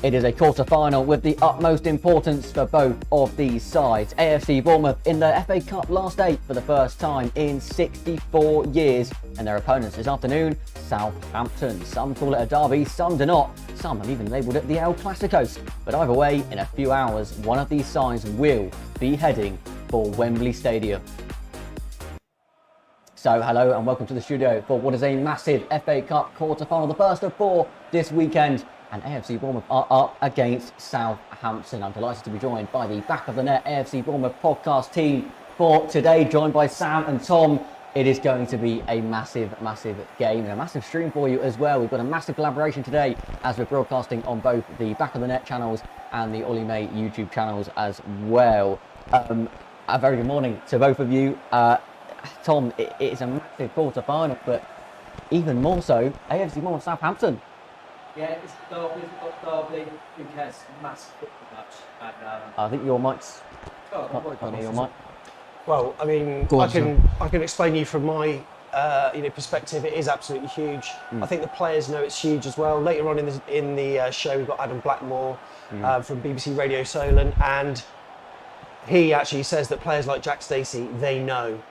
It is a quarter-final with the utmost importance for both of these sides. AFC Bournemouth in the FA Cup last 8 for the first time in 64 years. And their opponents this afternoon, Southampton. Some call it a derby, some do not. Some have even labelled it the El Clasico. But either way, in a few hours, one of these sides will be heading for Wembley Stadium. So hello and welcome to the studio for what is a massive FA Cup quarter-final, the first of 4 this weekend. And AFC Bournemouth are up against Southampton. I'm delighted to be joined by the Back of the Net AFC Bournemouth podcast team for today, joined by Sam and Tom. It is going to be a massive game and a massive stream for you as well. We've got a massive collaboration today as we're broadcasting on both the Back of the Net channels and the Ollie May YouTube channels as well. A very good morning to both of you. Tom, it's a massive quarter-final, but even more so, AFC Bournemouth Southampton. Yeah, it's derby, it's got derby. Who cares? Massive football match. And, I think your mic's not your mic. Well, I mean, I can explain you from my perspective. It is absolutely huge. I think the players know it's huge as well. Later on in the show, we've got Adam Blackmore from BBC Radio Solent, and he actually says that players like Jack Stacey, they know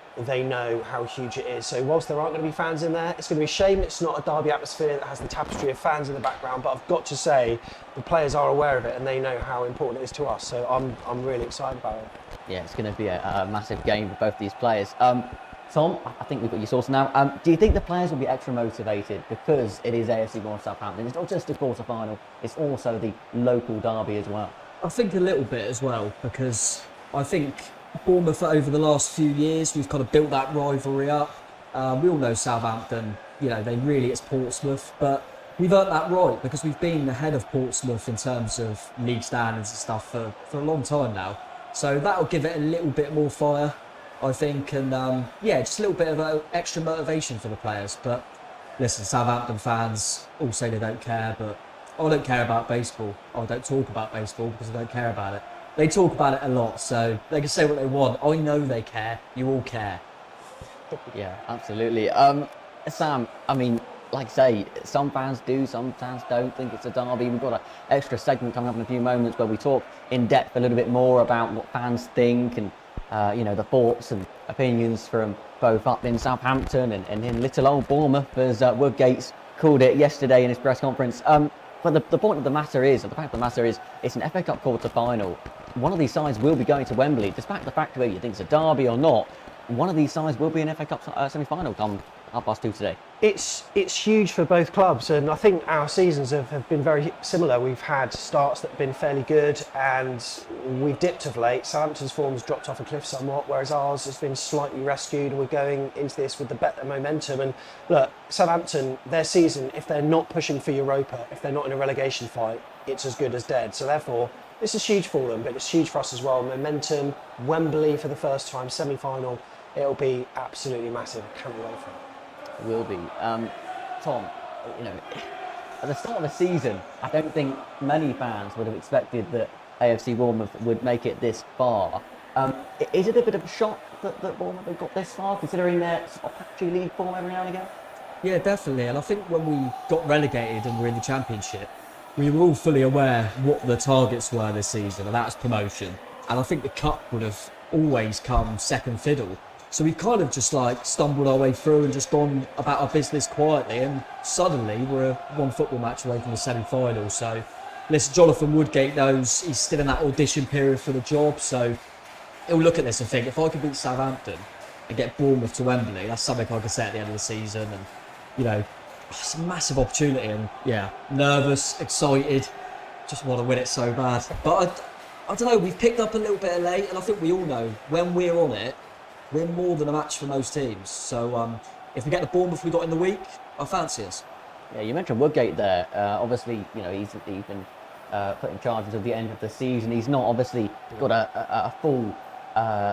how huge it is. So whilst there aren't going to be fans in there, it's going to be a shame it's not a derby atmosphere that has the tapestry of fans in the background, but I've got to say the players are aware of it and they know how important it is to us, so I'm really excited about it. Yeah, it's going to be a massive game for both these players. Tom, I think we've got your source now. Do you think the players will be extra motivated because it is AFC Bournemouth Southampton? It's not just a quarter-final, it's also the local derby as well. I think a little bit as well, because I think Bournemouth over the last few years, we've kind of built that rivalry up. We all know Southampton, it's Portsmouth, but we've earned that right because we've been ahead of Portsmouth in terms of league standards and stuff for a long time now. So that'll give it a little bit more fire, I think, and just a little bit of extra motivation for the players. But listen, Southampton fans all say they don't care, but I don't care about baseball. I don't talk about baseball because I don't care about it. They talk about it a lot, so they can say what they want. I know they care. You all care. Yeah, absolutely. Sam, I mean, like I say, some fans do, some fans don't think it's a derby. We've got an extra segment coming up in a few moments where we talk in depth a little bit more about what fans think and, the thoughts and opinions from both up in Southampton and in little old Bournemouth, as Woodgate's called it yesterday in his press conference. But the point of the matter is, it's an FA Cup quarter-final. One of these sides will be going to Wembley, despite the fact whether you think it's a derby or not. One of these sides will be in FA Cup semi-final come 2:30 today. It's huge for both clubs, and I think our seasons have been very similar. We've had starts that have been fairly good, and we've dipped of late. Southampton's form's dropped off a cliff somewhat, whereas ours has been slightly rescued. We're going into this with the better momentum. And look, Southampton, their season, if they're not pushing for Europa, if they're not in a relegation fight, it's as good as dead. So therefore, this is huge for them, but it's huge for us as well. Momentum, Wembley for the first time, semi-final. It'll be absolutely massive. I can't wait for it. Will be. Tom, at the start of the season, I don't think many fans would have expected that AFC Bournemouth would make it this far. Is it a bit of a shock that Bournemouth have got this far, considering their sort of patchy league form every now and again? Yeah, definitely. And I think when we got relegated and were in the Championship, we were all fully aware what the targets were this season, and that was promotion. And I think the Cup would have always come second fiddle. So we've kind of just stumbled our way through and just gone about our business quietly, and suddenly we're one football match away from the semi-final. So listen, Jonathan Woodgate knows he's still in that audition period for the job, so he'll look at this and think, if I could beat Southampton and get Bournemouth to Wembley, that's something I could say at the end of the season. And it's a massive opportunity, and nervous, excited, just want to win it so bad. But I don't know, we've picked up a little bit of late, and I think we all know when we're on it, we're more than a match for most teams. So if we get the Bournemouth we got in the week, I fancy us. Yeah, you mentioned Woodgate there. Obviously, he's been put in charge until the end of the season. He's not obviously got a full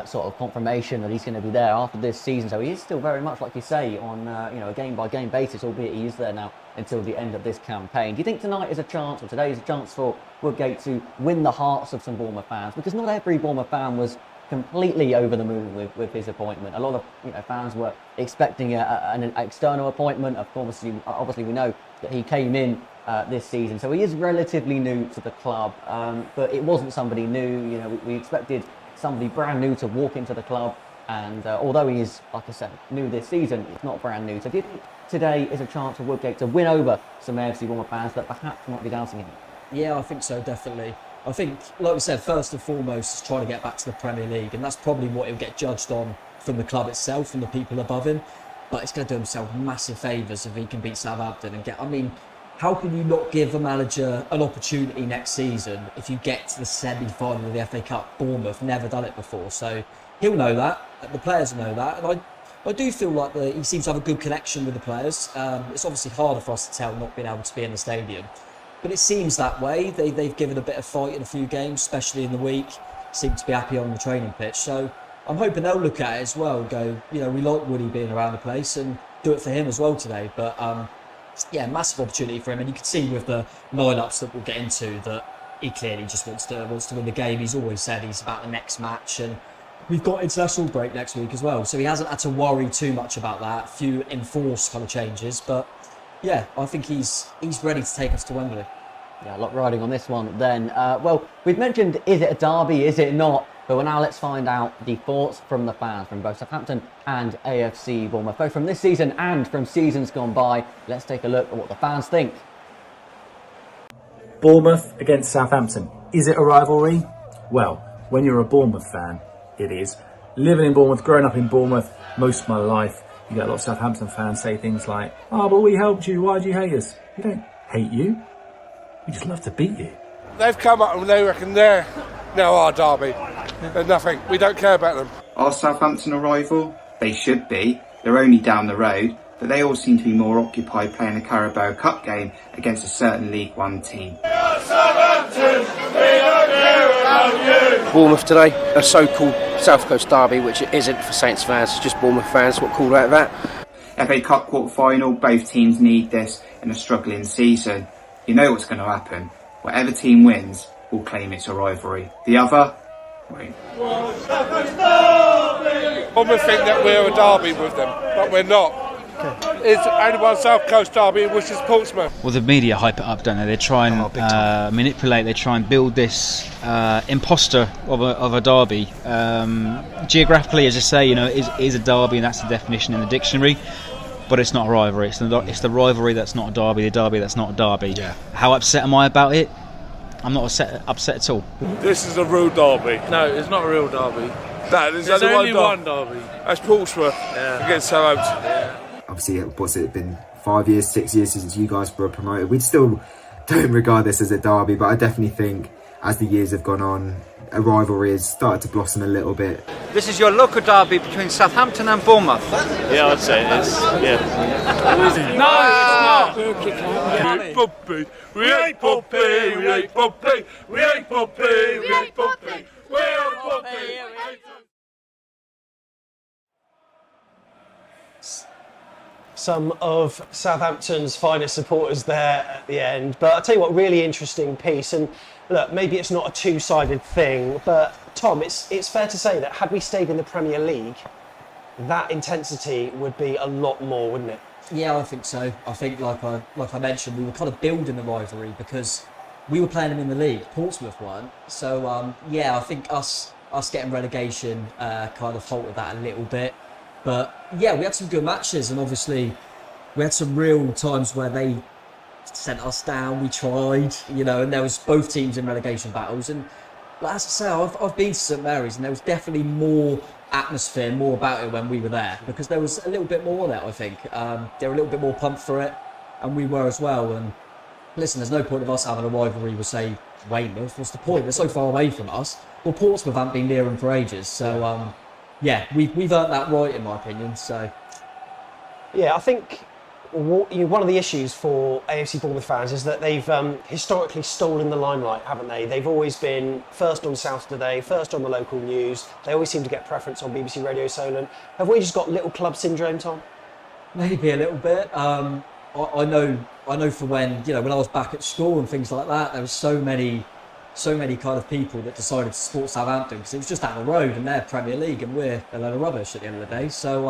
sort of confirmation that he's going to be there after this season. So he is still very much, like you say, on a game-by-game basis, albeit he is there now until the end of this campaign. Do you think tonight is a chance, or today is a chance for Woodgate to win the hearts of some Bournemouth fans? Because not every Bournemouth fan was completely over the moon with his appointment. A lot of fans were expecting an external appointment. Of course, obviously we know that he came in this season, so he is relatively new to the club. But it wasn't somebody new. We expected somebody brand new to walk into the club. And although he is, like I said, new this season, it's not brand new. So do you think today is a chance for Woodgate to win over some AFC Bournemouth fans that perhaps might be doubting him? Yeah, I think so, definitely. I think, like we said, first and foremost is trying to get back to the Premier League, and that's probably what he'll get judged on from the club itself and the people above him. But it's going to do himself massive favours if he can beat Southampton and get... I mean, how can you not give a manager an opportunity next season if you get to the semi-final of the FA Cup? Bournemouth, never done it before, so he'll know that. The players know that, and I do feel like he seems to have a good connection with the players. It's obviously harder for us to tell not being able to be in the stadium, but it seems that way. They've given a bit of fight in a few games, especially in the week. Seem to be happy on the training pitch, so I'm hoping they'll look at it as well and go, we like Woody being around the place and do it for him as well today. But yeah, massive opportunity for him, and you can see with the lineups that we'll get into that he clearly just wants to win the game. He's always said he's about the next match, and we've got international break next week as well, so he hasn't had to worry too much about that. A few enforced kind of changes, but yeah, I think he's ready to take us to Wembley. Yeah, a lot riding on this one then. Well, we've mentioned, is it a derby, is it not? But now let's find out the thoughts from the fans from both Southampton and AFC Bournemouth, both from this season and from seasons gone by. Let's take a look at what the fans think. Bournemouth against Southampton. Is it a rivalry? Well, when you're a Bournemouth fan, it is. Living in Bournemouth, growing up in Bournemouth most of my life, you get a lot of Southampton fans say things like, "Oh, but we helped you, why do you hate us?" We don't hate you, we just love to beat you. They've come up and they reckon they're now our derby. They're nothing, we don't care about them. Are Southampton a rival? They should be. They're only down the road, but they all seem to be more occupied playing a Carabao Cup game against a certain League One team. Bournemouth today, a so-called South Coast derby, which it isn't for Saints fans, it's just Bournemouth fans. What call out of that? FA Cup quarter-final, both teams need this in a struggling season. You know what's going to happen. Whatever team wins will claim it's a rivalry. The other won't. Bournemouth think that we're a derby with them, but we're not. It's only one South Coast derby, which is Portsmouth. Well, the media hype it up, don't they? They try and manipulate, they try and build this imposter of a derby. Geographically, as I say, is a derby, and that's the definition in the dictionary. But it's not a rivalry. It's the rivalry that's not a derby, the derby that's not a derby. Yeah. How upset am I about it? I'm not upset at all. This is a real derby. No, it's not a real derby. No, there's only one derby. That's Portsmouth against Southampton. Yeah. Obviously, what's it been, 5 years, 6 years since you guys were promoted? We still don't regard this as a derby, but I definitely think as the years have gone on, a rivalry has started to blossom a little bit. This is your local derby between Southampton and Bournemouth. Yeah, I'd say it is. Yeah. No, it's not. We ain't puppy. We ain't puppy. We ain't puppy. We ain't puppy. We ain't puppy. We ain't puppy. Some of Southampton's finest supporters there at the end. But I'll tell you what, really interesting piece. And look, maybe it's not a two-sided thing, but Tom, it's fair to say that had we stayed in the Premier League, that intensity would be a lot more, wouldn't it? Yeah, I think so. I think, like I mentioned, we were kind of building the rivalry because we were playing them in the league. Portsmouth weren't. So, yeah, I think us getting relegation kind of halted that a little bit. But yeah, we had some good matches, and obviously we had some real times where they sent us down. We tried, and there was both teams in relegation battles. And as I say, I've been to St Mary's, and there was definitely more atmosphere, more about it when we were there, because there was a little bit more on it. I think they were a little bit more pumped for it, and we were as well. And listen, there's no point of us having a rivalry with, say, Weymouth. What's the point? They're so far away from us. Well, Portsmouth haven't been near them for ages, so. Yeah, we've earned that right, in my opinion. So, yeah, I think one of the issues for AFC Bournemouth fans is that they've historically stolen the limelight, haven't they? They've always been first on Saturday, first on the local news. They always seem to get preference on BBC Radio Solent. Have we just got little club syndrome, Tom? Maybe a little bit. I know for when I was back at school and things like that, there were so many so many kind of people that decided to support Southampton because it was just down the road and they're Premier League and we're a load of rubbish at the end of the day. So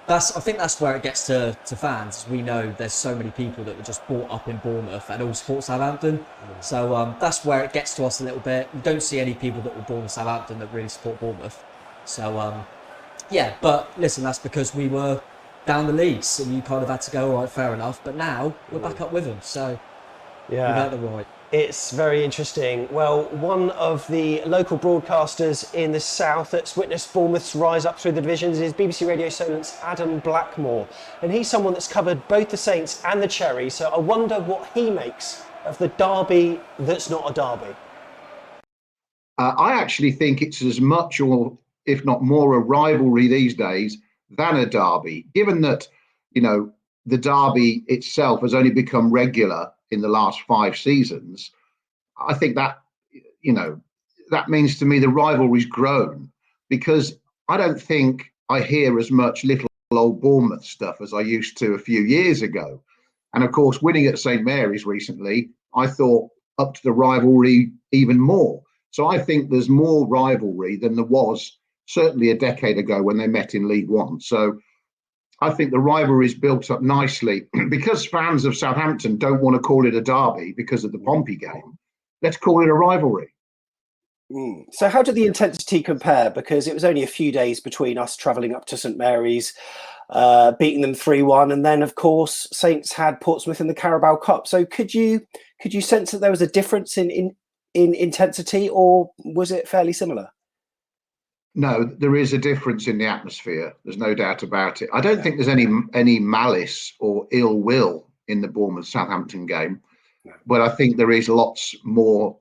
I think that's where it gets to fans. We know there's so many people that were just brought up in Bournemouth and all support Southampton. So that's where it gets to us a little bit. We don't see any people that were born in Southampton that really support Bournemouth. So yeah, but listen, that's because we were down the leagues and you kind of had to go, all right, fair enough. But now we're back up with them. So yeah, we got the right. It's very interesting. Well, one of the local broadcasters in the south that's witnessed Bournemouth's rise up through the divisions is BBC Radio Solent's Adam Blackmore. And he's someone that's covered both the Saints and the Cherries. So I wonder what he makes of the derby that's not a derby. I actually think it's as much, or if not more, a rivalry these days than a derby, given that, you know, the derby itself has only become regular in the last 5 seasons. I think that, you know, that means to me the rivalry's grown, because I don't think I hear as much little old Bournemouth stuff as I used to a few years ago. And of course, winning at St Mary's recently, I thought upped the rivalry even more. So I think there's more rivalry than there was certainly a decade ago when they met in League One. So I think the rivalry's built up nicely. Because fans of Southampton don't want to call it a derby because of the Pompey game, let's call it a rivalry. So how did the intensity compare? Because it was only a few days between us travelling up to St Mary's, beating them 3-1, and then of course Saints had Portsmouth in the Carabao Cup. So could you sense that there was a difference in intensity, or was it fairly similar? No, there is a difference in the atmosphere. There's no doubt about it. I don't think there's any malice or ill will in the Bournemouth-Southampton game, but I think there is lots more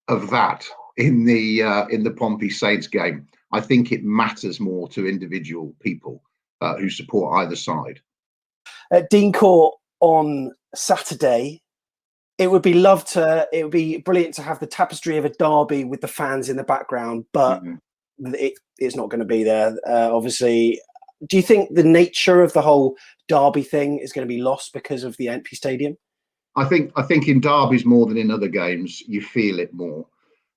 of that in the Pompey Saints game. I think it matters more to individual people who support either side. At Dean Court on Saturday, it would be brilliant to have the tapestry of a derby with the fans in the background, but it's not going to be there. Obviously, do you think the nature of the whole derby thing is going to be lost because of the empty stadium? I think in derbies more than in other games, you feel it more.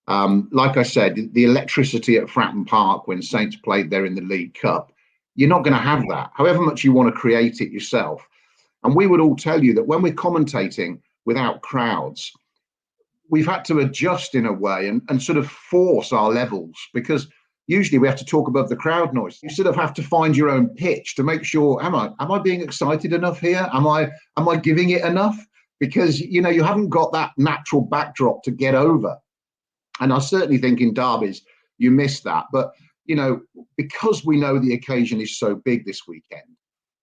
Like I said, the electricity at Fratton Park when Saints played there in the League Cup, you're not going to have that, however much you want to create it yourself. And we would all tell you that when we're commentating without crowds, we've had to adjust in a way and sort of force our levels, because usually we have to talk above the crowd noise. You sort of have to find your own pitch to make sure, am I being excited enough here? Am I giving it enough? Because, you know, you haven't got that natural backdrop to get over. And I certainly think in derbies, you miss that. But, you know, because we know the occasion is so big this weekend,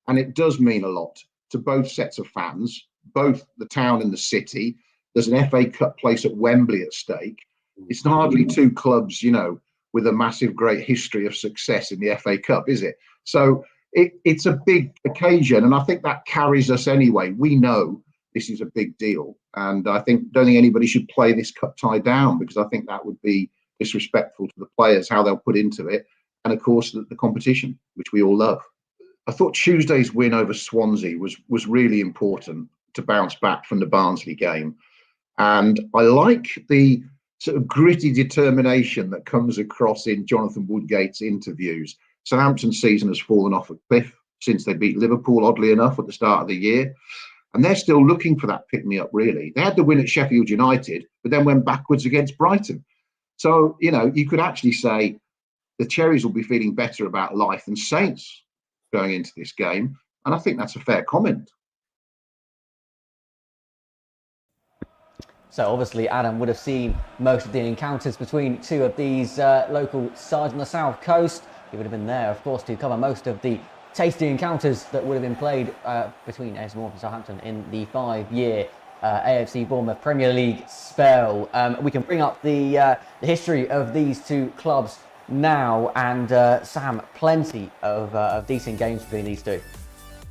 and it does mean a lot to both sets of fans, both the town and the city. There's an FA Cup place at Wembley at stake. It's hardly two clubs, you know, with a massive, great history of success in the FA Cup, is it? So it's a big occasion, and I think that carries us anyway. We know this is a big deal, and don't think anybody should play this cup tie down, because I think that would be disrespectful to the players, how they'll put into it, and of course the competition, which we all love. I thought Tuesday's win over Swansea was really important to bounce back from the Barnsley game. And I like the sort of gritty determination that comes across in Jonathan Woodgate's interviews. Southampton's season has fallen off a cliff since they beat Liverpool, oddly enough, at the start of the year. And they're still looking for that pick-me-up, really. They had the win at Sheffield United, but then went backwards against Brighton. So, you know, you could actually say the Cherries will be feeling better about life than Saints going into this game. And I think that's a fair comment. So obviously Adam would have seen most of the encounters between two of these local sides on the south coast. He would have been there, of course, to cover most of the tasty encounters that would have been played between AFC Bournemouth and Southampton in the 5-year AFC Bournemouth Premier League spell. We can bring up the history of these two clubs now, and Sam, plenty of decent games between these two.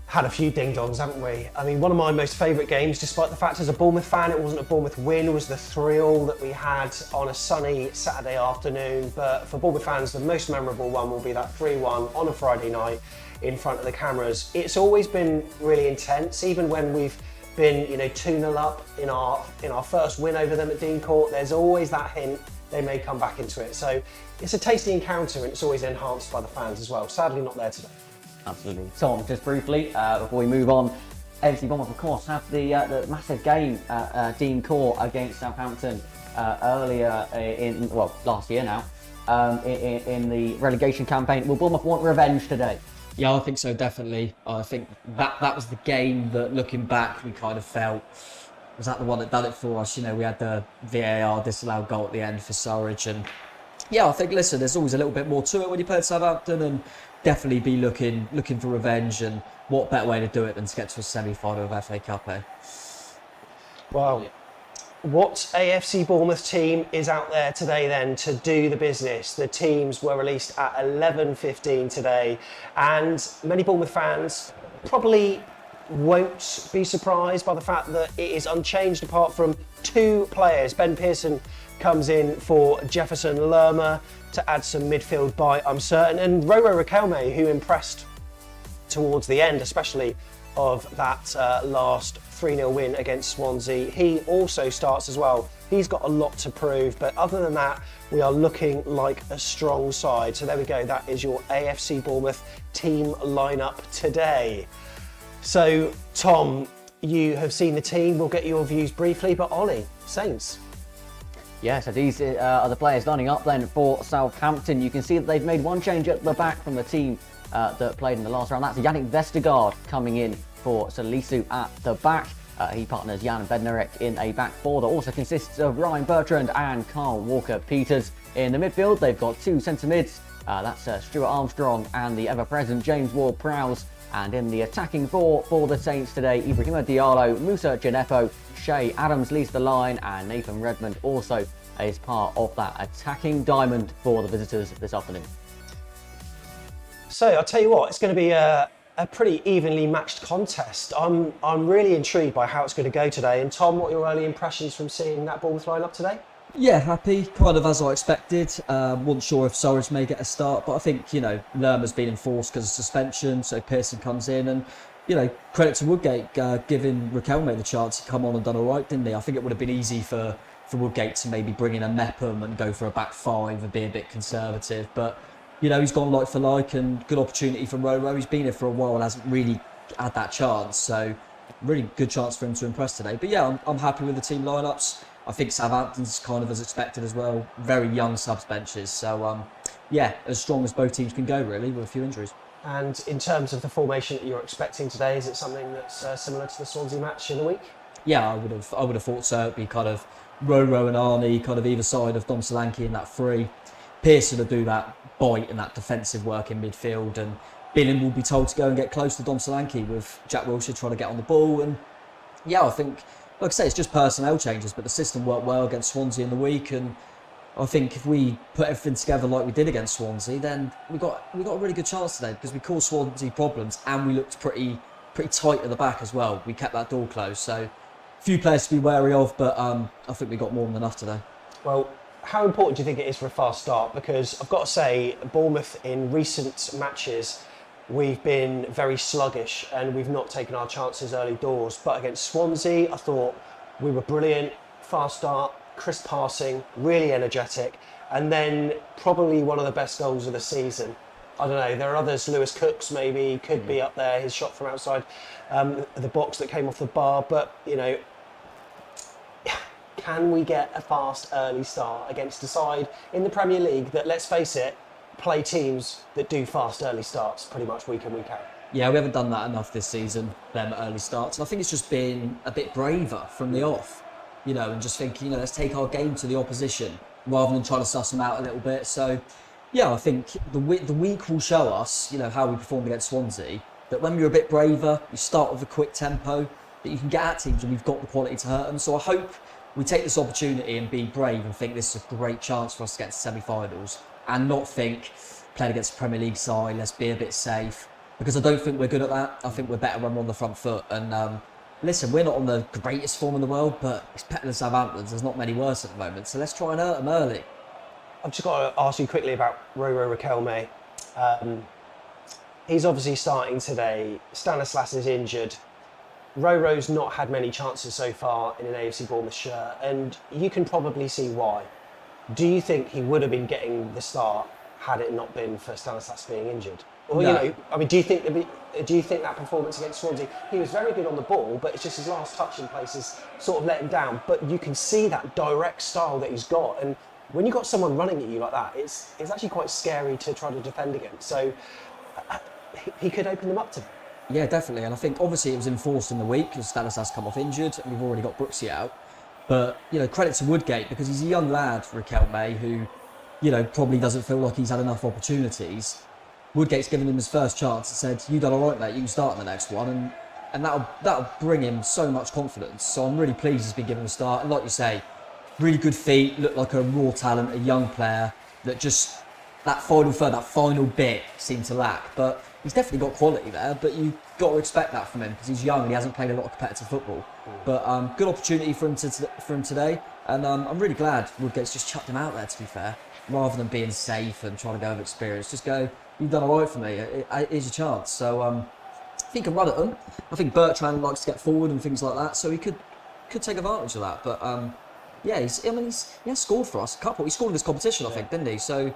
Had a few ding-dongs, haven't we? I mean, one of my most favourite games, despite the fact as a Bournemouth fan it wasn't a Bournemouth win, was the thrill that we had on a sunny Saturday afternoon. But for Bournemouth fans, the most memorable one will be that 3-1 on a Friday night in front of the cameras. It's always been really intense, even when we've been 2-0 up in our first win over them at Dean Court, there's always that hint they may come back into it. So it's a tasty encounter, and it's always enhanced by the fans as well. Sadly not there today. Absolutely. Tom, just briefly, before we move on, AFC Bournemouth, of course, have the massive game at Dean Court against Southampton earlier last year now, in the relegation campaign. Will Bournemouth want revenge today? Yeah, I think so, definitely. I think that was the game that, looking back, we kind of felt, was that the one that done it for us? We had the VAR disallowed goal at the end for Surridge, and yeah, I think, listen, there's always a little bit more to it when you play at Southampton, and definitely be looking for revenge, and what better way to do it than to get to a semi-final of FA Cup, eh? Well, what AFC Bournemouth team is out there today then to do the business? The teams were released at 11:15 today, and many Bournemouth fans probably won't be surprised by the fact that it is unchanged apart from 2 players. Ben Pearson comes in for Jefferson Lerma to add some midfield bite, I'm certain, and Roro Riquelme, who impressed towards the end, especially of that last 3-0 win against Swansea. He also starts as well. He's got a lot to prove, but other than that, we are looking like a strong side. So there we go, that is your AFC Bournemouth team lineup today. So, Tom, you have seen the team. We'll get your views briefly, but Ollie, Saints. Yeah, so these are the players lining up then for Southampton. You can see that they've made one change at the back from the team that played in the last round. That's Yannick Vestergaard coming in for Salisu at the back. He partners Jan Bednarek in a back four that also consists of Ryan Bertrand and Carl Walker-Peters. In the midfield, they've got 2 centre mids. That's Stuart Armstrong and the ever-present James Ward-Prowse. And in the attacking four for the Saints today, Ibrahima Diallo, Musa Djenepo, Shay Adams leads the line, and Nathan Redmond also is part of that attacking diamond for the visitors this afternoon. So I'll tell you what, it's going to be a pretty evenly matched contest. I'm really intrigued by how it's going to go today. And Tom, what are your early impressions from seeing that Bournemouth lineup today? Yeah, happy, kind of as I expected. Wasn't sure if Surridge may get a start, but I think, Lerma's been enforced because of suspension, so Pearson comes in, and, credit to Woodgate, giving Riquelme the chance to come on and done all right, didn't he? I think it would have been easy for Woodgate to maybe bring in a Mepham and go for a back 5 and be a bit conservative, but, he's gone like for like, and good opportunity from Roro. He's been here for a while and hasn't really had that chance, so really good chance for him to impress today. But yeah, I'm happy with the team lineups. I think Southampton's kind of as expected as well. Very young subs benches. So, yeah, as strong as both teams can go, really, with a few injuries. And in terms of the formation that you're expecting today, is it something that's similar to the Swansea match in the week? Yeah, I would have thought so. It'd be kind of Roro and Arnie, kind of either side of Dom Solanke in that 3. Pearson will do that bite and that defensive work in midfield, and Billing will be told to go and get close to Dom Solanke with Jack Wilshere trying to get on the ball. And yeah, I think, like I say, it's just personnel changes, but the system worked well against Swansea in the week, and I think if we put everything together like we did against Swansea, then we got a really good chance today, because we caused Swansea problems and we looked pretty tight at the back as well. We kept that door closed, so a few players to be wary of, but I think we got more than enough today. Well, how important do you think it is for a fast start? Because I've got to say, Bournemouth in recent matches, we've been very sluggish and we've not taken our chances early doors. But against Swansea, I thought we were brilliant. Fast start, crisp passing, really energetic. And then probably one of the best goals of the season. I don't know, there are others, Lewis Cooks maybe could be up there, his shot from outside the box that came off the bar. But, can we get a fast early start against a side in the Premier League that, let's face it, play teams that do fast early starts pretty much week in, week out? Yeah, we haven't done that enough this season, them early starts. And I think it's just been a bit braver from the off, and just thinking, let's take our game to the opposition rather than trying to suss them out a little bit. So, yeah, I think the week will show us, how we performed against Swansea, that when you're a bit braver, you start with a quick tempo, that you can get at teams and we've got the quality to hurt them. So I hope we take this opportunity and be brave and think this is a great chance for us to get to semi-finals, and not think, playing against the Premier League side, let's be a bit safe. Because I don't think we're good at that. I think we're better when we're on the front foot. And listen, we're not on the greatest form in the world, but it's better than Southampton's. There's not many worse at the moment. So let's try and hurt them early. I've just got to ask you quickly about Roro Riquelme. He's obviously starting today. Stanislas is injured. Roro's not had many chances so far in an AFC Bournemouth shirt, and you can probably see why. Do you think he would have been getting the start had it not been for Stanislas being injured? Or No. do you think that performance against Swansea, he was very good on the ball, but it's just his last touching places sort of let him down. But you can see that direct style that he's got, and when you've got someone running at you like that, it's actually quite scary to try to defend against. So he could open them up to them. Yeah, definitely. And I think obviously it was enforced in the week because Stanislas come off injured and we've already got Brooksy out. But, credit to Woodgate because he's a young lad, Raquel May, who, probably doesn't feel like he's had enough opportunities. Woodgate's given him his first chance and said, "You done all right, mate, you can start in the next one." And that'll bring him so much confidence. So I'm really pleased he's been given a start. And like you say, really good feet, looked like a raw talent, a young player that just, that final third, that final bit seemed to lack. But he's definitely got quality there, but you've got to expect that from him because he's young and he hasn't played a lot of competitive football. But good opportunity for him today, and I'm really glad Woodgate's just chucked him out there, to be fair, rather than being safe and trying to go with experience. Just go, "You've done all right for me, here's your chance." So I think he can run at them. I think Bertrand likes to get forward and things like that, so he could take advantage of that. But he has scored for us a couple. He scored in this competition, I think, didn't he? So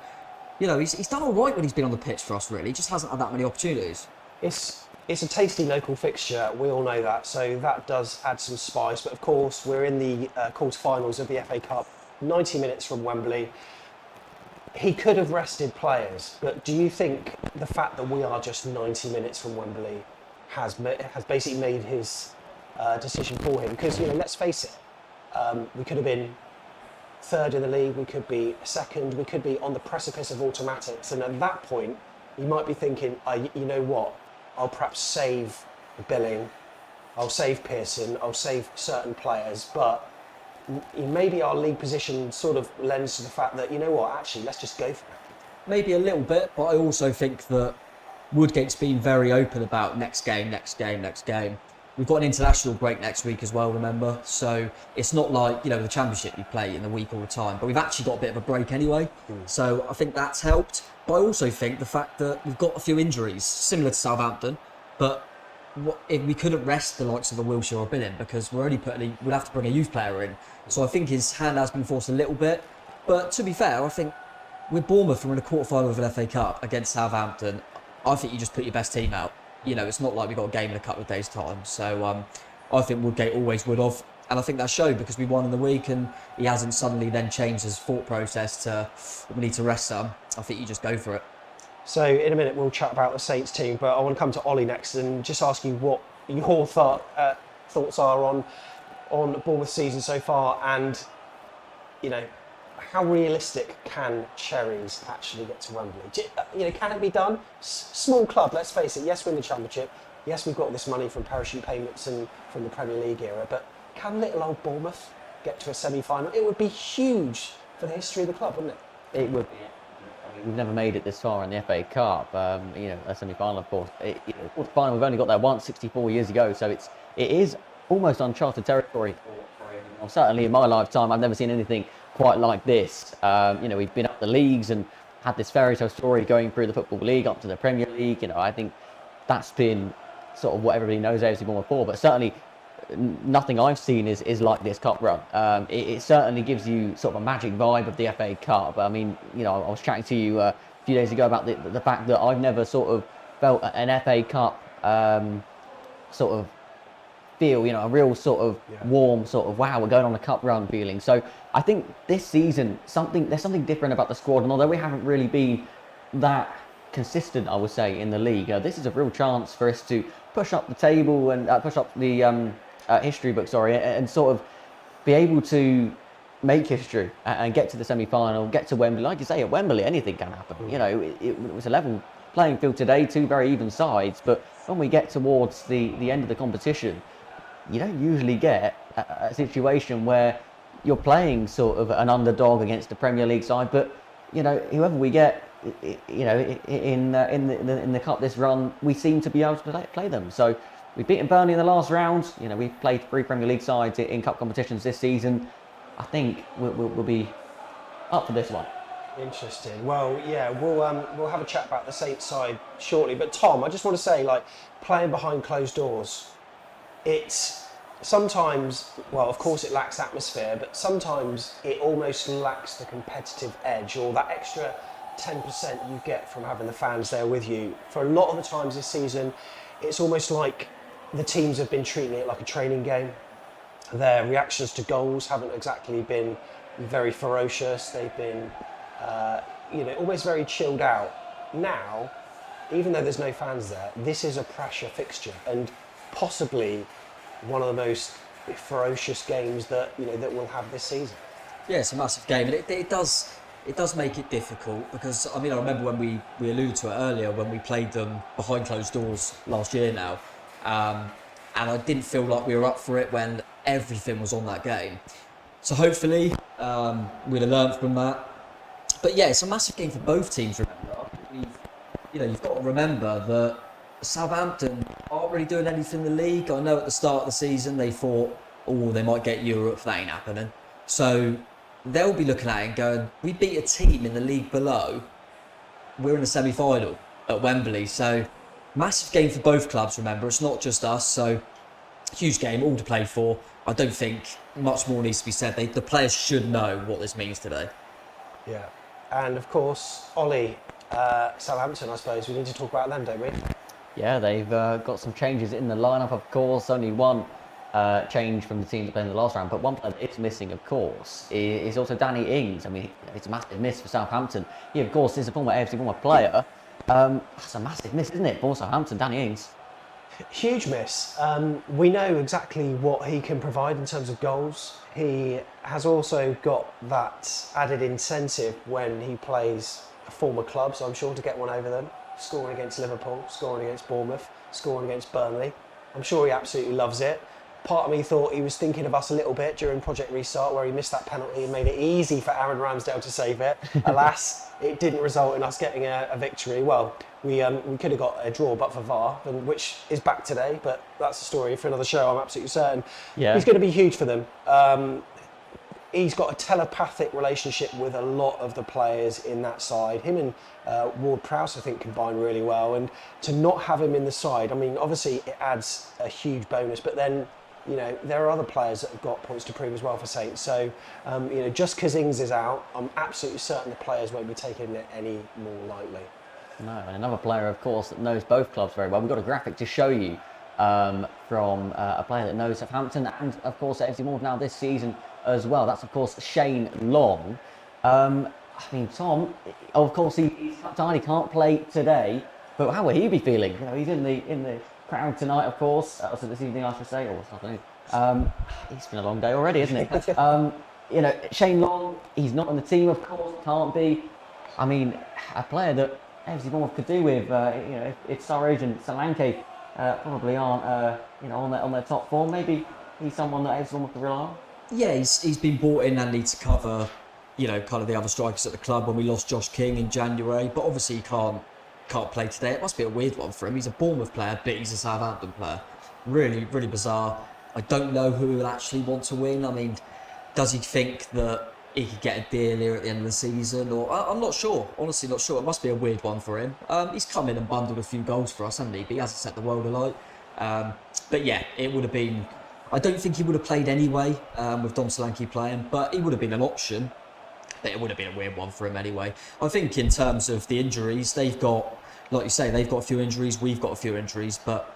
he's done all right when he's been on the pitch for us, really. He just hasn't had that many opportunities. It's a tasty local fixture, we all know that, so that does add some spice. But of course, we're in the quarter-finals of the FA Cup, 90 minutes from Wembley. He could have rested players, but do you think the fact that we are just 90 minutes from Wembley has basically made his decision for him? Because, let's face it, we could have been third in the league, we could be second, we could be on the precipice of automatics, and at that point, you might be thinking, you know what, I'll perhaps save Billing, I'll save Pearson, I'll save certain players, but maybe our league position sort of lends to the fact that, you know what, actually, let's just go for it. Maybe a little bit, but I also think that Woodgate's been very open about next game. We've got an international break next week as well, remember? So it's not like, the Championship you play in the week all the time, but we've actually got a bit of a break anyway. So I think that's helped. But I also think the fact that we've got a few injuries, similar to Southampton, but if we couldn't rest the likes of a Wilshere or Billing because we'll have to bring a youth player in. So I think his hand has been forced a little bit. But to be fair, I think with Bournemouth, we're in a quarter-final of an FA Cup against Southampton. I think you just put your best team out. It's not like we've got a game in a couple of days' time. So I think Woodgate always would have. And I think that showed because we won in the week and he hasn't suddenly then changed his thought process to, we need to rest some. I think you just go for it. So in a minute we'll chat about the Saints team, but I want to come to Ollie next and just ask you what your thoughts are on Bournemouth's season so far, and how realistic can Cherries actually get to Wembley? Can it be done? Small club, let's face it. Yes, we're in the Championship. Yes, we've got this money from parachute payments and from the Premier League era, but can little old Bournemouth get to a semi-final? It would be huge for the history of the club, wouldn't it? It would be. We've never made it this far in the FA Cup. A semi-final, of course. Quarter-final, we've only got there once, 64 years ago. So it is almost uncharted territory. Certainly in my lifetime, I've never seen anything quite like this. We've been up the leagues and had this fairy tale story going through the Football League up to the Premier League. I think that's been sort of what everybody knows AFC Bournemouth for. But certainly nothing I've seen is like this cup run. It certainly gives you sort of a magic vibe of the FA Cup. I mean, I was chatting to you a few days ago about the fact that I've never sort of felt an FA Cup sort of feel, a real sort of warm sort of, wow, we're going on a cup run feeling. So I think this season, there's something different about the squad. And although we haven't really been that consistent, I would say, in the league, this is a real chance for us to push up the table and push up the history book, and sort of be able to make history and get to the semi-final, get to Wembley. Like you say, at Wembley, anything can happen. It was a level playing field today, two very even sides, but when we get towards the end of the competition, you don't usually get a situation where you're playing sort of an underdog against a Premier League side, but whoever we get, in the cup this run, we seem to be able to play them. So we've beaten Burnley in the last round. We've played 3 Premier League sides in cup competitions this season. I think we'll be up for this one. Interesting. Well, yeah, we'll have a chat about the Saints side shortly. But Tom, I just want to say, playing behind closed doors, it's sometimes, well, of course it lacks atmosphere, but sometimes it almost lacks the competitive edge or that extra 10% you get from having the fans there with you. For a lot of the times this season, it's almost like the teams have been treating it like a training game. Their reactions to goals haven't exactly been very ferocious. They've been, almost very chilled out. Now, even though there's no fans there, this is a pressure fixture and possibly one of the most ferocious games that we'll have this season. Yeah, it's a massive game, and it does make it difficult because I remember when we alluded to it earlier when we played them behind closed doors last year now, and I didn't feel like we were up for it when everything was on that game. So hopefully we'll have learned from that. But yeah, it's a massive game for both teams. Remember, you've got to remember that Southampton aren't really doing anything in the league. I know at the start of the season they thought, they might get Europe. That ain't happening. So they'll be looking at it and going, we beat a team in the league below. We're in the semi-final at Wembley. So massive game for both clubs, remember. It's not just us. So huge game, all to play for. I don't think much more needs to be said. The players should know what this means today. Yeah. And of course, Ollie, Southampton, I suppose, we need to talk about them, don't we? Yeah, they've got some changes in the lineup, of course. Only one change from the team that played in the last round, but one player that is missing, of course, is also Danny Ings. I mean, it's a massive miss for Southampton. He, of course, is a former AFC Bournemouth player. That's a massive miss, isn't it, for Southampton, Danny Ings? Huge miss. We know exactly what he can provide in terms of goals. He has also got that added incentive when he plays a former club, so I'm sure to get one over them. Scoring against Liverpool, scoring against Bournemouth, scoring against Burnley. I'm sure he absolutely loves it. Part of me thought he was thinking of us a little bit during Project Restart, where he missed that penalty and made it easy for Aaron Ramsdale to save it. Alas, it didn't result in us getting a victory. Well, we could have got a draw but for VAR, which is back today, but that's a story for another show, I'm absolutely certain. Yeah. He's going to be huge for them. He's got a telepathic relationship with a lot of the players in that side. Him and Ward-Prowse, I think, combine really well. And to not have him in the side, obviously it adds a huge bonus, but then there are other players that have got points to prove as well for Saints. So, just because Ings is out, I'm absolutely certain the players won't be taking it any more lightly. No, and another player, of course, that knows both clubs very well. We've got a graphic to show you from a player that knows Southampton and, of course, AFC Bournemouth now this season as well. That's, of course, Shane Long. Tom, of course, he's tiny, can't play today, but how will he be feeling? He's in the crowd tonight, of course. Also this evening, I should say, or this afternoon. It's been a long day already, isn't it? Shane Long, he's not on the team, of course, can't be. A player that AFC Bournemouth could do with, if Surridge and Solanke probably aren't, on their top form. Maybe he's someone that AFC Bournemouth could rely on. Yeah, he's been brought in and needs to cover, kind of the other strikers at the club when we lost Josh King in January. But obviously he can't play today. It must be a weird one for him. He's a Bournemouth player, but he's a Southampton player. Really, really bizarre. I don't know who will actually want to win. Does he think that he could get a deal here at the end of the season? Or I'm not sure. Honestly, not sure. It must be a weird one for him. He's come in and bundled a few goals for us, hasn't he? But he hasn't set the world alight. But yeah, it would have been. I don't think he would have played anyway with Dom Solanke playing, but he would have been an option. But it would have been a weird one for him anyway. I think in terms of the injuries, they've got, like you say, they've got a few injuries, we've got a few injuries, but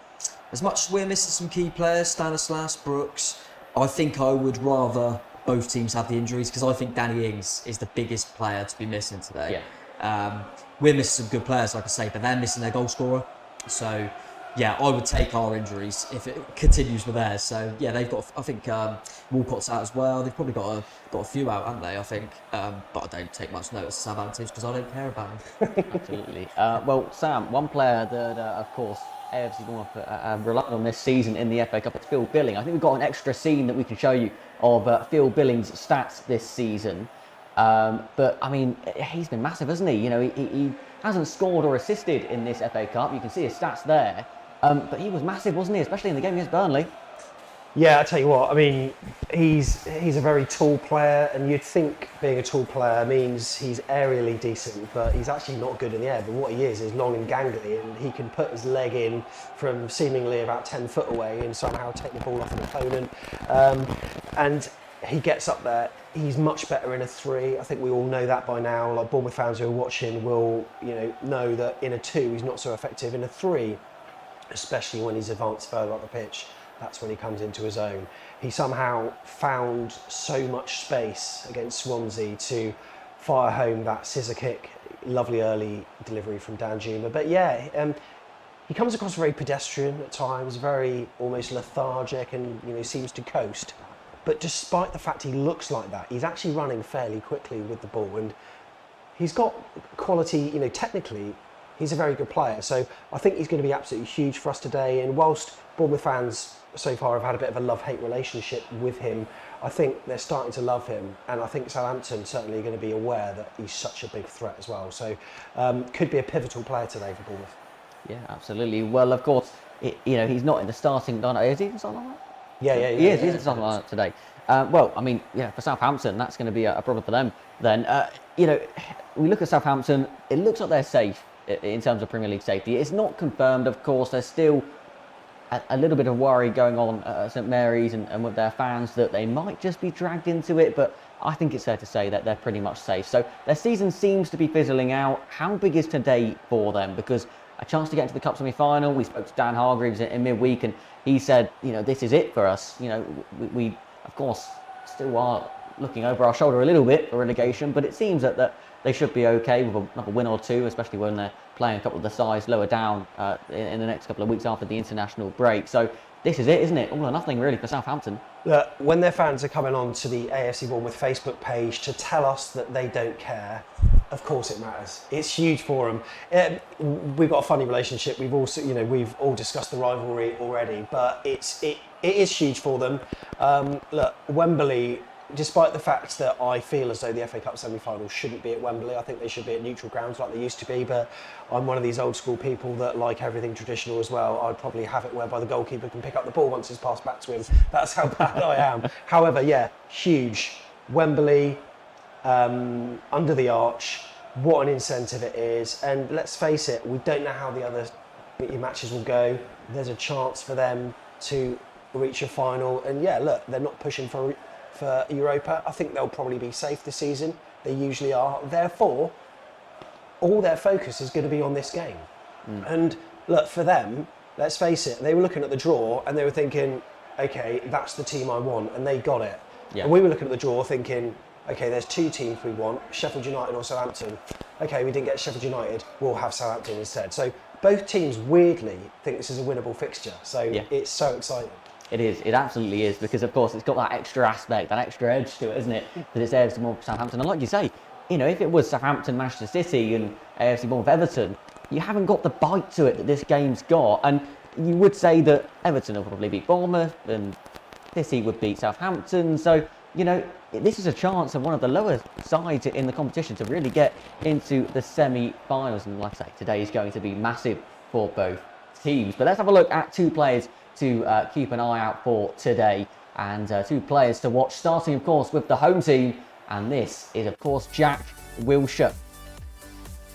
as much as we're missing some key players, Stanislas, Brooks, I think I would rather both teams have the injuries because I think Danny Ings is the biggest player to be missing today. Yeah. We're missing some good players, like I say, but they're missing their goal scorer. So, yeah, I would take our injuries if it continues with theirs. So, yeah, they've got, I think, Walcott's out as well. They've probably got a few out, haven't they, I think. But I don't take much notice of Southampton because I don't care about them. Absolutely. Well, Sam, one player that, of course, AFC Bournemouth relied on this season in the FA Cup is Phil Billing. I think we've got an extra scene that we can show you of Phil Billing's stats this season. But, he's been massive, hasn't he? He hasn't scored or assisted in this FA Cup. You can see his stats there. But he was massive, wasn't he? Especially in the game against Burnley. Yeah, I tell you what. I mean, he's a very tall player, and you'd think being a tall player means he's aerially decent, but he's actually not good in the air. But what he is long and gangly, and he can put his leg in from seemingly about 10 foot away and somehow take the ball off an opponent. And he gets up there. He's much better in a 3. I think we all know that by now. Like Bournemouth fans who are watching will, know that in a 2 he's not so effective. In a 3, especially when he's advanced further up the pitch, that's when he comes into his own. He somehow found so much space against Swansea to fire home that scissor kick. Lovely early delivery from Danjuma. But yeah, he comes across very pedestrian at times, very almost lethargic, and seems to coast. But despite the fact he looks like that, he's actually running fairly quickly with the ball, and he's got quality. Technically, he's a very good player. So I think he's going to be absolutely huge for us today. And whilst Bournemouth fans so far have had a bit of a love-hate relationship with him, I think they're starting to love him, and I think Southampton certainly are going to be aware that he's such a big threat as well. So could be a pivotal player today for Bournemouth. Yeah, absolutely. Well, of course, he's not in the starting lineup. Is he in the starting lineup? Yeah. He is in the starting lineup today. Well, I mean, for Southampton, that's going to be a problem for them. Then, we look at Southampton. It looks like they're safe in terms of Premier League safety. It's not confirmed, of course. There's still a little bit of worry going on at St Mary's and with their fans that they might just be dragged into it, but I think it's fair to say that they're pretty much safe. So their season seems to be fizzling out. How big is today for them? Because a chance to get into the Cup semi-final. We spoke to Dan Hargreaves in midweek, and he said, this is it for us. We of course still are looking over our shoulder a little bit for relegation, but it seems that they should be okay with another win or two, especially when they're playing a couple of the sides lower down in the next couple of weeks after the international break. So this is it, isn't it? All or nothing really for Southampton. Look, when their fans are coming on to the AFC Bournemouth Facebook page to tell us that they don't care, of course it matters. It's huge for them. We've got a funny relationship. We've also, we've all discussed the rivalry already, but it is huge for them. Look, Wembley, despite the fact that I feel as though the FA Cup semi-final shouldn't be at Wembley, I think they should be at neutral grounds like they used to be, but I'm one of these old school people that like everything traditional as well. I'd probably have it whereby the goalkeeper can pick up the ball once it's passed back to him. That's how bad I am. However, yeah, huge. Wembley, under the arch, what an incentive it is. And let's face it, we don't know how the other matches will go. There's a chance for them to reach a final. And yeah, look, they're not pushing for Europa. I think they'll probably be safe this season. They usually are. Therefore, all their focus is going to be on this game. And look, for them, let's face it, they were looking at the draw and they were thinking, okay, that's the team I want, and they got it. Yeah. And we were looking at the draw thinking, okay, there's two teams we want, Sheffield United or Southampton. Okay, we didn't get Sheffield United, we'll have Southampton instead. So both teams weirdly think this is a winnable fixture. So it's so exciting. It is. It absolutely is, because of course it's got that extra aspect, that extra edge to it, isn't it? That it's AFC Bournemouth Southampton. And like you say, if it was Southampton, Manchester City and AFC Bournemouth Everton, you haven't got the bite to it that this game's got. And you would say that Everton will probably beat Bournemouth and City would beat Southampton. So, this is a chance of one of the lower sides in the competition to really get into the semi-finals. And like I say, today is going to be massive for both teams. But let's have a look at two players to keep an eye out for today, and two players to watch, starting of course with the home team, and this is of course Jack Wilshere.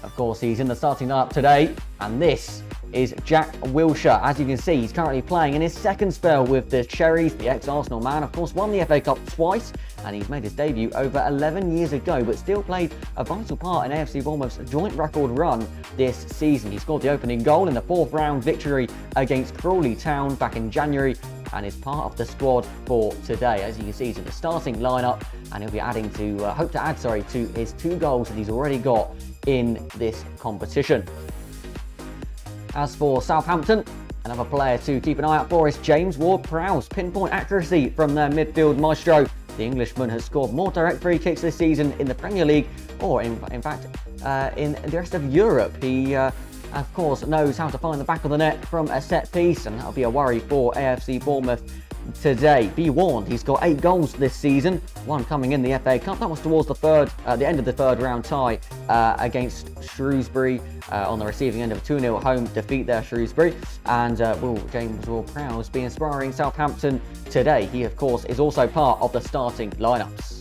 Of course he's in the starting lineup today, and this is Jack Wilshere. As you can see, he's currently playing in his second spell with the Cherries. The ex-Arsenal man, of course, won the FA Cup twice, and he's made his debut over 11 years ago, but still played a vital part in AFC Bournemouth's joint record run this season. He scored the opening goal in the fourth round victory against Crawley Town back in January, and is part of the squad for today. As you can see, he's in the starting lineup, and he'll be adding to, hope to add to his 2 goals that he's already got in this competition. As for Southampton, another player to keep an eye out for is James Ward-Prowse. Pinpoint accuracy from their midfield maestro. The Englishman has scored more direct free kicks this season in the Premier League, or in fact in the rest of Europe. He of course knows how to find the back of the net from a set piece, and that'll be a worry for AFC Bournemouth today. Be warned, he's got 8 goals this season, 1 coming in the FA Cup. That was towards the end of the third round tie against Shrewsbury on the receiving end of a 2-0 home defeat there, Shrewsbury. And will James Ward-Prowse be inspiring Southampton today? He, of course, is also part of the starting lineups.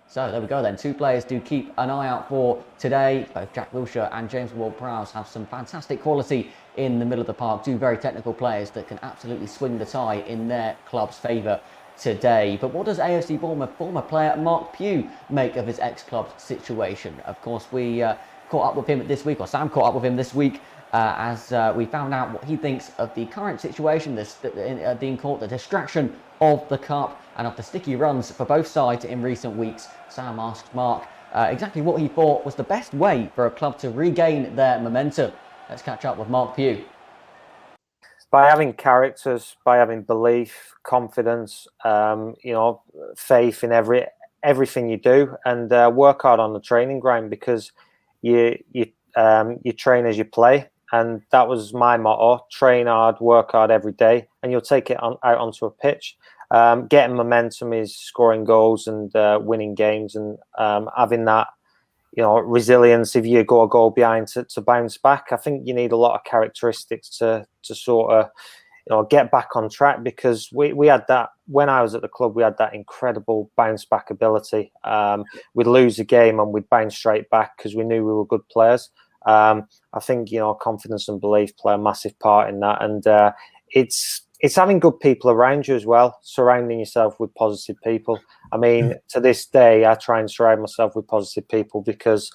So there we go then, 2 players to keep an eye out for today. Both Jack Wilshere and James Ward-Prowse have some fantastic quality in the middle of the park. 2 very technical players that can absolutely swing the tie in their club's favour today. But what does AFC Bournemouth former player Mark Pugh make of his ex-club's situation? Of course, we caught up with him this week, or Sam caught up with him this week, as we found out what he thinks of the current situation, being caught the distraction of the cup and of the sticky runs for both sides in recent weeks. Sam asked Mark exactly what he thought was the best way for a club to regain their momentum. Let's catch up with Mark Pugh. By having characters, by having belief, confidence, faith in everything you do, and work hard on the training ground, because you train as you play. And that was my motto: train hard, work hard every day, and you'll take it out onto a pitch. Getting momentum is scoring goals and winning games, and having that, resilience if you go a goal behind to bounce back. I think you need a lot of characteristics to sort of, get back on track, because we had that when I was at the club. We had that incredible bounce back ability. We'd lose a game and we'd bounce straight back because we knew we were good players. I think confidence and belief play a massive part in that, and it's having good people around you as well, surrounding yourself with positive people. I mean, to this day, I try and surround myself with positive people, because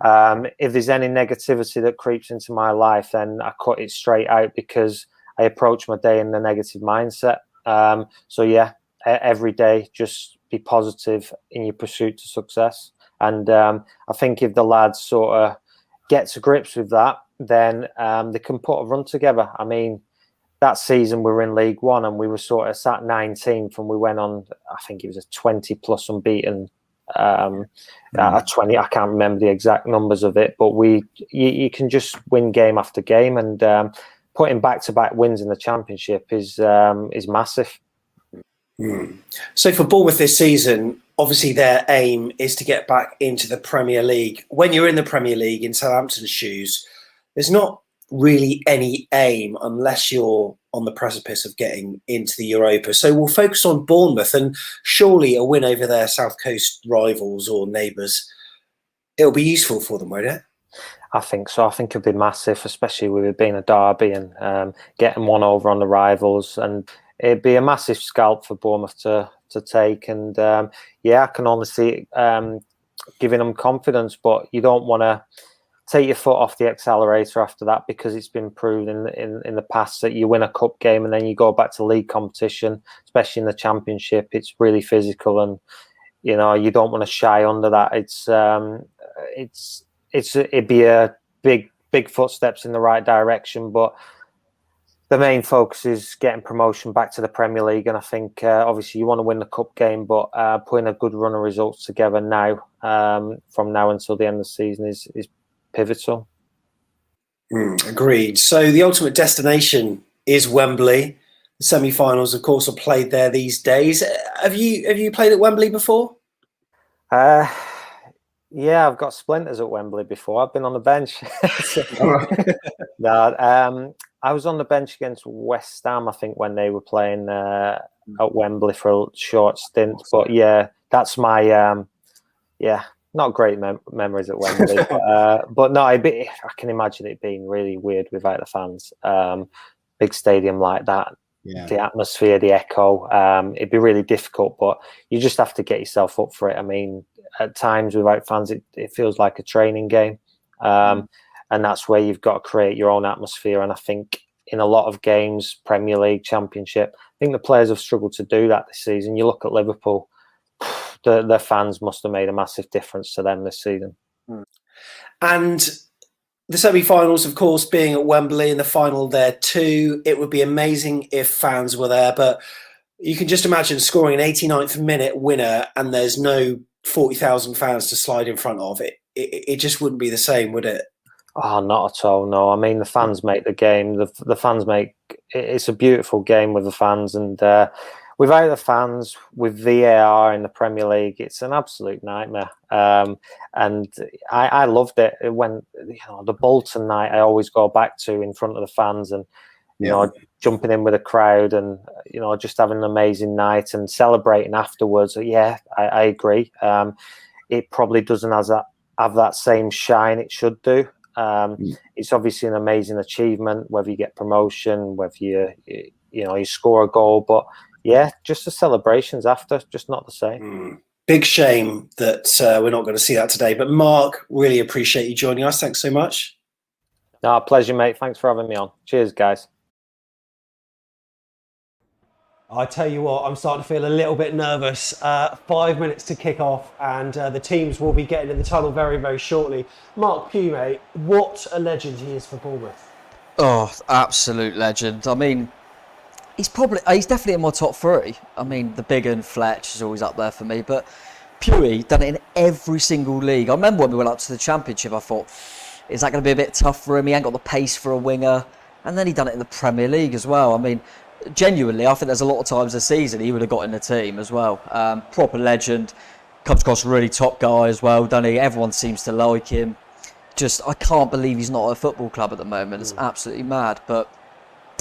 if there's any negativity that creeps into my life, then I cut it straight out, because I approach my day in the negative mindset. So yeah, every day, just be positive in your pursuit to success. And I think if the lads sort of get to grips with that, then they can put a run together. I mean, that season we were in League One and we were sort of sat 19th, and we went on, I think it was a 20+ unbeaten, 20, I can't remember the exact numbers of it, but you can just win game after game, and putting back-to-back wins in the Championship is massive. So for Bournemouth this season, obviously their aim is to get back into the Premier League. When you're in the Premier League in Southampton's shoes, there's not really any aim unless you're on the precipice of getting into the Europa. So we'll focus on Bournemouth, and surely a win over their South Coast rivals or neighbours, it'll be useful for them, won't it? I think so. I think it'll be massive, especially with it being a derby and getting one over on the rivals. And it'd be a massive scalp for Bournemouth to take. And I can only see it giving them confidence, but you don't want to take your foot off the accelerator after that, because it's been proven in the past that you win a cup game and then you go back to league competition, especially in the Championship. It's really physical, and you don't want to shy under that. It'd be a big footsteps in the right direction, but the main focus is getting promotion back to the Premier League. And I think obviously you want to win the cup game, but putting a good run of results together now, from now until the end of the season, is pivotal. Agreed. So the ultimate destination is Wembley. The semi-finals, of course, are played there these days. Have you played at Wembley before? Yeah, I've got splinters at Wembley before. I've been on the bench. I was on the bench against West Ham, I think, when they were playing at Wembley for a short stint. But yeah, that's my not great memories at Wembley. but no, I can imagine it being really weird without the fans. Big stadium like that, the atmosphere, the echo. It'd be really difficult, but you just have to get yourself up for it. I mean, at times without fans, it feels like a training game. And that's where you've got to create your own atmosphere. And I think in a lot of games, Premier League, Championship, I think the players have struggled to do that this season. You look at Liverpool, their fans must have made a massive difference to them this season. And the semi-finals, of course, being at Wembley and the final there too, it would be amazing if fans were there. But you can just imagine scoring an 89th minute winner and there's no 40,000 fans to slide in front of it. It just wouldn't be the same, would it? Oh, not at all. No, I mean the fans make the game. The fans make it's a beautiful game with the fans, and without the fans, with VAR in the Premier League, it's an absolute nightmare. And I loved it when the Bolton night. I always go back to in front of the fans, and you know, jumping in with a crowd, and just having an amazing night and celebrating afterwards. Yeah, I agree. It probably doesn't have that same shine it should do. It's obviously an amazing achievement, whether you get promotion, whether you score a goal, but yeah, just the celebrations after, just not the same. Big shame that we're not going to see that today. But Mark, really appreciate you joining us. Thanks so much. No, pleasure, mate. Thanks for having me on. Cheers, guys. I tell you what, I'm starting to feel a little bit nervous. 5 minutes to kick off, and the teams will be getting in the tunnel very, very shortly. Mark Pugh, mate, what a legend he is for Bournemouth. Oh, absolute legend. I mean, he's definitely in my top three. I mean, the big un, Fletch is always up there for me, but Pugh done it in every single league. I remember when we went up to the Championship, I thought, is that going to be a bit tough for him? He ain't got the pace for a winger. And then he done it in the Premier League as well. I mean, genuinely, I think there's a lot of times this season he would have got in the team as well. Proper legend, comes across a really top guy as well, doesn't he? Everyone seems to like him. Just, I can't believe he's not at a football club at the moment. It's absolutely mad. But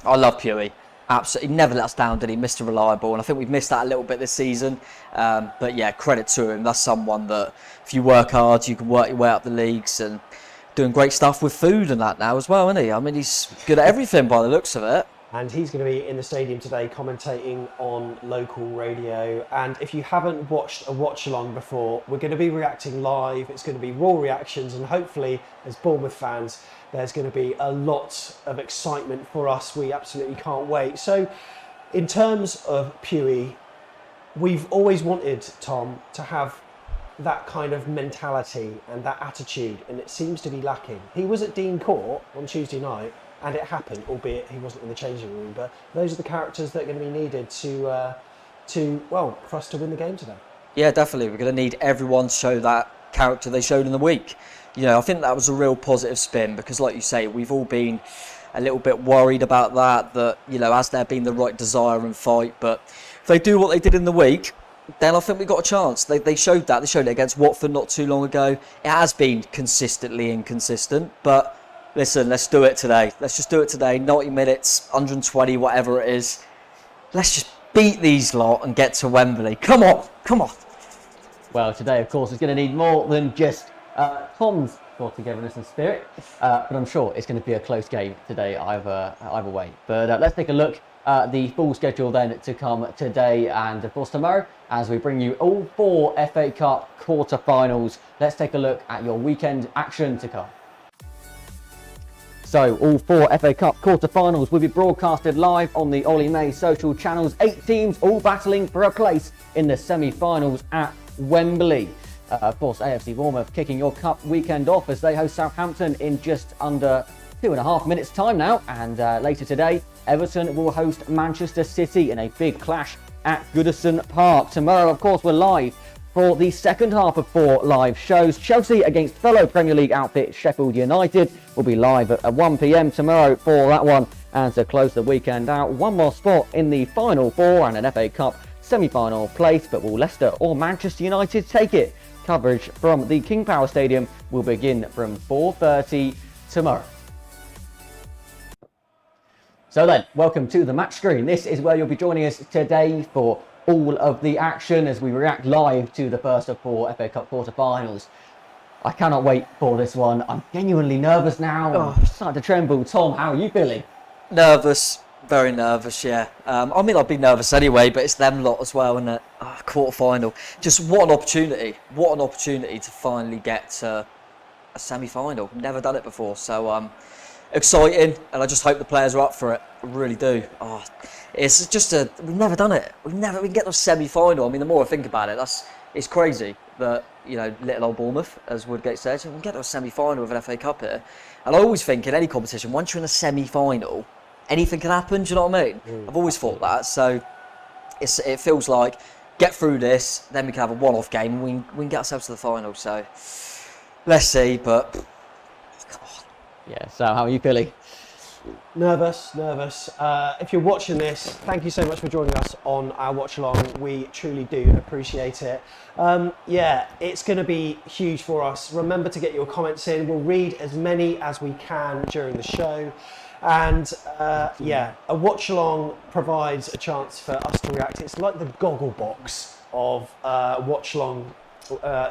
I love Pugh. Absolutely, never let us down, did he? Mr. Reliable, and I think we've missed that a little bit this season. But yeah, credit to him. That's someone that, if you work hard, you can work your way up the leagues, and doing great stuff with food and that now as well, isn't he? I mean, he's good at everything by the looks of it. And he's going to be in the stadium today commentating on local radio. And if you haven't watched a watch-along before, we're going to be reacting live. It's going to be raw reactions, and hopefully, as Bournemouth fans, there's going to be a lot of excitement for us. We absolutely can't wait. So, in terms of Pugh, we've always wanted, Tom, to have that kind of mentality and that attitude, and it seems to be lacking. He was at Dean Court on Tuesday night, and it happened, albeit he wasn't in the changing room. But those are the characters that are going to be needed for us to win the game today. Yeah, definitely. We're going to need everyone to show that character they showed in the week. I think that was a real positive spin, because like you say, we've all been a little bit worried about that, has there been the right desire and fight? But if they do what they did in the week, then I think we've got a chance. They showed that. They showed it against Watford not too long ago. It has been consistently inconsistent, but listen, let's do it today. Let's just do it today. 90 minutes, 120, whatever it is. Let's just beat these lot and get to Wembley. Come on, come on. Well, today, of course, is going to need more than just Tom's togetherness and spirit, but I'm sure it's going to be a close game today either way. But let's take a look at the full schedule then to come today and, of course, tomorrow, as we bring you all 4 FA Cup quarter-finals. Let's take a look at your weekend action to come. So, all 4 FA Cup quarter-finals will be broadcasted live on the Ollie May social channels. 8 teams all battling for a place in the semi-finals at Wembley. Of course, AFC Bournemouth kicking your cup weekend off as they host Southampton in just under 2.5 minutes time now. And later today, Everton will host Manchester City in a big clash at Goodison Park. Tomorrow, of course, we're live for the second half of 4 live shows. Chelsea against fellow Premier League outfit Sheffield United will be live at 1 p.m. tomorrow for that one. And to close the weekend out, one more spot in the final 4 and an FA Cup semi-final place. But will Leicester or Manchester United take it? Coverage from the King Power Stadium will begin from 4:30 tomorrow. So then, welcome to the match screen. This is where you'll be joining us today for all of the action as we react live to the first of 4 FA Cup quarter-finals. I cannot wait for this one. I'm genuinely nervous now. I'm starting to tremble. Tom, how are you feeling? Nervous. Very nervous, yeah. I mean, I'd be nervous anyway, but it's them lot as well, isn't it? Quarter-final. Just what an opportunity. What an opportunity to finally get to a semi-final. Never done it before, so exciting, and I just hope the players are up for it. I really do. It's just we've never done it. We can get to a semi-final. I mean, the more I think about it, it's crazy that, little old Bournemouth, as Woodgate said, we can get to a semi-final with an FA Cup here. And I always think in any competition, once you're in a semi-final, anything can happen, do you know what I mean? I've always thought that, so it feels like get through this, then we can have a one-off game and we can get ourselves to the final. So let's see, but come on, Yeah, so how are you feeling? Nervous. If you're watching this, thank you so much for joining us on our watch along. We truly do appreciate it. Yeah, it's going to be huge for us. Remember to get your comments in. We'll read as many as we can during the show. And yeah, a watch along provides a chance for us to react. It's like the goggle box of watch along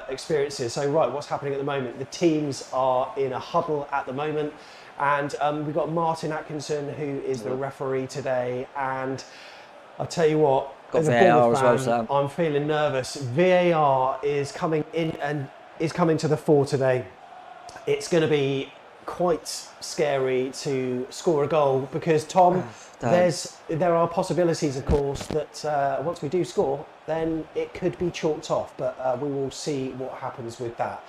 experiences. So right, what's happening at the moment? The teams are in a huddle at the moment. And we've got Martin Atkinson, who is the referee today. And I'll tell you what, as a Bournemouth fan, as well, I'm feeling nervous. VAR is coming in and is coming to the fore today. It's going to be quite scary to score a goal because, Tom, there are possibilities, of course, that once we do score, then it could be chalked off. But we will see what happens with that.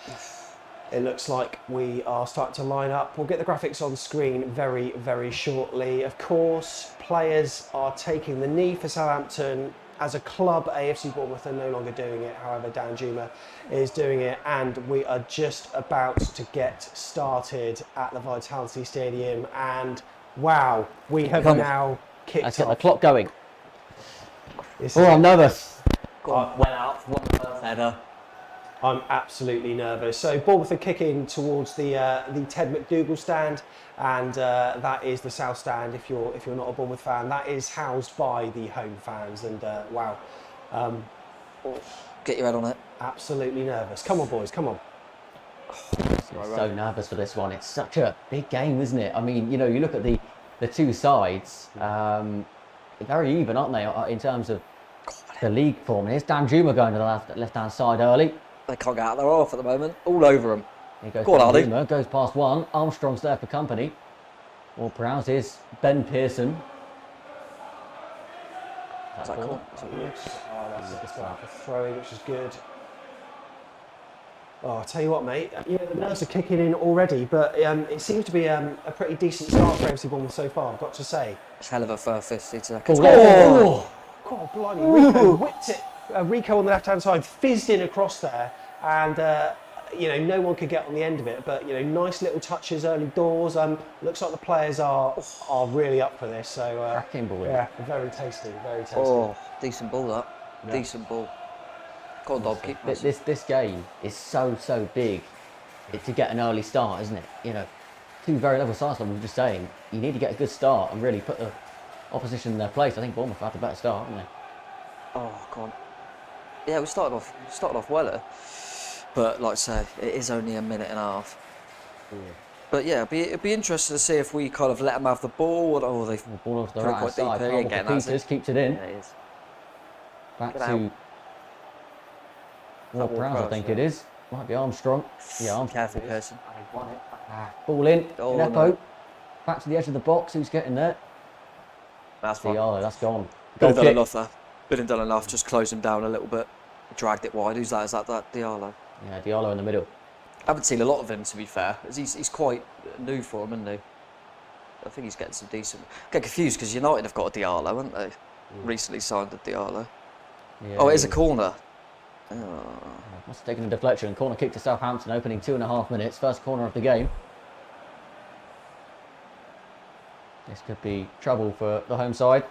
It looks like we are starting to line up. We'll get the graphics on screen very, very shortly. Of course, players are taking the knee for Southampton. As a club, AFC Bournemouth are no longer doing it. However, Danjuma is doing it. And we are just about to get started at the Vitality Stadium. And wow, we have now kicked Let's off. get the clock going. I'm nervous. Went out for one first header. I'm absolutely nervous. So Bournemouth are kicking towards the Ted McDougall stand, and that is the South Stand. If you're not a Bournemouth fan, that is housed by the home fans. And wow, get your head on it. Absolutely nervous. Come on, boys, come on. So nervous for this one. It's such a big game, isn't it? I mean, you know, you look at the two sides, very even, aren't they, in terms of the league form. Here's Danjuma going to the left-hand side early. They can't get out of their half at the moment. All over them. He goes, go on, Danjuma, goes past one. Armstrong's there for company. Well, pronounced is Ben Pearson. Is that cool? That's a throwing, which is good. Oh, I'll tell you what, mate. Yeah, the nerves are kicking in already, but it seems to be a pretty decent start for AFC Bournemouth so far, I've got to say. It's hell of a first 50 seconds. Oh! God, blimey. Rico whipped it. Rico on the left-hand side fizzed in across there, and you know, no one could get on the end of it. But you know, nice little touches early doors. Looks like the players are really up for this. So cracking ball. Yeah, very tasty, very tasty. Oh, decent ball that. Yeah. Decent ball. Go on, Dob, keep this game is so big to get an early start, isn't it? You know, two very level sides, like we were just saying. You need to get a good start and really put the opposition in their place. I think Bournemouth had a better start, haven't they? Oh, God. Yeah, we started off well, but like I say, it is only a minute and a half. Yeah. But yeah, it'd be interesting to see if we kind of let them have the ball, or they ball off the right side. Peters keeps it in. Yeah, it is. Back to Ward-Prowse, I think it is. Might be Armstrong. Yeah, Armstrong. Careful, person. Ball in. Oh, Nepo. no. Back to the edge of the box. Who's getting there? That's fine. Diallo, that's gone. Been done enough there. Been done enough. Just close him down a little bit. Dragged it wide. Who's that? Is that Diallo? Yeah, Diallo in the middle. I haven't seen a lot of him, to be fair. He's quite new for him, isn't he? I think he's getting some decent. I get confused because United have got a Diallo, haven't they? Recently signed a Diallo. Yeah, oh, it is a corner. Must have taken a deflection. Corner kick to Southampton, opening 2.5 minutes. First corner of the game. This could be trouble for the home side.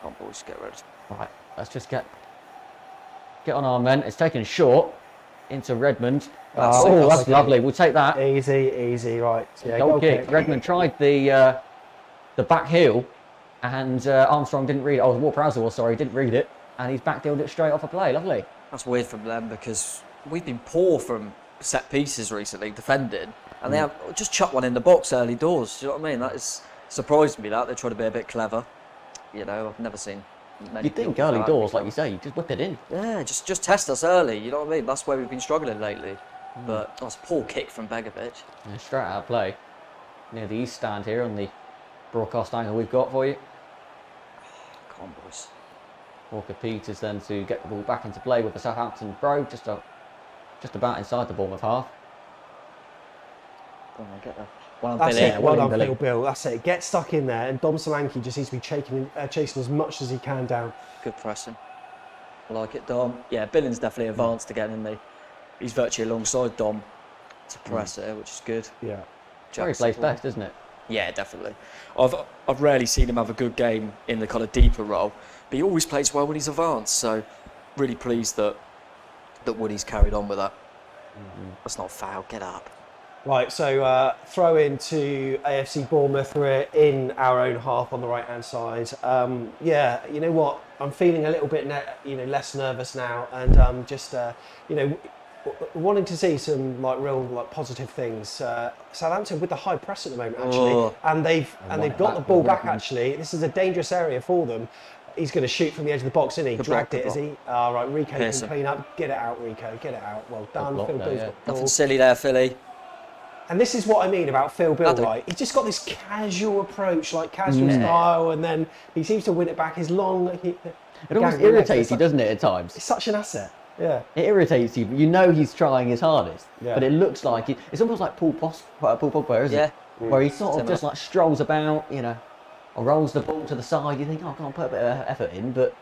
Come on, boys, get rid. Right, let's just get on our men. It's taken short into Redmond. That's lovely. We'll take that. Easy, right. Yeah, goal kick. Redmond tried the back heel, and Armstrong didn't read it. Oh, Ward-Prowse was, sorry, didn't read it, and he's back-dealed it straight off a play. Lovely. That's weird from them because we've been poor from set pieces recently, defending, and they have just chuck one in the box early doors. Do you know what I mean? That has surprised me. That they try to be a bit clever. You know, I've never seen many. You'd think early doors, like you say, you just whip it in. Yeah, just test us early. You know what I mean? That's where we've been struggling lately. But that's a poor kick from Begovic. Yeah, straight out of play. Near the east stand here on the broadcast angle we've got for you. Come on, boys. Walker Peters then to get the ball back into play with the Southampton throw, just about inside the Bournemouth half. Go on, get there. Well That's Billy. it. Well done, Bill. That's it. Get stuck in there, and Dom Solanke just needs to be chasing as much as he can down. Good pressing. I like it, Dom. Yeah, Billing's definitely advanced again, isn't he? He's virtually alongside Dom to press it, which is good. Yeah. Cherry plays best, isn't it? Yeah, definitely. I've rarely seen him have a good game in the kind of deeper role, but he always plays well when he's advanced. So, really pleased that Woody's carried on with that. That's not foul. Get up. Right, so throw into AFC Bournemouth. We're in our own half on the right-hand side. Yeah, you know what? I'm feeling a little bit, less nervous now, and just, wanting to see some real positive things. Southampton with the high press at the moment, actually, and they've got the ball back. Actually, this is a dangerous area for them. He's going to shoot from the edge of the box, isn't he? Dragged it, is he? All right, Rico can clean up. Get it out, Rico. Get it out. Well done, Phil Bill's got Nothing silly there, Philly. And this is what I mean about Phil Bill, right? He's just got this casual approach, casual style, and then he seems to win it back. His long... It almost irritates you, doesn't it, at times? It's such an asset. Yeah. It irritates you, but you know he's trying his hardest. Yeah. But it looks like it's almost like Paul Pogba, isn't it? Where he sort of just strolls about, or rolls the ball to the side. You think, I can't put a bit of effort in, but...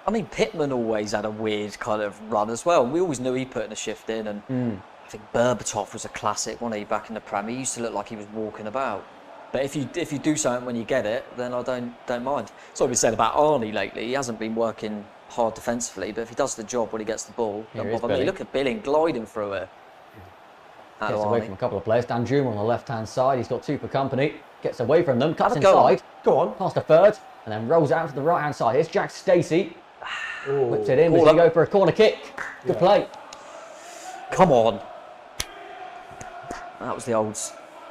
I mean, Pittman always had a weird kind of run as well. We always knew he put in a shift in, and I think Berbatov was a classic, wasn't he, back in the Prem? He used to look like he was walking about. But if you do something when you get it, then I don't mind. It's what we've said about Arnie lately. He hasn't been working hard defensively, but if he does the job when he gets the ball, don't bother me. Look at Billing gliding through it. Gets away from a couple of players. Dan Juma on the left-hand side. He's got two for company. Gets away from them, cuts inside. Go on. Past a third, and then rolls out to the right-hand side. Here's Jack Stacey. Whips it in. Does he go for a corner kick? Good play. Come on. That was the old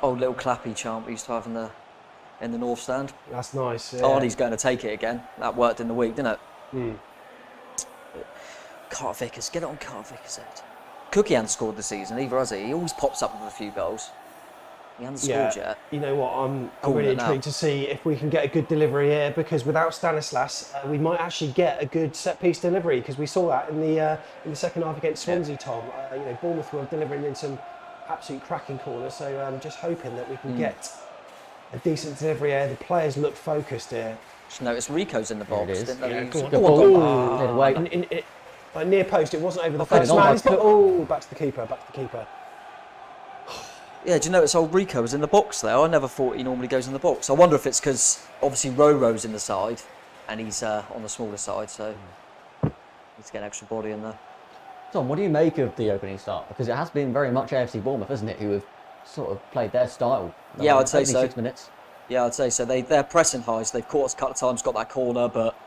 little clappy chant we used to have in the north stand. That's nice. Yeah. Arnie's going to take it again. That worked in the week, didn't it? Carter Vickers, get it on Carter Vickers' head. Cookie hasn't scored this season either, has he? He always pops up with a few goals. He hasn't scored yet. You know what? I'm really intrigued to see if we can get a good delivery here, because without Stanislas, we might actually get a good set-piece delivery, because we saw that in the second half against Swansea, Tom. Bournemouth were delivering in some absolute cracking corners, so I'm just hoping that we can get a decent delivery here. The players look focused here. Just notice Rico's in the box. Didn't know Good ball. Near post, it wasn't over the fence. Back to the keeper, Yeah, do you notice old Rico was in the box there? I never thought he normally goes in the box. I wonder if it's because obviously Roro's in the side and he's on the smaller side, so need to get extra body in there. Tom, what do you make of the opening start? Because it has been very much AFC Bournemouth, isn't it, who have sort of played their style. Yeah, I'd say so. 6 minutes. Yeah, I'd say so. They're pressing high, so they've caught us a couple of times, got that corner, but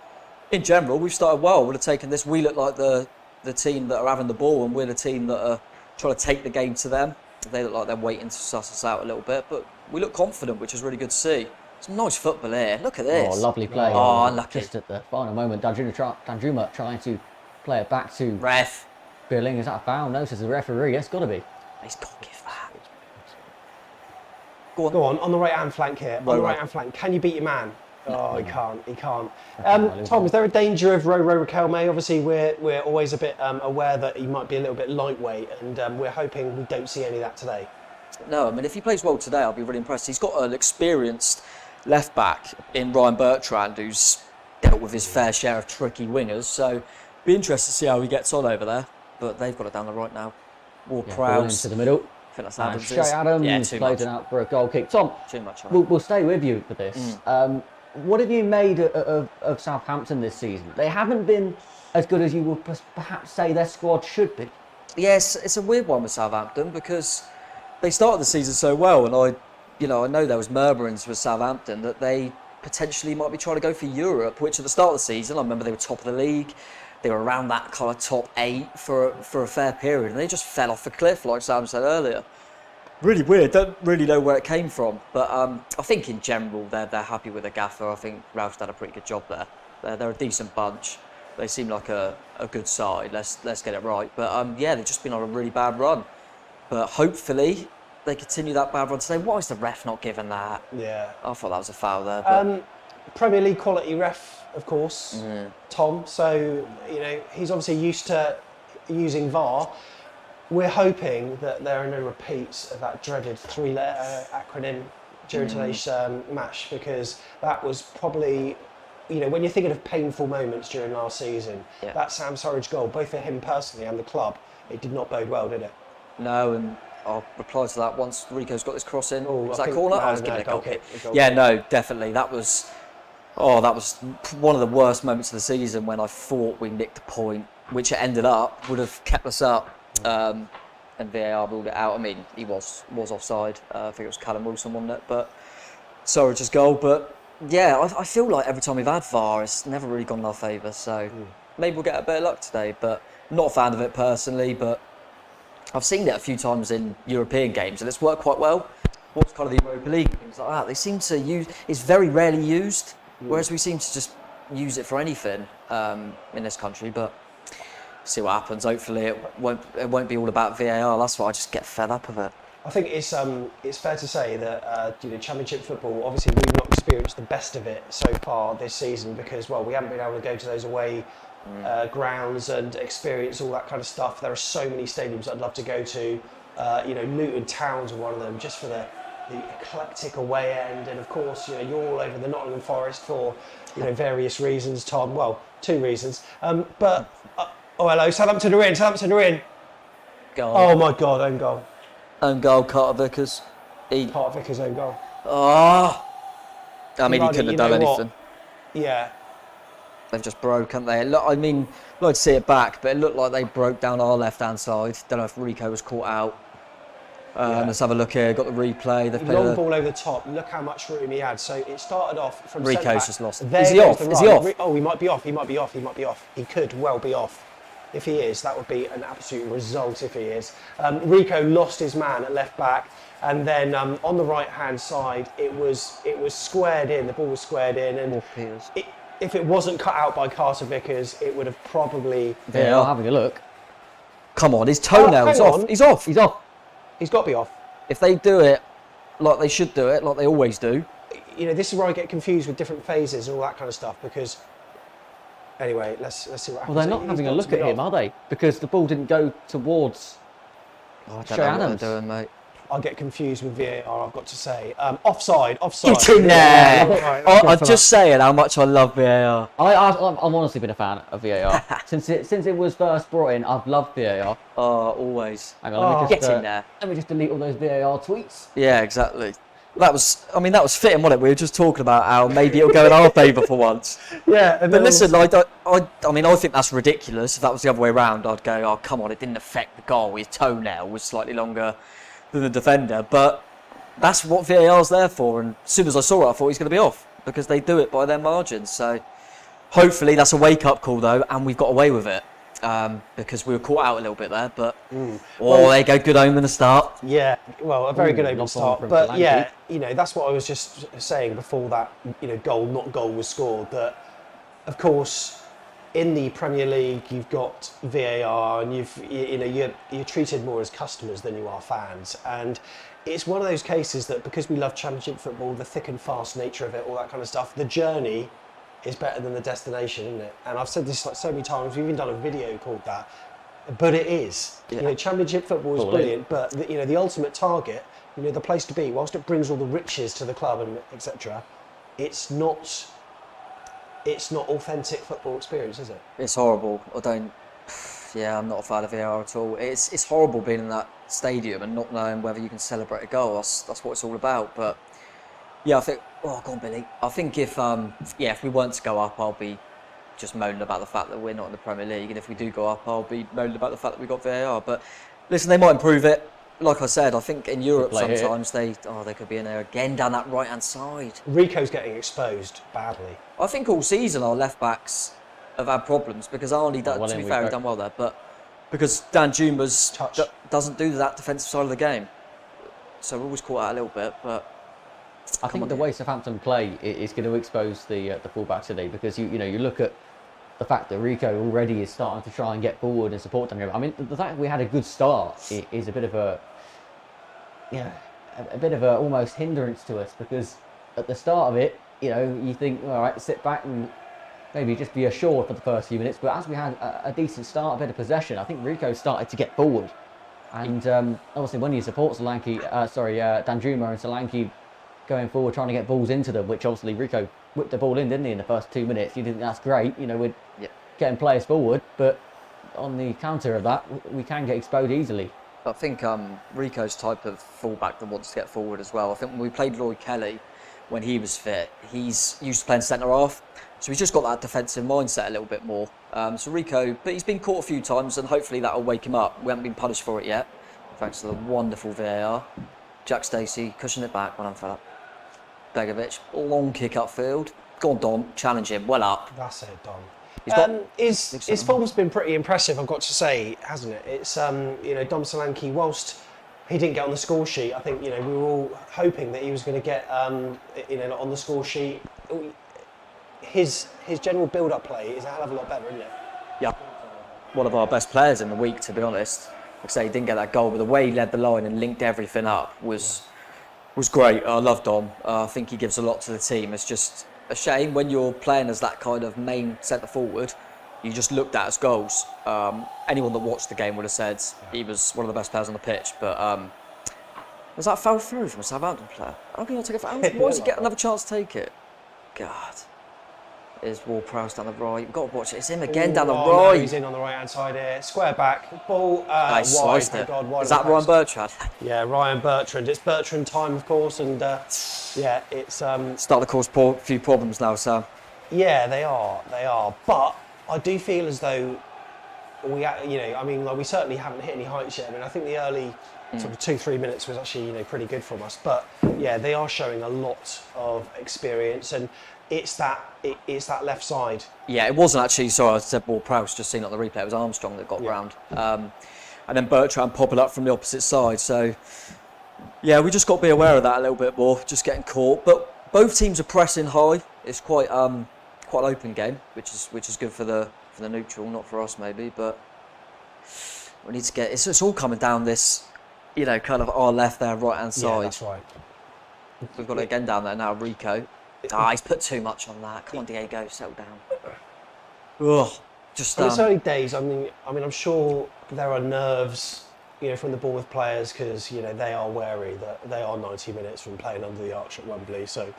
in general, we've started well. We'd have taken this. We look like the team that are having the ball, and we're the team that are trying to take the game to them. They look like they're waiting to suss us out a little bit, but we look confident, which is really good to see. Some nice football here. Look at this. Oh, lovely play. Oh, lucky. Just at the final moment, Danjuma trying to play it back to ref. Billing. Is that a foul? No, says the referee. Yes, got to be. He's got to give that. Go on the right-hand flank here. On the right-hand flank. Can you beat your man? Oh, he can't. Tom, is there a danger of Roro Riquelme? Obviously, we're always a bit aware that he might be a little bit lightweight, and we're hoping we don't see any of that today. No, I mean, if he plays well today, I'll be really impressed. He's got an experienced left-back in Ryan Bertrand, who's dealt with his fair share of tricky wingers, so be interested to see how he gets on over there. But they've got it down the right now. Ward-Prowse. Into the middle. I think that's Adams. Shay Adams plays it out for a goal kick. Tom, too much. We'll stay with you for this. What have you made of Southampton this season? They haven't been as good as you would perhaps say their squad should be. Yes, it's a weird one with Southampton because they started the season so well, and I know there was murmurings with Southampton that they potentially might be trying to go for Europe, which at the start of the season, I remember they were top of the league. They were around that kind of top 8 for a fair period, and they just fell off a cliff, like Sam said earlier. Really weird. Don't really know where it came from, but I think in general they're happy with the gaffer. I think Ralph's done a pretty good job there. They're a decent bunch. They seem like a good side. Let's get it right. But they've just been on a really bad run. But hopefully they continue that bad run today. Why is the ref not giving that? Yeah, I thought that was a foul there. But... Premier League quality ref, of course, Tom. So he's obviously used to using VAR. We're hoping that there are no repeats of that dreaded 3-letter acronym during today's match, because that was probably, when you're thinking of painful moments during last season, that Sam Surridge goal, both for him personally and the club, it did not bode well, did it? No, and I'll reply to that once Rico's got this cross in. Oh, Was I that think- corner? no, I was no, giving it a goal goal kick. kick, a goal Yeah, kick. no, definitely. That was one of the worst moments of the season when I thought we nicked a point, which it ended up would have kept us up. And VAR ruled it out. I mean, he was offside. I think it was Callum Wilson, wasn't it? But Surridge's goal. But yeah, I feel like every time we've had VAR, it's never really gone in our favour. So maybe we'll get a bit of luck today. But not a fan of it personally. But I've seen it a few times in European games, and it's worked quite well. What's kind of the Europa League and things like that? They seem to use. It's very rarely used, whereas we seem to just use it for anything in this country. But see what happens. Hopefully, it won't be all about VAR. That's why I just get fed up of it. I think it's fair to say that Championship football. Obviously, we've not experienced the best of it so far this season because we haven't been able to go to those away grounds and experience all that kind of stuff. There are so many stadiums I'd love to go to. Luton Town's are one of them, just for the eclectic away end, and of course, you're all over the Nottingham Forest for various reasons, Tom. Well, 2 reasons. Oh, hello, Southampton are in. Southampton are in. Goal. Oh my God, own goal. Own goal, Carter Vickers. Carter Vickers' own goal. Oh, I mean, he couldn't have you done know anything. What? Yeah. They've just broke, haven't they? Look, I mean, I'd like to see it back, but it looked like they broke down our left-hand side. Don't know if Rico was caught out. Let's have a look here. Got the replay. They've played Long ball over the top. Look how much room he had. So it started off from Rico's centre-back. just lost it. There Is he goes off? the Is he run. off? Oh, he might be off. He might be off. He might be off. He could well be off. If he is, that would be an absolute result if he is. Rico lost his man at left back, and then on the right hand side, it was squared in. The ball was squared in, and if it wasn't cut out by Carter Vickers, it would have probably. VAR having a look. Come on, his toenail's hang off. on. He's off. He's off. He's got to be off. If they do it like they should do it, like they always do. This is where I get confused with different phases and all that kind of stuff because. Anyway, let's see what happens. Well, they're not having a look at him, are they? Because the ball didn't go towards I don't Shay know what Adams. they're doing, mate. I get confused with VAR, I've got to say. Offside. Get in there! Right, I'm just saying how much I love VAR. I'm honestly been a fan of VAR. since it was first brought in, I've loved VAR. Oh, always. Hang on, let me just, get in there. Let me just delete all those VAR tweets. Yeah, exactly. That was fitting, wasn't it? We were just talking about how maybe it'll go in our favour for once. Yeah, but listen, I think that's ridiculous. If that was the other way around, I'd go, oh, come on, it didn't affect the goal. His toenail was slightly longer than the defender. But that's what VAR's there for. And as soon as I saw it, I thought he's going to be off because they do it by their margins. So hopefully that's a wake-up call, though, and we've got away with it. Because we were caught out a little bit there, but there you go, good omen to start. Yeah, well, a very good omen to start. But Solanke. yeah, that's what I was just saying before that, goal was scored. That, of course, in the Premier League, you've got VAR, and you're treated more as customers than you are fans. And it's one of those cases that because we love Championship football, the thick and fast nature of it, all that kind of stuff, the journey is better than the destination, isn't it? And I've said this so many times. We've even done a video called that, but it is. Yeah. Championship football is brilliant, but the ultimate target, the place to be, whilst it brings all the riches to the club and etc., it's not authentic football experience, is it? It's horrible. I'm not a fan of VAR at all. It's horrible being in that stadium and not knowing whether you can celebrate a goal. That's what it's all about. But yeah, I think. Oh, go on, Billy. I think if we weren't to go up, I'll be just moaning about the fact that we're not in the Premier League, and if we do go up, I'll be moaning about the fact that we got VAR. But listen, they might improve it. Like I said, I think in Europe sometimes they could be in there again down that right hand side. Rico's getting exposed badly. I think all season our left backs have had problems because Arnie, to be fair, he's done well there, but because Dan Juma's doesn't do that defensive side of the game, so we're always caught out a little bit, but. I think the way Southampton play is going to expose the fullbacks today because you look at the fact that Rico already is starting to try and get forward and support them. I mean, the fact that we had a good start is a bit of a almost hindrance to us because at the start of it, you think, all right, sit back and maybe just be assured for the first few minutes. But as we had a decent start, a bit of possession, I think Rico started to get forward, and obviously when you support Dan Juma and Solanke going forward, trying to get balls into them, which obviously Rico whipped the ball in, didn't he, in the first 2 minutes? You think that's great, we're getting players forward, but on the counter of that, we can get exposed easily. I think Rico's type of fullback that wants to get forward as well. I think when we played Lloyd Kelly, when he was fit, he's used to playing centre half, so he's just got that defensive mindset a little bit more. So Rico, but he's been caught a few times, and hopefully that'll wake him up. We haven't been punished for it yet, thanks to the wonderful VAR. Jack Stacey cushioned it back when I'm fell up. Begovic, long kick upfield. Go on, Dom, challenge him. Well up. That's it, Dom. His form's been pretty impressive, I've got to say, hasn't it? It's Dom Solanke, whilst he didn't get on the score sheet, I think we were all hoping that he was going to get on the score sheet. His general build-up play is a hell of a lot better, isn't it? Yeah, one of our best players in the week, to be honest. Like I say, he didn't get that goal, but the way he led the line and linked everything up was great. I love Dom. I think he gives a lot to the team. It's just a shame when you're playing as that kind of main centre forward, you just looked at as goals. Anyone that watched the game would have said he was one of the best players on the pitch, but was that foul through from a Southampton player? How can you not take a foul? Why does he get another chance to take it? God. Is Ward-Prowse down the right? You've got to watch it. It's him again down the right. No, he's in on the right-hand side here. Square back. Ball wide. Sliced it. God, is that Ryan Bertrand? Yeah, Ryan Bertrand. It's Bertrand time, of course, and it's... Starting to cause a few problems now, Sam. Yeah, they are. But I do feel as though we certainly haven't hit any heights yet. I mean, I think the early sort of 2-3 minutes was actually pretty good from us. But yeah, they are showing a lot of experience, and it's that left side. Yeah, it wasn't actually. Sorry, I said Ward-Prowse. Just seen it on the replay. It was Armstrong that got round, and then Bertrand popping up from the opposite side. So yeah, we just got to be aware of that a little bit more. Just getting caught, but both teams are pressing high. It's quite an open game, which is good for the neutral, not for us maybe. But we need to get. It's all coming down this, kind of our left there, right hand side. Yeah, that's right. We've got it again down there now. Rico. He's put too much on that. Come on, Diego, settle down. Ugh, just. It's early days. I mean, I'm sure there are nerves, from the Bournemouth players because they are wary that they are 90 minutes from playing under the arch at Wembley. So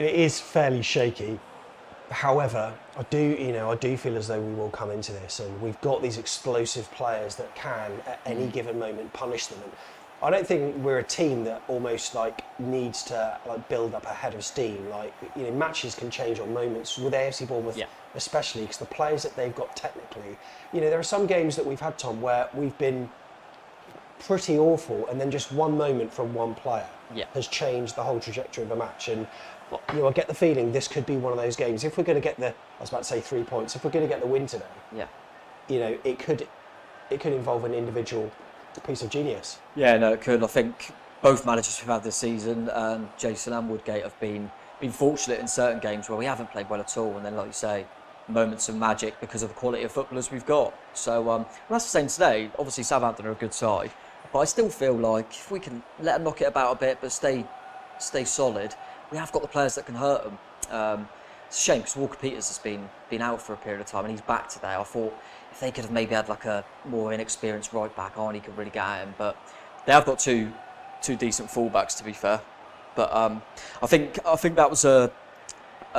it is fairly shaky. However, I do feel as though we will come into this, and we've got these explosive players that can, at any given moment, punish them. And I don't think we're a team that almost needs to build up a head of steam. Matches can change on moments with AFC Bournemouth, especially because the players that they've got technically. There are some games that we've had, Tom, where we've been pretty awful, and then just one moment from one player has changed the whole trajectory of a match. And I get the feeling this could be one of those games. If we're going to get I was about to say 3 points. If we're going to get the win today, it could involve an individual piece of genius. Yeah, no, it could. I think both managers we've had this season, Jason and Woodgate, have been fortunate in certain games where we haven't played well at all, and then, like you say, moments of magic because of the quality of footballers we've got. So that's the same today. Obviously, Southampton are a good side, but I still feel like if we can let them knock it about a bit, but stay solid, we have got the players that can hurt them. It's a shame because Walker Peters has been out for a period of time, and he's back today. I thought if they could have maybe had a more inexperienced right back, Arnie could really get at him. But they have got two decent fullbacks, to be fair. But I think that was a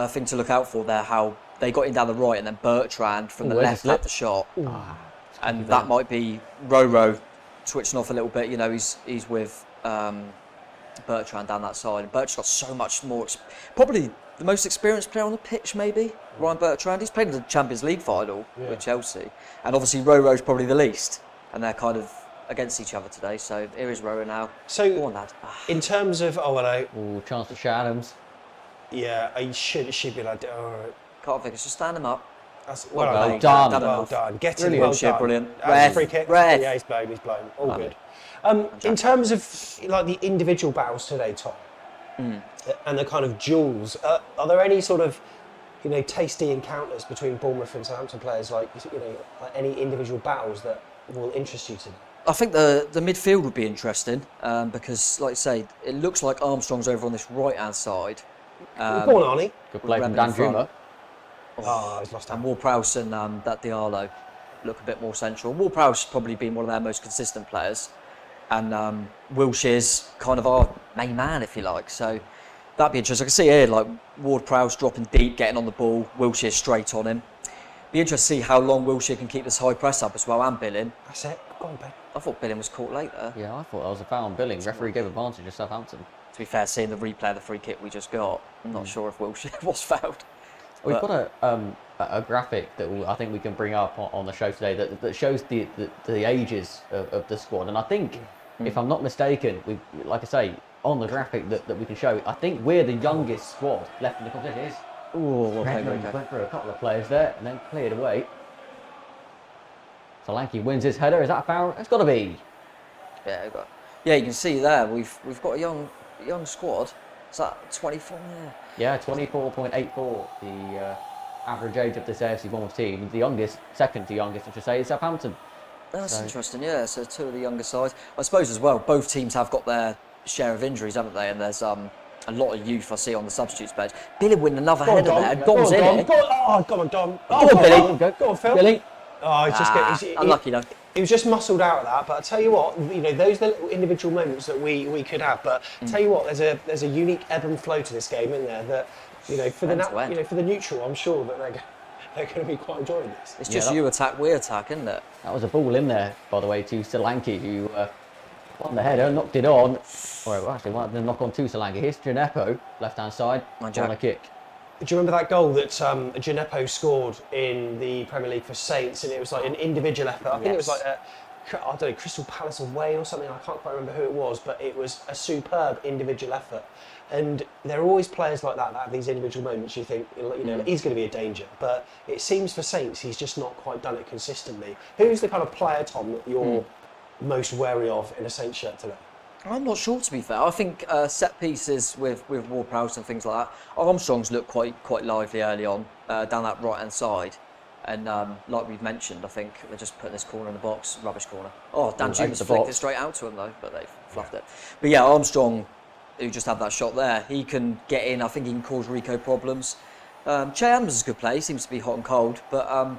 thing to look out for there. How they got in down the right, and then Bertrand from the left had the shot, and that might be Roro switching off a little bit. He's with Bertrand down that side, and Bertrand's got so much more. Probably the most experienced player on the pitch, maybe. Ryan Bertrand. He's played in the Champions League final with Chelsea, and obviously Roro's probably the least, and they're kind of against each other today. So here is Roro now. So go on, lad. In terms of chance for Adams. Yeah, he should be like. Can't think. Just stand him up. Well done. Get him. Well done. Brilliant. Free kick. Red. Yeah, he's blown. All good. In terms of the individual battles today, Tom, and the kind of duels, are there any sort of tasty encounters between Bournemouth and Southampton players, like any individual battles that will interest you today? I think the midfield would be interesting because, like I say, it looks like Armstrong's over on this right hand side. Go on, Arnie. Good play from Dan Juma. He's lost out. And Ward-Prowse and that Diallo look a bit more central. Ward-Prowse probably been one of their most consistent players, and Wilshire's kind of our main man, if you like. So that'd be interesting. I can see here Ward-Prowse dropping deep, getting on the ball, Wilshere straight on him. Be interesting to see how long Wilshere can keep this high press up as well, and Billing. That's it. Go on, Ben. I thought Billing was caught late there. Yeah, I thought that was a foul on Billing. Referee gave advantage to Southampton. To be fair, seeing the replay of the free kick we just got, I'm not sure if Wilshere was fouled. We've got a graphic that I think we can bring up on the show today that shows the ages of the squad, and I think, if I'm not mistaken, we, like I say, on the graphic that we can show, I think we're the youngest squad left in the competition. Redmond went through a couple of players there and then cleared away. Solanke wins his header. Is that a foul? It's got to be. Yeah, you can see there we've got a young squad. Is that 24? Yeah, 24.84. The average age of this AFC Bournemouth team. The youngest, second to youngest, I should say, is Southampton. That's interesting. Yeah, so two of the younger sides. I suppose as well, both teams have got their share of injuries, haven't they? And there's a lot of youth I see on the substitutes bench. Billy winning another header there. Dom's in it. Go on, Dom. Go on, Billy. Go on, Phil. Billy. Oh, he's just unlucky though. He was just muscled out of that, but I tell you what, those are the little individual moments that we could have. But I tell you what, there's a unique ebb and flow to this game, isn't there? That for the neutral, I'm sure that they're going to be quite enjoying this. It's just you attack, we attack, isn't it? That was a ball in there, by the way, to Solanke, who won the header, knocked it on. Well, actually, one knock on to Solanke. Here's Gineppo, left hand side, on a kick. Do you remember that goal that Gineppo scored in the Premier League for Saints, and it was like an individual effort? I think it was like I don't know, Crystal Palace away or something. I can't quite remember who it was, but it was a superb individual effort. And there are always players like that have these individual moments. You think, he's going to be a danger, but it seems for Saints he's just not quite done it consistently. Who's the kind of player, Tom, that you're most wary of in a Saints shirt today? I'm not sure, to be fair. I think set pieces with Ward-Prowse and things like that. Armstrong's looked quite lively early on down that right hand side, and like we've mentioned, I think they're just putting this corner in the box, rubbish corner. Oh, Dan Jumas flicked it straight out to him though, but they fluffed it. But yeah, Armstrong, who just had that shot there, he can get in. I think he can cause Rico problems. Che Adams is a good play. He seems to be hot and cold, but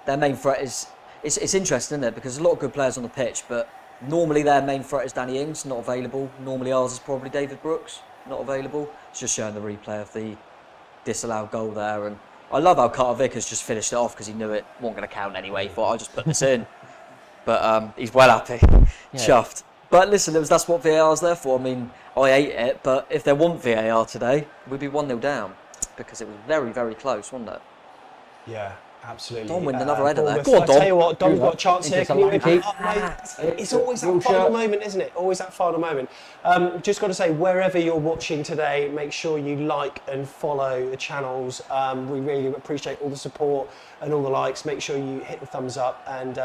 their main threat is it's interesting, isn't it? Because there's a lot of good players on the pitch, but normally their main threat is Danny Ings, not available. Normally ours is probably David Brooks, not available. It's just showing the replay of the disallowed goal there. And I love how Carter Vickers just finished it off because he knew it wasn't going to count anyway. He thought, I'll just put this in. But he's well happy, chuffed. But listen, that's what VAR's there for. I mean, I hate it, but if there wasn't VAR today, we'd be 1-0 down because it was very, very close, wasn't it? Yeah. Absolutely. Dom wins another header there. Go on, Dom. I tell you what, Dom's got a chance here. It's always that final moment, isn't it? Always that final moment. Just got to say, wherever you're watching today, make sure you like and follow the channels. We really appreciate all the support and all the likes. Make sure you hit the thumbs up and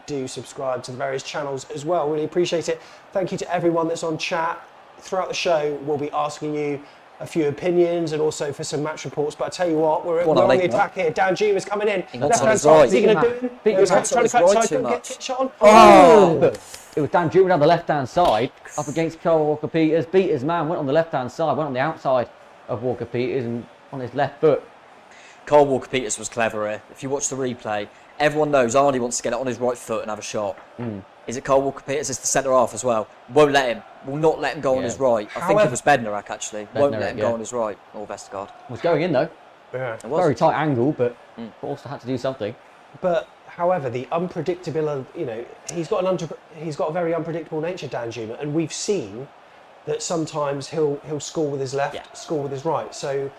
do subscribe to the various channels as well. Really appreciate it. Thank you to everyone that's on chat. Throughout the show, we'll be asking you a few opinions and also for some match reports. But I tell you what, we're on the attack here. Dan Jumas coming in. Left hand side. Is he going to do it? He's trying to cut side. Don't get hit shot on. Oh! It was Dan Jumas on the left hand side up against Carl Walker-Peters. Beat his man, went on the left hand side, went on the outside of Walker-Peters and on his left foot. Carl Walker-Peters was clever here. If you watch the replay, everyone knows Arnie wants to get it on his right foot and have a shot. Is it Carl Walker-Peters? It's the centre half as well. Won't let him. Will not let him go on his right. I think it was Bednarak actually. Won't let him go on his right. Or Vestergaard. Was going in though. Yeah. It was. Very tight angle, but also had to do something. But however, the unpredictable, he's got a very unpredictable nature, Dan Juma, and we've seen that sometimes he'll score with his left, score with his right. So,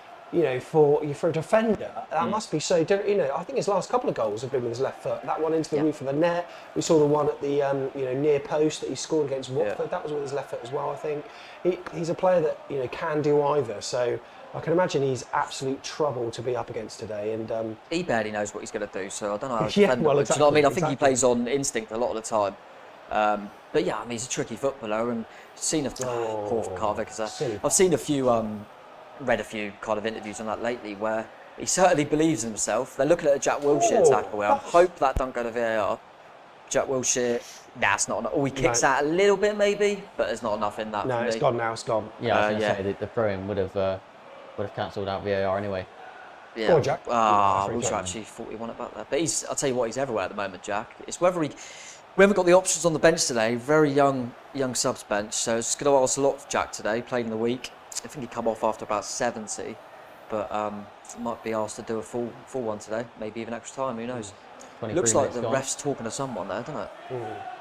for a defender, that must be so different. I think his last couple of goals have been with his left foot. That one into the roof of the net. We saw the one at the near post that he scored against Watford. That was with his left foot as well. I think he's a player that can do either. So I can imagine he's absolute trouble to be up against today. And he barely knows what he's going to do. So I don't know how to Yeah, defend well, him. Do you know what I mean? I think exactly. he plays on instinct a lot of the time. But yeah, I mean, he's a tricky footballer, and poor for Carl Vickers. I've seen read a few kind of interviews on that lately where he certainly believes in himself. They're looking at a Jack Wilshere tackle where I hope that don't go to VAR. Jack Wilshere, it's not enough. He kicks out a little bit maybe, but there's not enough in that. No, it's gone now. It's gone. Yeah, I was going to say the throw-in would have cancelled out VAR anyway. Yeah. Poor Jack. Wilshere actually thought he won it back there, but I'll tell you what, he's everywhere at the moment, Jack. It's whether we haven't got the options on the bench today. Very young subs bench, so it's going to ask a lot of Jack today. Played in the week. I think he'd come off after about 70, but might be asked to do a full one today, maybe even extra time, who knows. Looks like the ref's talking to someone there, doesn't it?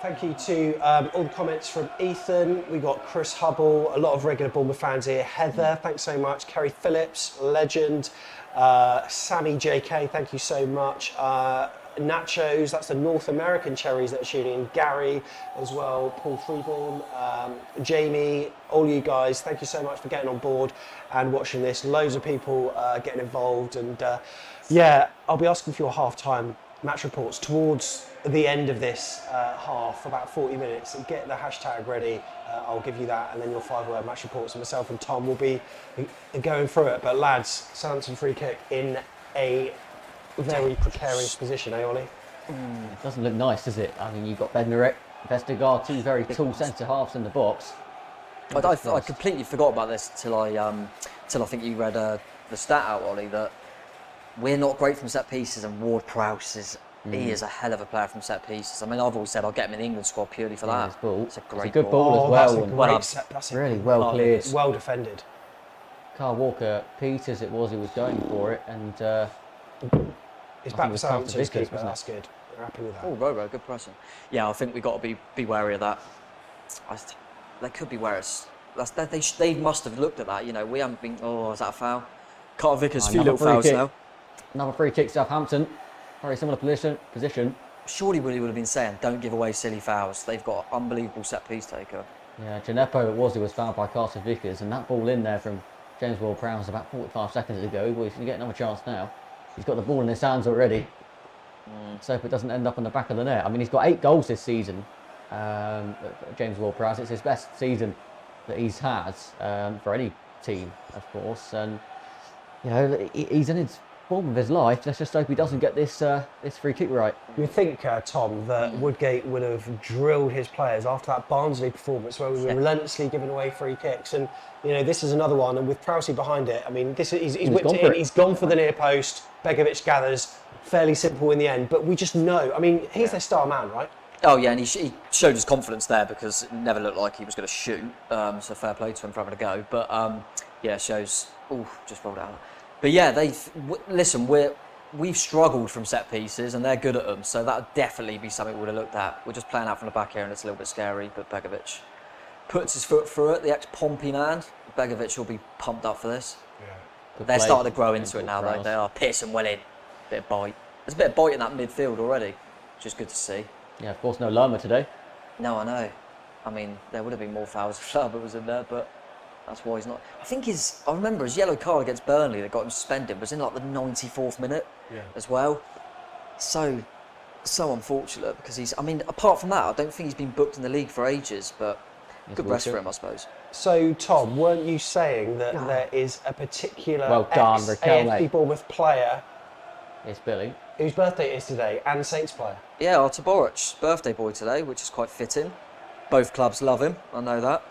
Thank you to all the comments from Ethan. We got Chris Hubble, a lot of regular Bournemouth fans here. Heather, thanks so much. Kerry Phillips, legend. Sammy JK, thank you so much. Nachos, that's the North American Cherries that are tuning in. Gary as well, Paul Freeborn, Jamie, all you guys, thank you so much for getting on board and watching this. Loads of people getting involved, and yeah, I'll be asking for your half-time match reports towards the end of this half, about 40 minutes. Get the hashtag ready, I'll give you that, and then your 5-word match reports, and myself and Tom will be going through it. But lads, Southampton free kick in a very precarious position, eh, Ollie? It doesn't look nice, does it? I mean, you've got Bednarek, Vestergaard, two very tall centre halves in the box. I completely forgot about this till I think you read the stat out, Ollie, that we're not great from set pieces, and Ward-Prowse he is a hell of a player from set pieces. I mean, I've always said I'll get him in the England squad purely for that. It's a great good ball as well. That's a great set. That's really well cleared. Well defended. Carl Walker-Peters it was, he was going for it, and it's back for Southampton, but that's good. We're happy with that. Oh, Robo, good pressing. Yeah, I think we've got to be wary of that. They could be wary. They must have looked at that. You know, we haven't been. Oh, is that a foul? Carter Vickers, few little fouls now. Another free kick, Southampton. Very similar position. Surely Willie would have been saying, don't give away silly fouls. They've got an unbelievable set piece taker. Yeah, Gineppo who was fouled by Carter Vickers, and that ball in there from James Ward-Prowse about 45 seconds ago. Well, he's going to get another chance now. He's got the ball in his hands already. So if it doesn't end up on the back of the net. I mean, he's got 8 goals this season, James Ward-Prowse. It's his best season that he's had for any team, of course. And, you know, he's in his form of his life. Let's just hope he doesn't get this free kick right. You think, Tom, that Woodgate would have drilled his players after that Barnsley performance where we were relentlessly giving away free kicks, and you know this is another one, and with Prowse behind it, I mean, he's whipped it in, he's gone for the near post. Begovic gathers, fairly simple in the end, but we just know. I mean, he's their star man, right? Oh yeah, and he showed his confidence there because it never looked like he was going to shoot. So fair play to him for having a go, but yeah, shows. Oh, just rolled out. But yeah, listen. We've struggled from set pieces, and they're good at them. So that would definitely be something we would have looked at. We're just playing out from the back here, and it's a little bit scary. But Begovic puts his foot through it. The ex-Pompey man, Begovic will be pumped up for this. Yeah. They're starting to grow into it now, though. They are. Pearson well in, bit of bite. There's a bit of bite in that midfield already, which is good to see. Yeah, of course, no Lerma today. No, I know. I mean, there would have been more fouls if Lerma was in there, but. That's why he's not. I remember his yellow card against Burnley that got him suspended was in like the 94th minute as well. So unfortunate because I mean, apart from that, I don't think he's been booked in the league for ages, but good rest for him, I suppose. So, Tom, weren't you saying that there is a particular AFC Bournemouth player? It's Billy. Whose birthday it is today, and Saints player? Yeah, Artur Boric's birthday boy today, which is quite fitting. Both clubs love him, I know that.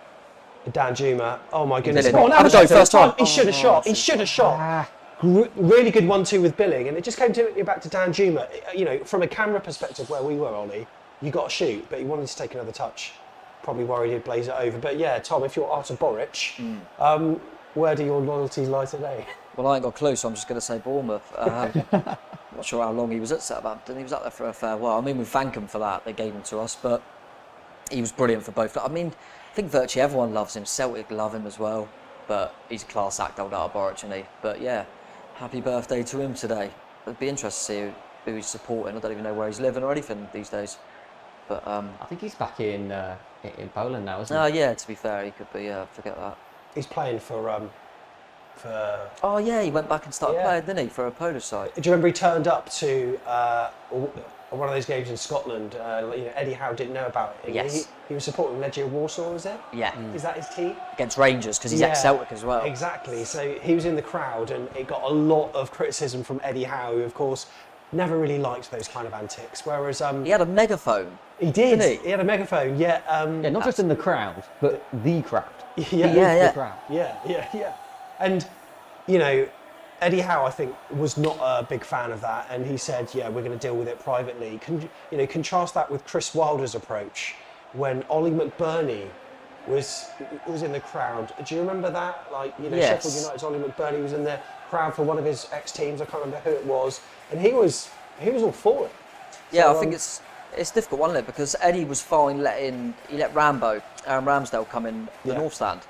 Dan Juma, oh my goodness. Have a go, first time. He should have shot. He should have shot. Really good 1-2 with Billing, and it just came back to Dan Juma. You know, from a camera perspective where we were, Ollie, you got to shoot, but he wanted to take another touch. Probably worried he'd blaze it over. But yeah, Tom, if you're Artur Boric, where do your loyalties lie today? Well, I ain't got a clue, so I'm just going to say Bournemouth. Not sure how long he was at Southampton. He was up there for a fair while. I mean, we thank him for that. They gave him to us, but he was brilliant for both. I mean, I think virtually everyone loves him. Celtic love him as well, but he's a class act, old Artur Boric, isn't he? But yeah, happy birthday to him today. It'd be interesting to see who he's supporting. I don't even know where he's living or anything these days. But I think he's back in Poland now, isn't he? Oh yeah, to be fair, he could be. Forget that. He's playing for. Oh yeah, he went back and started playing, didn't he, for a Polish side? Do you remember he turned up to one of those games in Scotland? You know, Eddie Howe didn't know about it. Yes. He was supporting Legia Warsaw, was it? Yeah. Is that his team? Against Rangers, because he's ex-Celtic as well. Exactly. So he was in the crowd, and it got a lot of criticism from Eddie Howe, who of course never really liked those kind of antics. Whereas he had a megaphone. He did. Didn't He had a megaphone. Yeah. Yeah, not just in the crowd, but the crowd. Yeah. The crowd. Yeah. And you know, Eddie Howe, I think, was not a big fan of that, and he said, "Yeah, we're going to deal with it privately." Contrast that with Chris Wilder's approach when Ollie McBurney was in the crowd. Do you remember that? Like, you know, yes. Sheffield United's Ollie McBurney was in the crowd for one of his ex-teams. I can't remember who it was, and he was all for it. Yeah, So, I think it's difficult, wasn't it? Because Eddie was fine he let Ramsdale come in the North Stand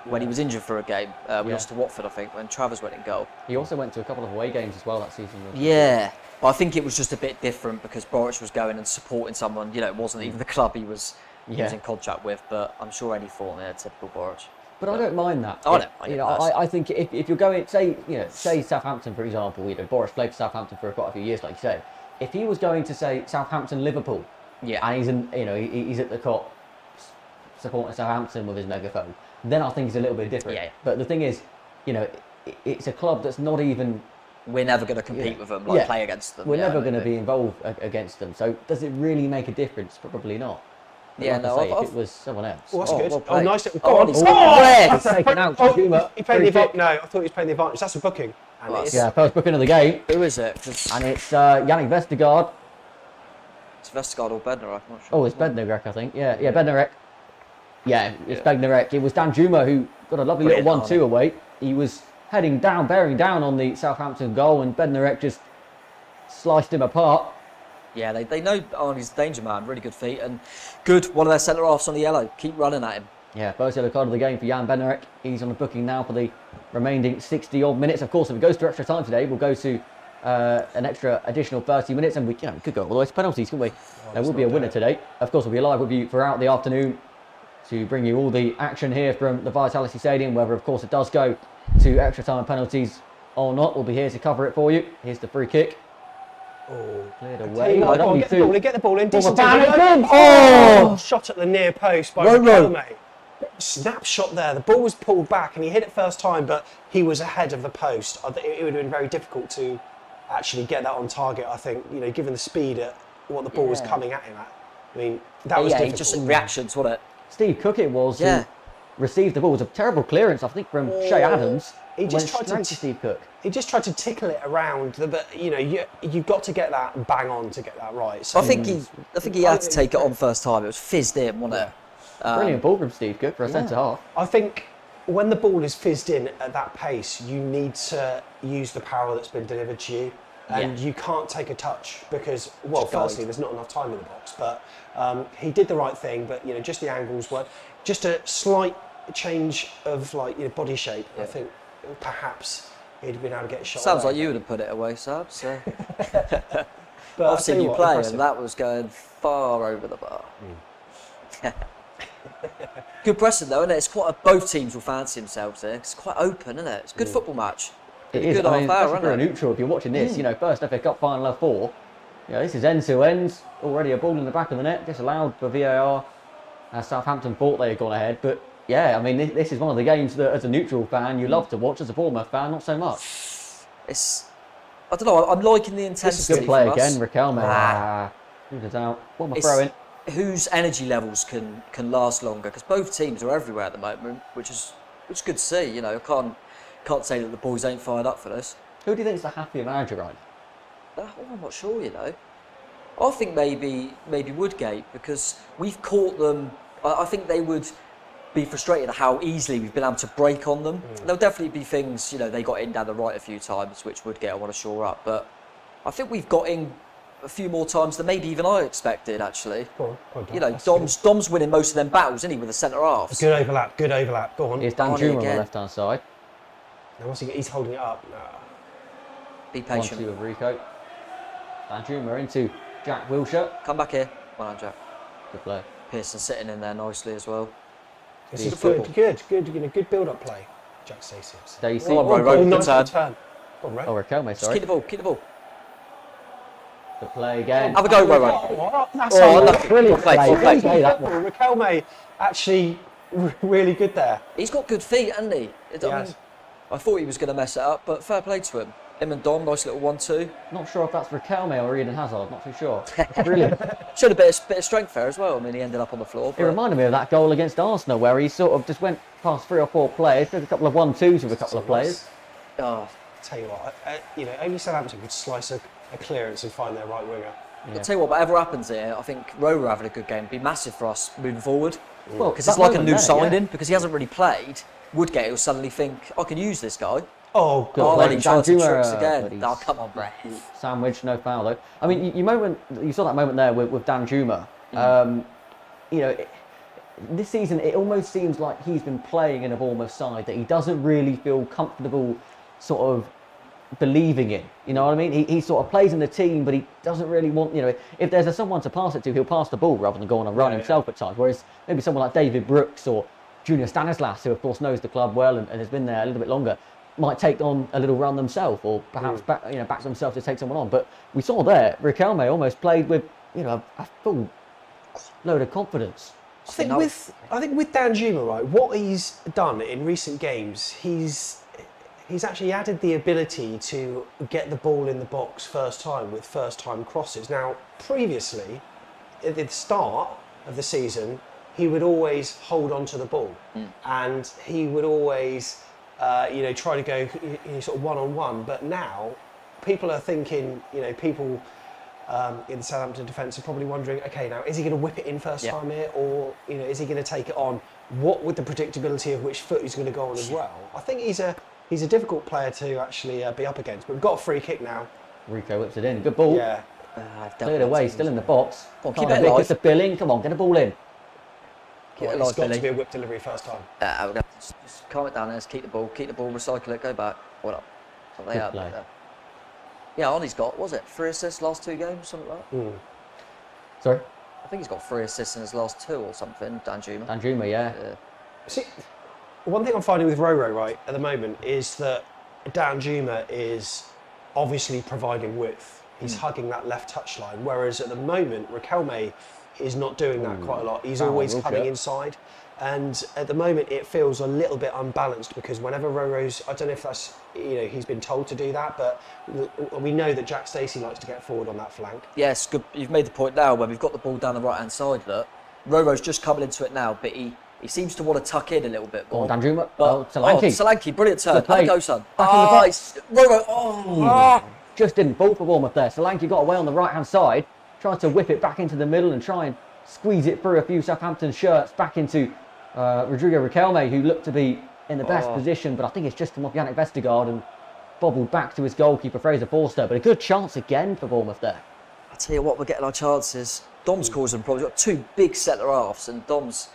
when he was injured for a game. We lost to Watford, I think, when Travers went in goal. He also went to a couple of away games as well that season. Yeah, but I think it was just a bit different because Boris was going and supporting someone. It wasn't even the club he was in contract with. But I'm sure Eddie thought, typical Boris. But I don't mind that. I don't mind it. I think if you're going, say Southampton, for example, Boris played for Southampton for quite a few years, like you said. If he was going to say Southampton, Liverpool, and he's he's at the Kop supporting Southampton with his megaphone, then I think it's a little bit different. Yeah. But the thing is, it's a club that's not even. We're never going to compete with them, play against them. We're never going to be involved against them. So does it really make a difference? Probably not. But Yeah, like no. I say, if it was someone else. Oh, that's good. Well played. Nice. Go on. That's taken out. He played the advantage. No, I thought he was playing the advantage. That's a booking. And it's, First booking of the game. Who is it? And it's Yannick Vestergaard. It's Vestergaard or Bednarek, I'm not sure. Oh, it's Bednarek, I think. Yeah, Bednarek. Yeah, it's Bednarek. It was Danjuma who got a lovely little 1-2 away. He was heading down, bearing down on the Southampton goal, and Bednarek just sliced him apart. Yeah, they know Arnie's a danger man, really good feet, and good, one of their centre-halves on the yellow. Keep running at him. Yeah, first yellow card of the game for Jan Bednarek. He's on the booking now for the remaining 60-odd minutes. Of course, if it goes to extra time today, we'll go to an extra additional 30 minutes, and we could go all the way to penalties, couldn't we? There will be a winner today. Of course, we'll be live with you throughout the afternoon to bring you all the action here from the Vitality Stadium, whether, of course, it does go to extra time penalties or not. We'll be here to cover it for you. Here's the free kick. Oh, cleared away. Get the ball in. Decent shot at the near post by Riquelme. Snapshot there. The ball was pulled back and he hit it first time, but he was ahead of the post. It would have been very difficult to actually get that on target, I think, given the speed at what the ball was coming at him at. I mean, that was difficult. Just reactions, wasn't it? Steve Cook it was who received the ball. It was a terrible clearance, I think, from Shea Adams. He just tried to Steve Cook. He just tried to tickle it around, but you've got to get that bang on to get that right. So I think he had to take it on first time. It was fizzed in, wasn't it? Brilliant ball from Steve Cook for a centre half. I think when the ball is fizzed in at that pace, you need to use the power that's been delivered to you, and you can't take a touch because, firstly, there's not enough time in the box. But he did the right thing, but just the angles were just a slight change of body shape. I think perhaps he'd been able to get a shot. Sounds like you would have put it away, Sab. So. But I've seen you play, and that was going far over the bar. Good pressing though, isn't it? It's quite both teams will fancy themselves here. It's quite open, isn't it? It's a good football match. It is. Good half hour, for a neutral, if you're watching this, first FA Cup final of 4. This is end to end. Already a ball in the back of the net, disallowed for VAR. Southampton thought they had gone ahead, but this is one of the games that, as a neutral fan, you love to watch. As a Bournemouth fan, not so much. I don't know. I'm liking the intensity. This is a good play again, Riquelme. Who's it out? What am I throwing? Whose energy levels can last longer? Because both teams are everywhere at the moment, which is good to see. I can't say that the boys ain't fired up for this. Who do you think is the happier manager, right? I'm not sure. I think maybe Woodgate, because we've caught them. I think they would be frustrated at how easily we've been able to break on them. There'll definitely be things, they got in down the right a few times, which Woodgate I want to shore up. But I think we've got in a few more times than maybe even I expected, actually. Dom's winning most of them battles, isn't he, with the centre halves? Good overlap. Go on. Here's Danjuma on the left-hand side. Now he's holding it up. Be patient. 1-2 with Rico. Danjuma into Jack Wilshere. Come back here. Well done, Jack. Good play. Pearson sitting in there nicely as well. This is good build-up play. Jack Stacey. Stacey. Good turn. Riquelme, sorry. Keep the ball. Good play again. Have a go, Ro. That's brilliant play. Riquelme actually really good there. He's got good feet, hasn't he? I thought he was going to mess it up, but fair play to him. Him and Dom, nice little 1-2. Not sure if that's Riquelme or Eden Hazard, not too sure. Brilliant. Showed a bit of strength there as well. He ended up on the floor. It reminded me of that goal against Arsenal where he sort of just went past 3 or 4 players, did a couple of 1-2s with a couple of players. Tell you what, only Southampton could slice a clearance and find their right winger. I'll tell you what, whatever happens here, I think Rowe having a good game would be massive for us moving forward. Well, because it's like a new signing, because he hasn't really played. Woodgate will suddenly think, I can use this guy. Oh, Good Oh, play. and he tried some Danjuma, tricks but again. he's Oh, come on, Brett. Sandwich, no foul though. I mean, you saw that moment there with Danjuma. You know, this season it almost seems like he's been playing in a Bournemouth side that he doesn't really feel comfortable sort of believing in. You know what I mean? He sort of plays in the team, but he doesn't really want, you know, if there's someone to pass it to, he'll pass the ball rather than go on a run himself at times. Whereas maybe someone like David Brooks or Junior Stanislas, who of course knows the club well and has been there a little bit longer, might take on a little run themselves or perhaps back themselves to take someone on. But we saw there, Riquelme almost played with, you know, a full load of confidence. I think with Danjuma, right, what he's done in recent games, he's actually added the ability to get the ball in the box first time with first time crosses. Now, previously, at the start of the season, he would always hold on to the ball and he would always try to go sort of one-on-one. But now people are thinking, people in the Southampton defence are probably wondering, okay, now is he going to whip it in first time here, or is he going to take it on? What with the predictability of which foot he's going to go on as well? I think he's a difficult player to actually be up against. But we've got a free kick now. Rico whips it in. Good ball. Yeah. Cleared away, still in the box. Well, keep it alive. It's a billing. Come on, get the ball in. It's got to be a whip delivery first time. We're going to just calm it down and just keep the ball, recycle it, go back. What up? What they have there. Yeah, Olnie's got, was it 3 assists last 2 games, something like that? Sorry? I think he's got 3 assists in his last 2 or something, Danjuma. Danjuma, yeah. See, one thing I'm finding with Roro, right, at the moment is that Danjuma is obviously providing width. He's hugging that left touchline, whereas at the moment, Riquelme is not doing that quite a lot. He's always coming inside. And at the moment, it feels a little bit unbalanced because whenever Roro's, I don't know if that's, he's been told to do that, but we know that Jack Stacey likes to get forward on that flank. Yes, good. You've made the point now when we've got the ball down the right-hand side. Look, Roro's just coming into it now, but he seems to want to tuck in a little bit more. Danjuma. Solanke. Solanke, brilliant turn. Have a go, son. Back in the box. Roro, just didn't fall for Bournemouth there. Solanke got away on the right-hand side, tried to whip it back into the middle and try and squeeze it through a few Southampton shirts back into Rodrigo Riquelme, who looked to be in the best position, but I think it's just come off Yannick Vestergaard and bobbled back to his goalkeeper Fraser Forster. But a good chance again for Bournemouth there. I tell you what, we're getting our chances. Dom's causing problems. We've got 2 big centre halves, and Dom's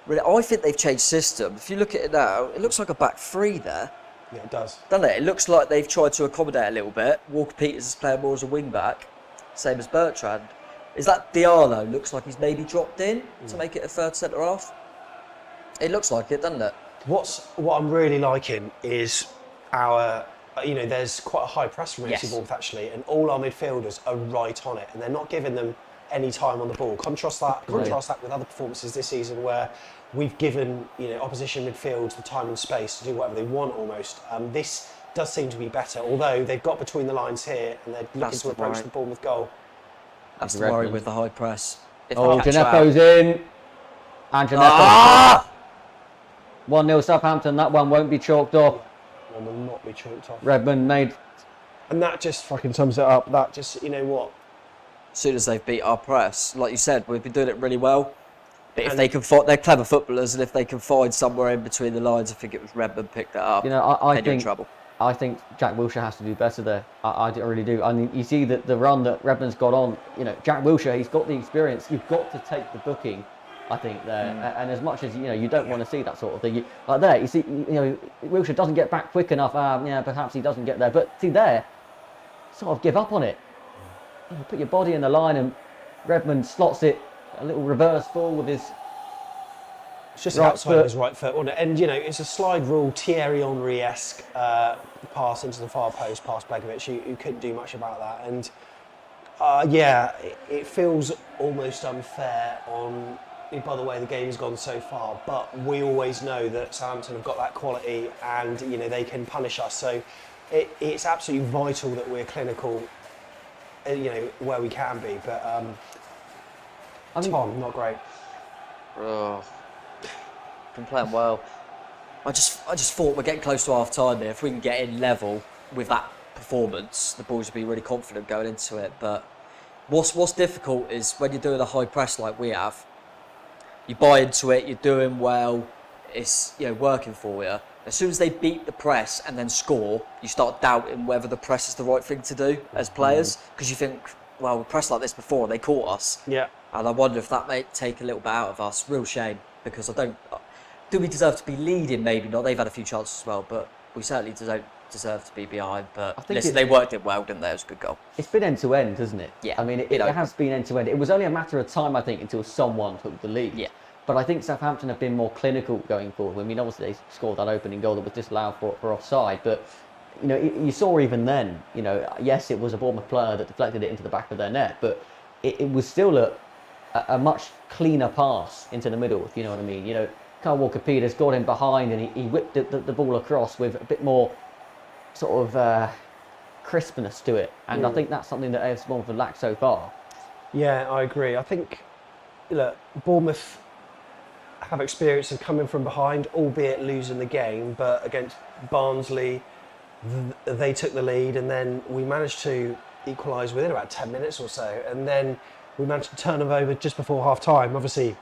really. I think they've changed system. If you look at it now, it looks like a back 3 there. Yeah, it does. Doesn't it? It looks like they've tried to accommodate a little bit. Walker Peters is playing more as a wing back, same as Bertrand. Is that Diallo? Looks like he's maybe dropped in to make it a third centre half. It looks like it, doesn't it? What I'm really liking is our, there's quite a high press from AFC Bournemouth actually, and all our midfielders are right on it, and they're not giving them any time on the ball. Contrast that with other performances this season where we've given opposition midfields the time and space to do whatever they want almost. This does seem to be better, although they've got between the lines here and they're looking to approach the Bournemouth goal. That's the worry with the high press. Gineppo's in. And Gineppo. 1-0 Southampton. That one won't be chalked off. One will not be chalked off. Redmond made. And that just fucking sums it up. That just, what? As soon as they've beat our press, like you said, we've been doing it really well. But if they can find, they're clever footballers, and if they can find somewhere in between the lines, I think it was Redmond picked that up. I think in trouble. I think Jack Wilshere has to do better there. I really do. I mean, you see that the run that Redmond's got on. Jack Wilshere, he's got the experience. You've got to take the booking, I think there. And as much as you don't want to see that sort of thing. Like there, you see, Wilshere doesn't get back quick enough. Perhaps he doesn't get there. But see there, sort of give up on it. Put your body in the line, and Redmond slots it a little reverse ball with his. It's just outside of his right foot, wasn't it? And it's a slide rule, Thierry Henry-esque pass into the far post, past Begovic, who couldn't do much about that. And it feels almost unfair by the way the game has gone so far. But we always know that Southampton have got that quality, and they can punish us. So it's absolutely vital that we're clinical, where we can be. But Tom, not great. Been playing well. I just thought we're getting close to half time here. If we can get in level with that performance, the boys will be really confident going into it. But what's difficult is when you're doing a high press like we have, you buy into it, you're doing well, it's working for you, As soon as they beat the press and then score, you start doubting whether the press is the right thing to do as players, because you think, well, we pressed like this before and they caught us. Yeah. And I wonder if that may take a little bit out of us. Real shame, because do we deserve to be leading? Maybe not. They've had a few chances as well, but we certainly don't deserve to be behind. But listen, they worked it well, didn't they? It was a good goal. It's been end to end, hasn't it? Yeah. I mean, it has been end to end. It was only a matter of time, I think, until someone took the lead. Yeah. But I think Southampton have been more clinical going forward. I mean, obviously they scored that opening goal that was disallowed for offside, but you saw even then, yes, it was a Bournemouth player that deflected it into the back of their net, but it was still a much cleaner pass into the middle, if you know what I mean. Kyle Walker-Peters got in behind and he whipped the ball across with a bit more sort of crispness to it, and I think that's something that AFC Bournemouth have lacked so far. Yeah, I agree. I think Bournemouth have experience of coming from behind, albeit losing the game, but against Barnsley, they took the lead, and then we managed to equalise within about 10 minutes or so, and then we managed to turn them over just before half-time. Obviously,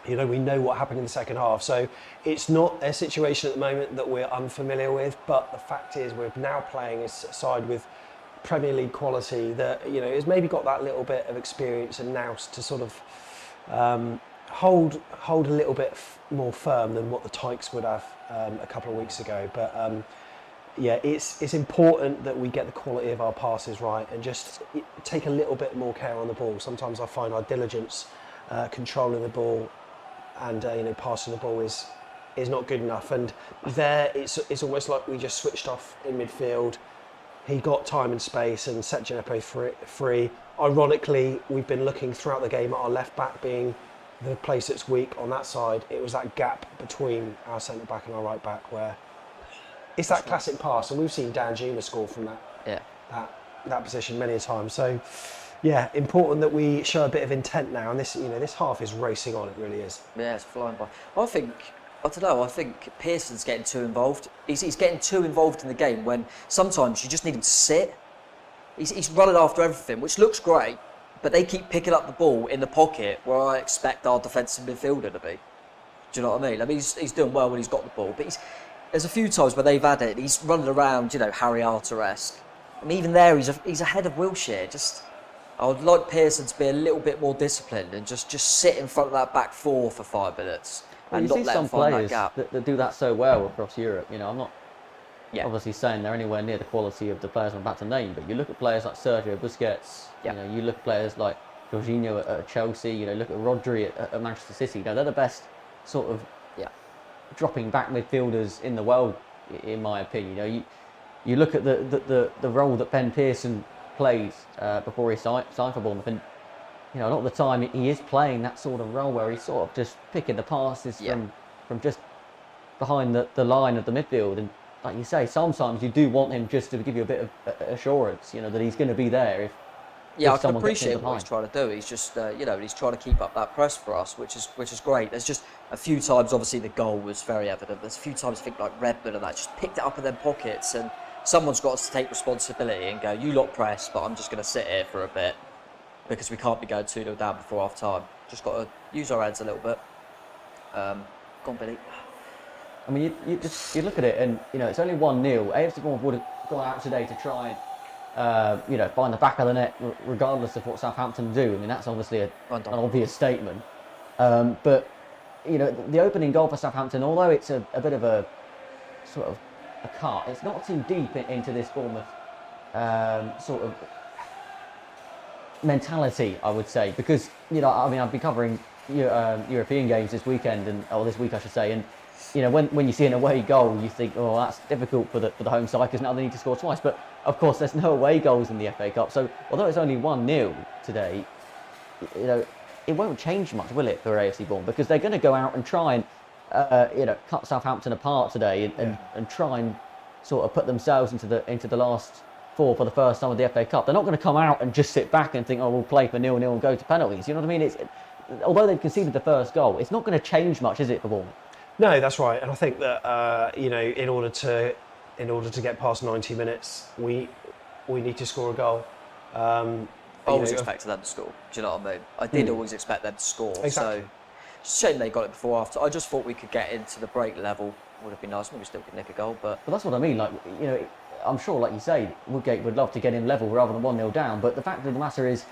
we know what happened in the second half, so it's not a situation at the moment that we're unfamiliar with, but the fact is we're now playing a side with Premier League quality that has maybe got that little bit of experience and nous to sort of hold a little bit more firm than what the Tykes would have a couple of weeks ago. But yeah, it's important that we get the quality of our passes right and just take a little bit more care on the ball. Sometimes I find our diligence controlling the ball and passing the ball is not good enough. And there, it's almost like we just switched off in midfield. He got time and space and set Djenepo free. Ironically, we've been looking throughout the game at our left back being the place that's weak on that side. It was that gap between our centre back and our right back where it's that classic pass, and we've seen Dan Juma score from that position many a time. So yeah, important that we show a bit of intent now, and this half is racing on. It really is. Yeah, it's flying by. I think Pearson's getting too involved. He's getting too involved in the game when sometimes you just need him to sit. He's running after everything, which looks great, but they keep picking up the ball in the pocket where I expect our defensive midfielder to be. Do you know what I mean? I mean, he's doing well when he's got the ball, but there's a few times where they've had it, he's running around, Harry Arter-esque. I mean, even there, he's ahead of Wilshere. I would like Pearson to be a little bit more disciplined and just sit in front of that back four for 5 minutes. Well, and you not see let some him find players that gap. that do that so well across Europe. I'm not obviously saying they're anywhere near the quality of the players I'm about to name, but you look at players like Sergio Busquets, you look at players like Jorginho at Chelsea, look at Rodri at Manchester City. They're the best sort of dropping back midfielders in the world, in my opinion. You look at the role that Ben Pearson plays before he signed for Bournemouth, and a lot of the time he is playing that sort of role where he's sort of just picking the passes from just behind the line of the midfield. And like you say, sometimes you do want him just to give you a bit of assurance, that he's going to be there if I can appreciate what he's trying to do. He's just, he's trying to keep up that press for us, which is great. There's just a few times, obviously, the goal was very evident. There's a few times I think like Redmond and that just picked it up in their pockets, and someone's got to take responsibility and go, you lot press, but I'm just going to sit here for a bit because we can't be going 2-0 down before half time. Just got to use our heads a little bit. Go on, Billy. I mean, you look at it, and it's only 1-0. AFC Bournemouth would have gone out today to try and find the back of the net, regardless of what Southampton do. I mean, that's obviously an obvious statement. But the opening goal for Southampton, although it's a bit of a sort of a cut, it's not too deep into this Bournemouth sort of mentality, I would say, because I've been covering European games this weekend, or this week I should say, and when you see an away goal, you think, oh, that's difficult for the home side because now they need to score twice. But of course, there's no away goals in the FA Cup. So although it's only 1-0 today, it won't change much, will it, for AFC Bournemouth? Because they're going to go out and try and cut Southampton apart today and try and sort of put themselves into the last four for the first time of the FA Cup. They're not going to come out and just sit back and think, oh, we'll play for 0-0 and go to penalties. You know what I mean? Although they've conceded the first goal, it's not going to change much, is it, for Bournemouth? No, that's right, and I think that in order to get past 90 minutes, we need to score a goal. I always expected them to score. Do you know what I mean? I did always expect them to score. Exactly. So it's a shame they got it before after. I just thought we could get into the break level would have been nice. Maybe still could nick a goal, but that's what I mean. Like, you know, I'm sure, like you say, Woodgate would love to get in level rather than 1-0 down. But the fact of the matter is,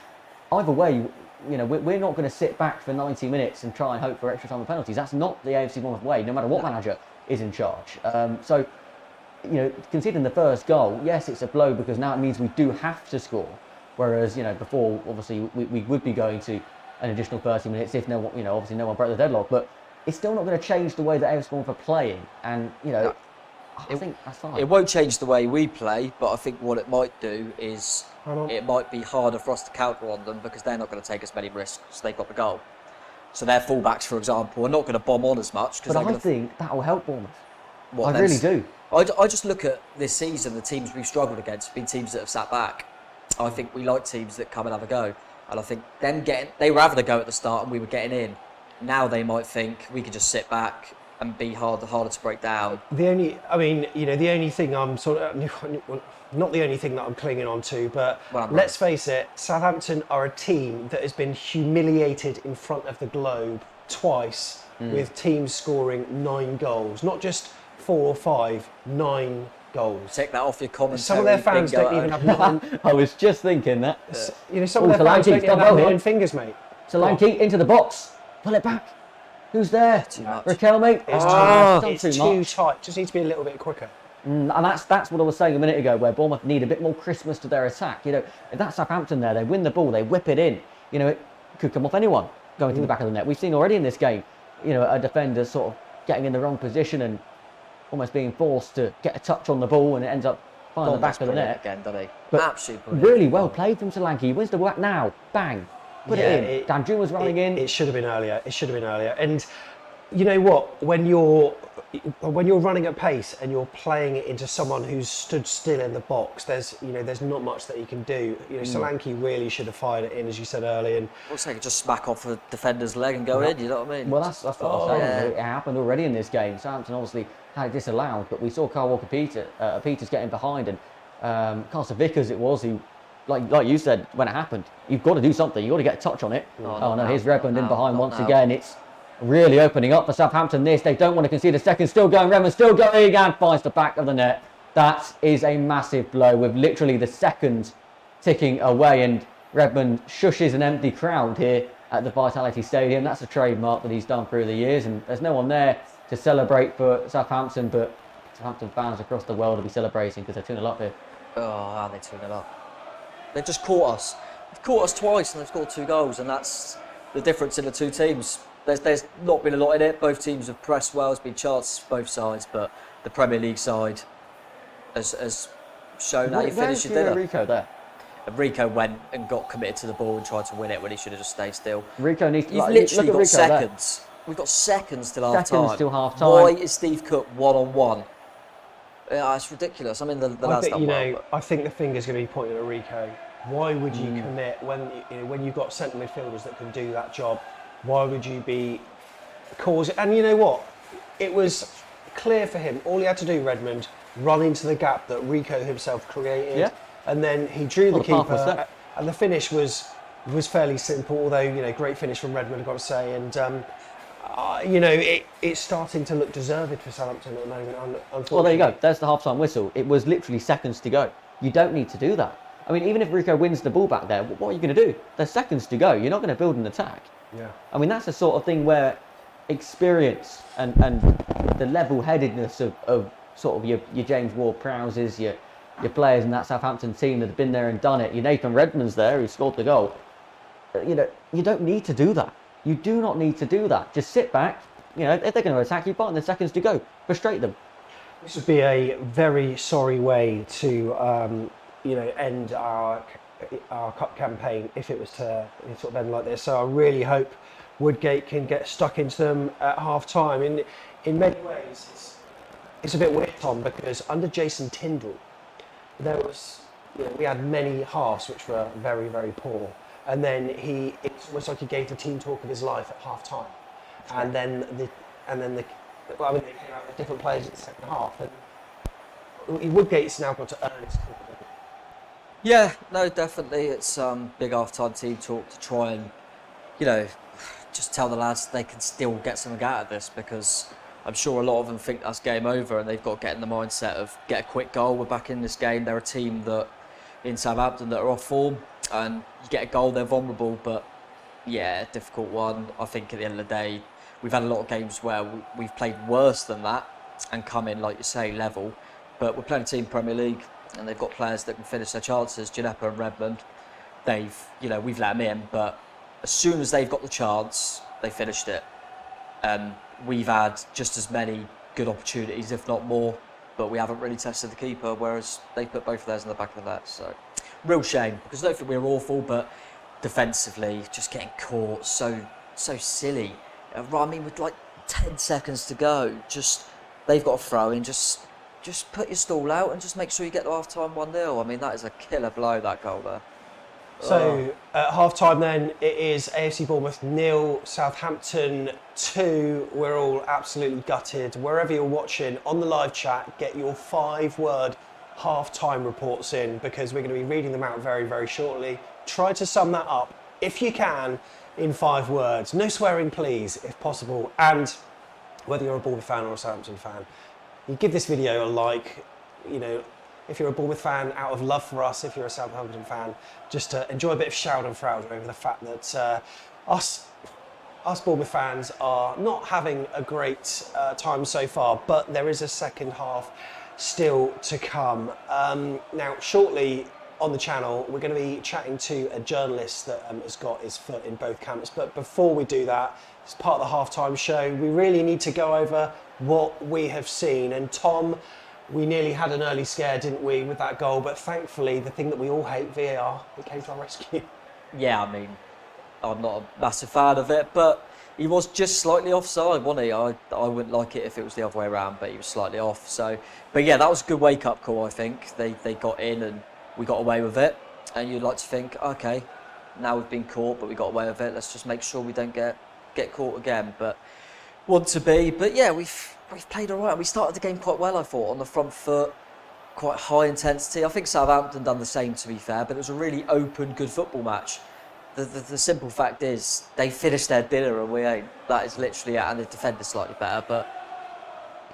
either way, you know, we're not going to sit back for 90 minutes and try and hope for extra time and penalties. That's not the AFC Bournemouth way, no matter what manager is in charge. So, you know, conceding the first goal, yes, it's a blow because now it means we do have to score. Whereas, you know, before, obviously, we would be going to an additional 30 minutes if obviously no one broke the deadlock. But it's still not going to change the way that AFC Bournemouth are playing. And, you know, I think that's fine. It won't change the way we play, but I think what it might do is it might be harder for us to counter on them because they're not going to take as many risks. They've got the goal. So their fullbacks, for example, are not going to bomb on as much. But I think that will help Bournemouth. I really do. I just look at this season, the teams we've struggled against have been teams that have sat back. I think we like teams that come and have a go. And I think they were having a go at the start and we were getting in. Now they might think we could just sit back and be harder to break down. The only thing I'm not the only thing that I'm clinging on to, but let's face it, Southampton are a team that has been humiliated in front of the globe twice with teams scoring 9 goals. Not just 4 or 5, 9 goals. Take that off your commentary. Some of their fans don't even have 9. I was just thinking that. You know, some of their fans don't even have 9 fingers, mate. Solanke into the box. Pull it back. Who's there? Too much. Raquel, mate. It's too tight. Just needs to be a little bit quicker. And that's what I was saying a minute ago, where Bournemouth need a bit more crispness to their attack. You know, if that's Southampton there, they win the ball, they whip it in. You know, it could come off anyone going to the back of the net. We've seen already in this game, you know, a defender sort of getting in the wrong position and almost being forced to get a touch on the ball, and it ends up finding the back of the net again, doesn't he? But absolutely really well played from Solanke. He wins the ball back now. Bang. Put it in. Danjuma was running in. It should have been earlier. And you know what? When you're running at pace and you're playing it into someone who's stood still in the box, there's not much that you can do. You know, Solanke really should have fired it in, as you said earlier. And looks like it just smack off a defender's leg and go in. You know what I mean? Well, that's what I'm saying. It happened already in this game. Southampton obviously had it disallowed, but we saw Kyle Walker-Peters getting behind, and Carson Vickers it was who. Like you said, when it happened, you've got to do something. You've got to get a touch on it. Oh no, here's Redmond in behind once again. It's really opening up for Southampton. They don't want to concede a second. Still going, Redmond still going and finds the back of the net. That is a massive blow with literally the seconds ticking away. And Redmond shushes an empty crowd here at the Vitality Stadium. That's a trademark that he's done through the years. And there's no one there to celebrate for Southampton, but Southampton fans across the world will be celebrating because they're 2-0 up here. Oh, are they 2-0 up? They've just caught us. They've caught us twice and they've scored 2 goals, and that's the difference in the two teams. There's not been a lot in it. Both teams have pressed well. There's been chances both sides, but the Premier League side has shown how you finish your dinner. Rico there? And Rico went and got committed to the ball and tried to win it when he should have just stayed still. Rico needs to... You've literally got seconds. There. We've got seconds till half time. Seconds till half time. Why is Steve Cook one-on-one? Yeah, it's ridiculous. I mean, the lad's done well. I think the finger's going to be pointing at Rico. Why would you commit when you've got centre midfielders that can do that job? Why would you be causing? And you know what? It was clear for him. All he had to do, Redmond, run into the gap that Rico himself created, and then he drew the keeper. And the finish was fairly simple. Although great finish from Redmond, I've got to say. And it's starting to look deserved for Southampton at the moment, unfortunately. Well, there you go. There's the half-time whistle. It was literally seconds to go. You don't need to do that. I mean, even if Rico wins the ball back there, what are you going to do? There's seconds to go. You're not going to build an attack. Yeah. I mean, that's the sort of thing where experience and the level-headedness of sort of your James Ward-Prowses, your players in that Southampton team that have been there and done it, your Nathan Redmond's there who scored the goal. You don't need to do that. You do not need to do that. Just sit back. If they're going to attack you, fine. There's seconds to go. Frustrate them. This would be a very sorry way to, end our cup campaign if it was to sort of end like this. So I really hope Woodgate can get stuck into them at half time. In many ways, it's a bit weird, Tom, because under Jason Tindall, there was, we had many halves which were very, very poor. And then it's almost like he gave the team talk of his life at half time. And then they came out with different players in the second half. And Woodgate's now got to earn his confidence. Yeah, no, definitely. It's big half-time team talk to try and, just tell the lads they can still get something out of this, because I'm sure a lot of them think that's game over, and they've got to get in the mindset of get a quick goal. We're back in this game. They're a team that in Southampton that are off form, and you get a goal, they're vulnerable. But yeah, difficult one. I think at the end of the day, we've had a lot of games where we've played worse than that and come in, like you say, level. But we're playing a team Premier League, and they've got players that can finish their chances. Gineppo and Redmond, we've let them in, but as soon as they've got the chance, they finished it. We've had just as many good opportunities, if not more, but we haven't really tested the keeper, whereas they put both of theirs in the back of the net. So, real shame, because I don't think we were awful, but defensively, just getting caught so silly. I mean, with like 10 seconds to go, they've got a throw in, just put your stall out and just make sure you get to half-time 1-0. I mean, that is a killer blow, that goal there. So at half-time then, it is AFC Bournemouth 0, Southampton 2. We're all absolutely gutted. Wherever you're watching, on the live chat, get your 5-word half-time reports in, because we're going to be reading them out very, very shortly. Try to sum that up, if you can, in 5 words. No swearing, please, if possible. And whether you're a Bournemouth fan or a Southampton fan, you give this video a like. You know, if you're a Bournemouth fan, out of love for us. If you're a Southampton fan, just to enjoy a bit of schadenfreude over the fact that us Bournemouth fans are not having a great time so far, but there is a second half still to come. Now, shortly on the channel, we're going to be chatting to a journalist that has got his foot in both camps. But before we do that, as part of the halftime show, we really need to go over what we have seen. And Tom, we nearly had an early scare, didn't we, with that goal? But thankfully, the thing that we all hate, VAR, it came to our rescue. Yeah, I mean, I'm not a massive fan of it, but he was just slightly offside, wasn't he? I wouldn't like it if it was the other way around, but he was slightly off. So, but yeah, that was a good wake-up call, I think. They got in and we got away with it. And you'd like to think, okay, now we've been caught, but we got away with it. Let's just make sure we don't get caught again. But want to be. But yeah, we've played all right. We started the game quite well, I thought, on the front foot, quite high intensity. I think Southampton done the same, to be fair, but it was a really open, good football match. The simple fact is, they finished their dinner and we ain't. That is literally it, and they defended slightly better. But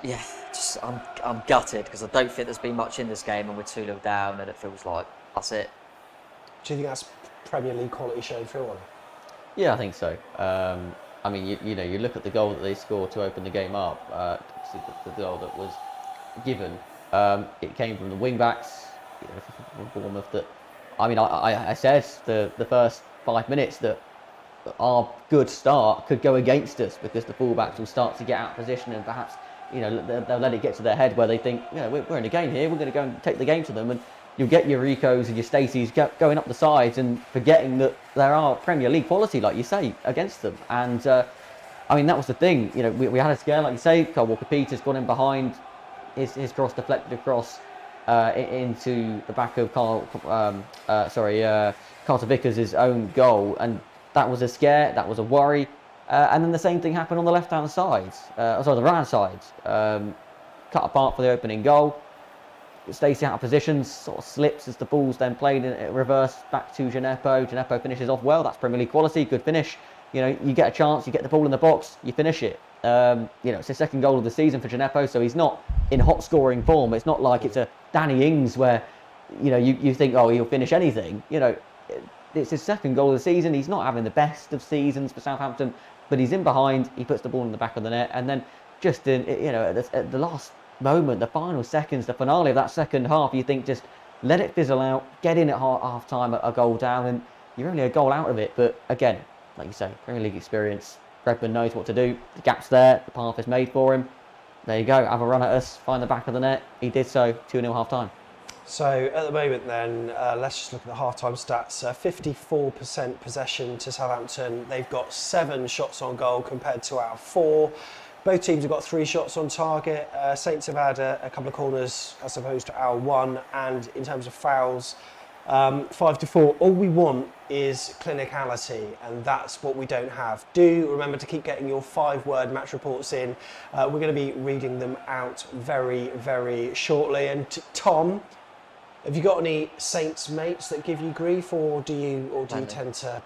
yeah, I'm gutted, because I don't think there's been much in this game, and we're 2-0 down, and it feels like that's it. Do you think that's Premier League quality showing through on it? Yeah, I think so. I mean, you look at the goal that they scored to open the game up. The goal that was given, it came from the wing backs from Bournemouth. That, I mean, I said the first 5 minutes that our good start could go against us, because the fullbacks will start to get out of position, and perhaps they'll let it get to their head where they think, we're in a game here, we're going to go and take the game to them, and you'll get your Ricos and your Stacys going up the sides and forgetting that there are Premier League quality, like you say, against them. And I mean, that was the thing. We had a scare, like you say. Kyle Walker-Peters got in behind, his cross deflected across into the back of Carter Vickers' own goal, and that was a scare, that was a worry. And then the same thing happened on the left-hand side, the right-hand side. Cut apart for the opening goal. Stacey out of position, sort of slips as the ball's then played in reverse back to Gineppo. Gineppo finishes off well. That's Premier League quality, good finish. You get a chance, you get the ball in the box, you finish it. It's his second goal of the season for Gineppo, so he's not in hot scoring form. It's not like it's a Danny Ings where you think, oh, he'll finish anything. It's his second goal of the season. He's not having the best of seasons for Southampton, but he's in behind. He puts the ball in the back of the net, and then just at the last moment, the final seconds, the finale of that second half, you think just let it fizzle out, get in at half time, a goal down, and you're only a goal out of it. But again, like you say, Premier League experience. Redmond knows what to do. The gap's there, the path is made for him. There you go, have a run at us, find the back of the net. He did so, 2-0 half time. So at the moment then, let's just look at the half-time stats. 54% possession to Southampton. They've got 7 shots on goal compared to our 4. Both teams have got 3 shots on target. Saints have had a couple of corners as opposed to our 1. And in terms of fouls, 5-4. All we want is clinicality, and that's what we don't have. Do remember to keep getting your 5-word match reports in. We're going to be reading them out very, very shortly. And Tom, have you got any Saints mates that give you grief, or do you tend to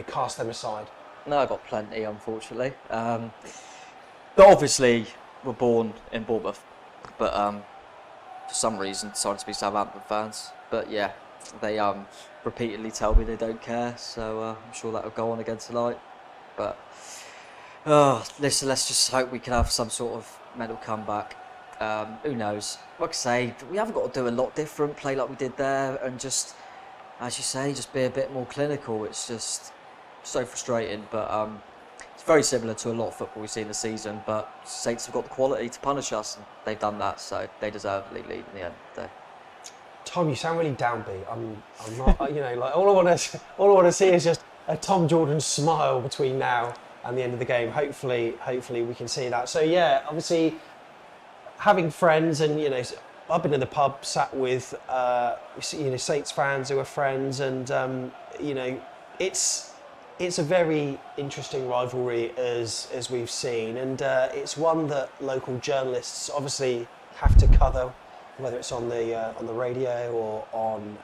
cast them aside? No, I've got plenty, unfortunately. But obviously, were born in Bournemouth, but for some reason decided to be Southampton fans. But yeah, they repeatedly tell me they don't care, so I'm sure that will go on again tonight. But listen, let's just hope we can have some sort of mental comeback. Who knows? Like I say, we haven't got to do a lot different, play like we did there, and just, as you say, just be a bit more clinical. It's just so frustrating, but it's very similar to a lot of football we've seen this season, but Saints have got the quality to punish us, and they've done that, so they deserve the lead in the end of the day. Tom, you sound really downbeat. I'm not, you know, like all I want to see is just a Tom Jordan smile between now and the end of the game. Hopefully we can see that. So yeah, obviously having friends, and you know, I've been in the pub, sat with Saints fans who are friends, and you know, it's a very interesting rivalry as we've seen, and it's one that local journalists obviously have to cover, whether it's on the radio or on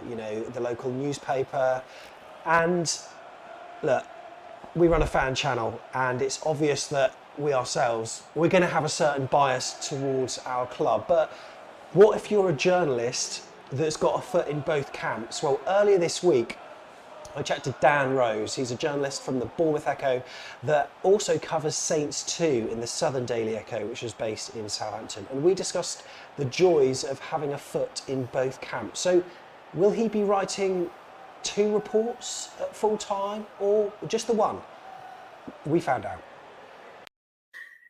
the local newspaper. And look, we run a fan channel, and it's obvious that we're going to have a certain bias towards our club. But what if you're a journalist that's got a foot in both camps? Well, earlier this week, I chatted to Dan Rose. He's a journalist from the Bournemouth Echo that also covers Saints 2 in the Southern Daily Echo, which is based in Southampton. And we discussed the joys of having a foot in both camps. So will he be writing 2 reports at full time, or just the one? We found out.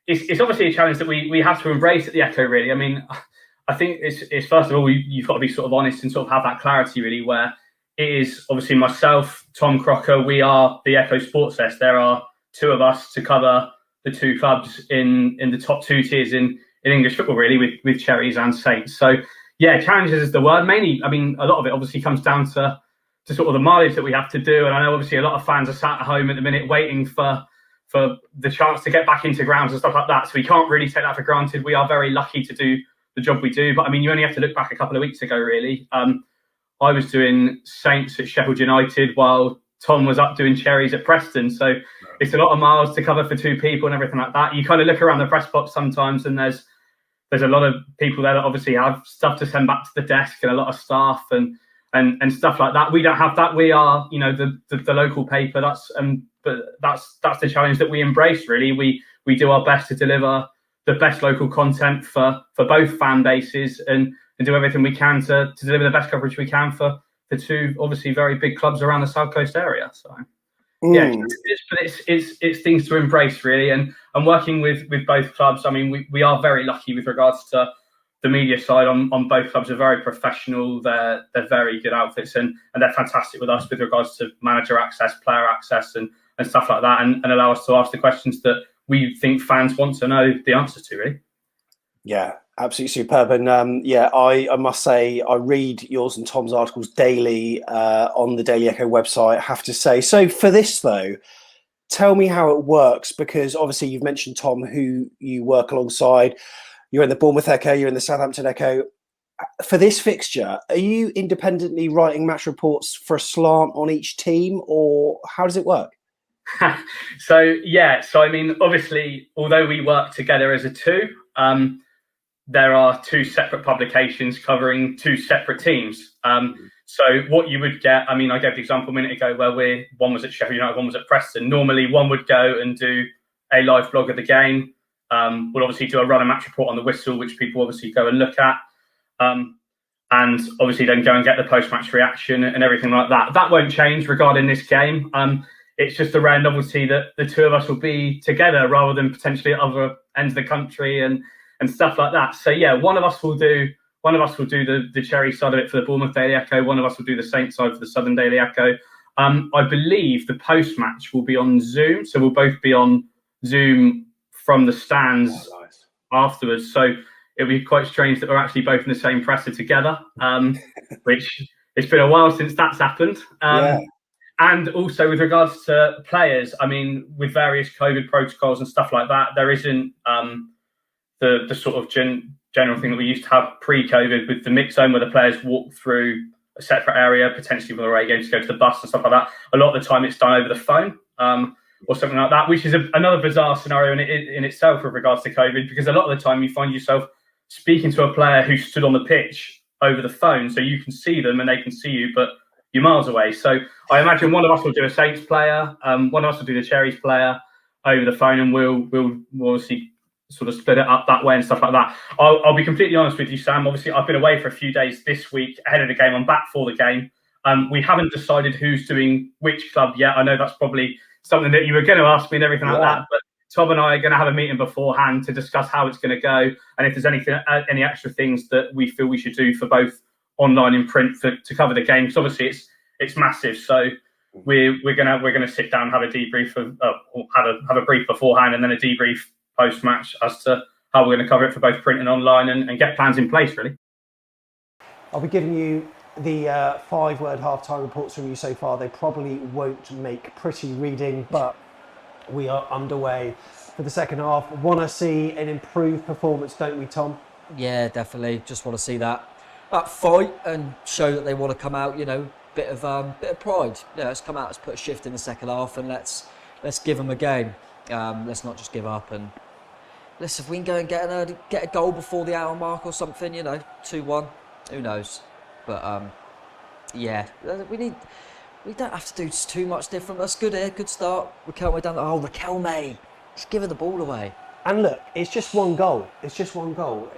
It's obviously a challenge that we have to embrace at the Echo, really. I mean, I think it's first of all, you've got to be sort of honest and sort of have that clarity, really, where it is obviously myself, Tom Crocker, we are the Echo Sports Desk. There are 2 of us to cover the 2 clubs in the top 2 tiers in English football, really, with Cherries and Saints. So, yeah, challenges is the word. Mainly, I mean, a lot of it obviously comes down to sort of the mileage that we have to do. And I know obviously a lot of fans are sat at home at the minute waiting for the chance to get back into grounds and stuff like that. So we can't really take that for granted. We are very lucky to do the job we do. But I mean, you only have to look back a couple of weeks ago, really. I was doing Saints at Sheffield United while Tom was up doing Cherries at Preston. So it's a lot of miles to cover for 2 people and everything like that. You kind of look around the press box sometimes, and there's a lot of people there that obviously have stuff to send back to the desk, and a lot of staff and stuff like that. We don't have that. We are, you know, the local paper. That's the challenge that we embrace, really. We do our best to deliver the best local content for both fan bases, and do everything we can to deliver the best coverage we can for the 2 obviously very big clubs around the South Coast area. So yeah, it's things to embrace, really, and working with both clubs. I mean, we are very lucky with regards to the media side on both clubs. Are very professional. They're very good outfits, and they're fantastic with us with regards to manager access, player access, and stuff like that, and allow us to ask the questions that we think fans want to know the answers to, really. Yeah, absolutely superb. And I must say, I read yours and Tom's articles daily on the Daily Echo website, I have to say. So for this, though, tell me how it works, because obviously you've mentioned Tom, who you work alongside. You're in the Bournemouth Echo, you're in the Southampton Echo. For this fixture, are you independently writing match reports for a slant on each team, or how does it work? So I mean, obviously, although we work together as a 2, there are 2 separate publications covering 2 separate teams. So what you would get, I mean, I gave the example a minute ago where one was at Sheffield United, one was at Preston. Normally, one would go and do a live blog of the game. We'll obviously do a run and match report on the whistle, which people obviously go and look at. And obviously then go and get the post-match reaction and everything like that. That won't change regarding this game. It's just a rare novelty that the 2 of us will be together rather than potentially at other ends of the country and stuff like that. So yeah, one of us will do the Cherry side of it for the Bournemouth Daily Echo. One of us will do the Saints side for the Southern Daily Echo. I believe the post-match will be on Zoom. So we'll both be on Zoom from the stands afterwards. So it'll be quite strange that we're actually both in the same presser together, which it's been a while since that's happened. And also with regards to players, I mean, with various COVID protocols and stuff like that, there isn't the sort of general thing that we used to have pre-COVID with the mix zone where the players walk through a separate area, potentially with a away game to go to the bus and stuff like that. A lot of the time it's done over the phone. or something like that, which is another bizarre scenario in itself with regards to COVID, because a lot of the time you find yourself speaking to a player who stood on the pitch over the phone, so you can see them and they can see you, but you're miles away. So I imagine one of us will do a Saints player, one of us will do the Cherries player over the phone, and we'll obviously sort of split it up that way and stuff like that. I'll be completely honest with you, Sam. Obviously, I've been away for a few days this week ahead of the game. I'm back for the game. We haven't decided who's doing which club yet. I know that's probably something that you were going to ask me and everything like that, but Tom and I are going to have a meeting beforehand to discuss how it's going to go, and if there's any extra things that we feel we should do for both online and print to cover the game. Because obviously it's massive, so we're gonna sit down, have a debrief have a brief beforehand, and then a debrief post match as to how we're going to cover it for both print and online, and get plans in place really. I'll be giving you the 5-word half-time reports from you so far. They probably won't make pretty reading, but we are underway for the second half. Want to see an improved performance, don't we, Tom? Yeah, definitely. Just want to see that fight and show that they want to come out. Bit of pride. Let's come out. Let's put a shift in the second half, and let's give them a game. Let's not just give up. And listen, if we can go and get a goal before the hour mark or something, 2-1. Who knows? But yeah, we don't have to do too much different. That's good here, good start. Raquelme down. Raquelme, just give her the ball away. And look, it's just one goal. It's just one goal.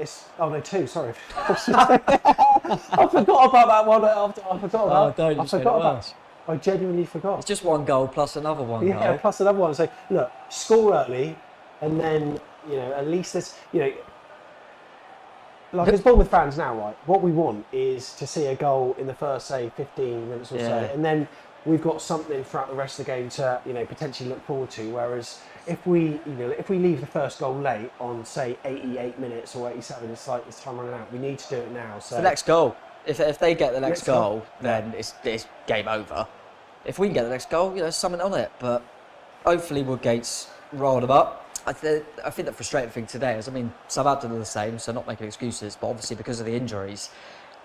Two. Sorry, I forgot about that one. I forgot. I genuinely forgot. It's just one goal plus another one. Yeah, plus another one. So look, score early, and then at least this like as Bournemouth fans now, right? What we want is to see a goal in the first, say, 15 minutes or so, and then we've got something throughout the rest of the game to potentially look forward to. Whereas if we leave the first goal late on, say, 88 minutes or 87, it's like it's time running out. We need to do it now. So the next goal. If they get the next goal, then it's game over. If we can get the next goal, something on it. But hopefully Woodgate's rolled them up. I think the frustrating thing today is, Southampton are the same, so not making excuses, but obviously because of the injuries,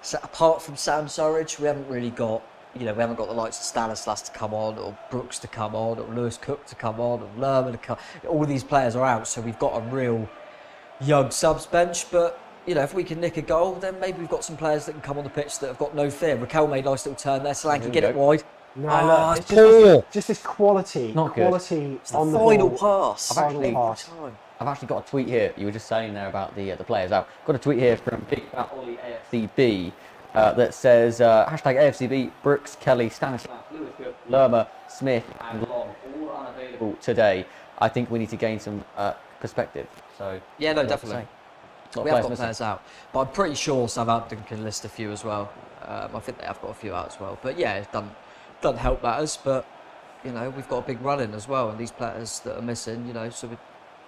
so apart from Sam Surridge, we haven't really got, we haven't got the likes of Stanislas to come on, or Brooks to come on, or Lewis Cook to come on, or Lerman to come. All of these players are out, so we've got a real young subs bench. But if we can nick a goal, then maybe we've got some players that can come on the pitch that have got no fear. Raquel made a nice little turn there. Solanke, get it wide. No, it's just this quality. Not quality it's on the the final ball. pass. I've actually got a tweet here. You were just saying there about the players out. Got a tweet here from Big Fat Ollie AFCB that says hashtag AFCB, Brooks, Kelly, Stanislas, Lewis Cook, Lerma, Smith and Long, all unavailable today. I think we need to gain some perspective. So yeah, no, definitely. We have got players out, but I'm pretty sure Southampton can list a few as well. I think they have got a few out as well. But yeah, it doesn't help matters. But we've got a big run in as well, and these players that are missing, so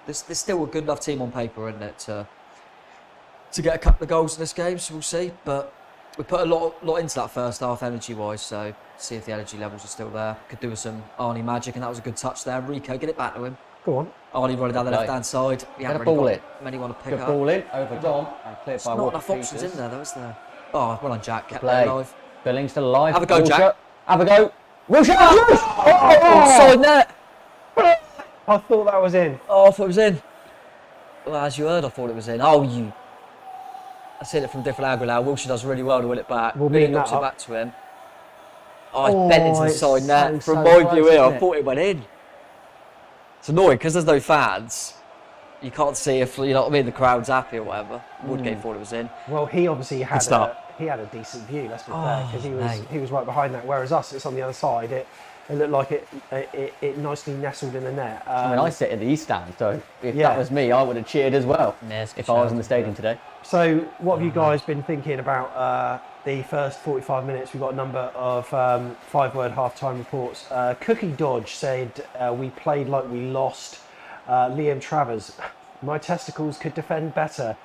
there's still a good enough team on paper, isn't it, to get a couple of goals in this game. So we'll see. But we put a lot into that first half energy-wise. So see if the energy levels are still there. Could do with some Arnie magic, and that was a good touch there. Rico, get it back to him. Go on. Arnie running down the left-hand side. We haven't really got many to pick up. Good ball in over Dom and cleared by Walker. Not enough options in there, though, is there? Oh, well on Jack. Kept it alive. Billings still alive. Have a go, Jack. Have a go. Wilshere! Side net. I thought that was in. Oh, I thought it was in. Well, as you heard, I thought it was in. I seen it from a different angle now. Wilshere does really well to win it back. Really knocks it back to him. Oh, it's bent into the side net. From my view here, I thought it went in. It's annoying because there's no fans. You can't see if the crowd's happy or whatever. Woodgate thought it was in. Well, he obviously had a decent view. Let's be fair, because he was right behind that. Whereas us, it's on the other side. It looked like it nicely nestled in the net. I sit in the east stand, so if that was me, I would have cheered as well if I was in the stadium today. So, what have you guys been thinking about the first 45 minutes? We've got a number of 5-word half-time reports. Cookie Dodge said we played like we lost. Liam Travers, my testicles could defend better.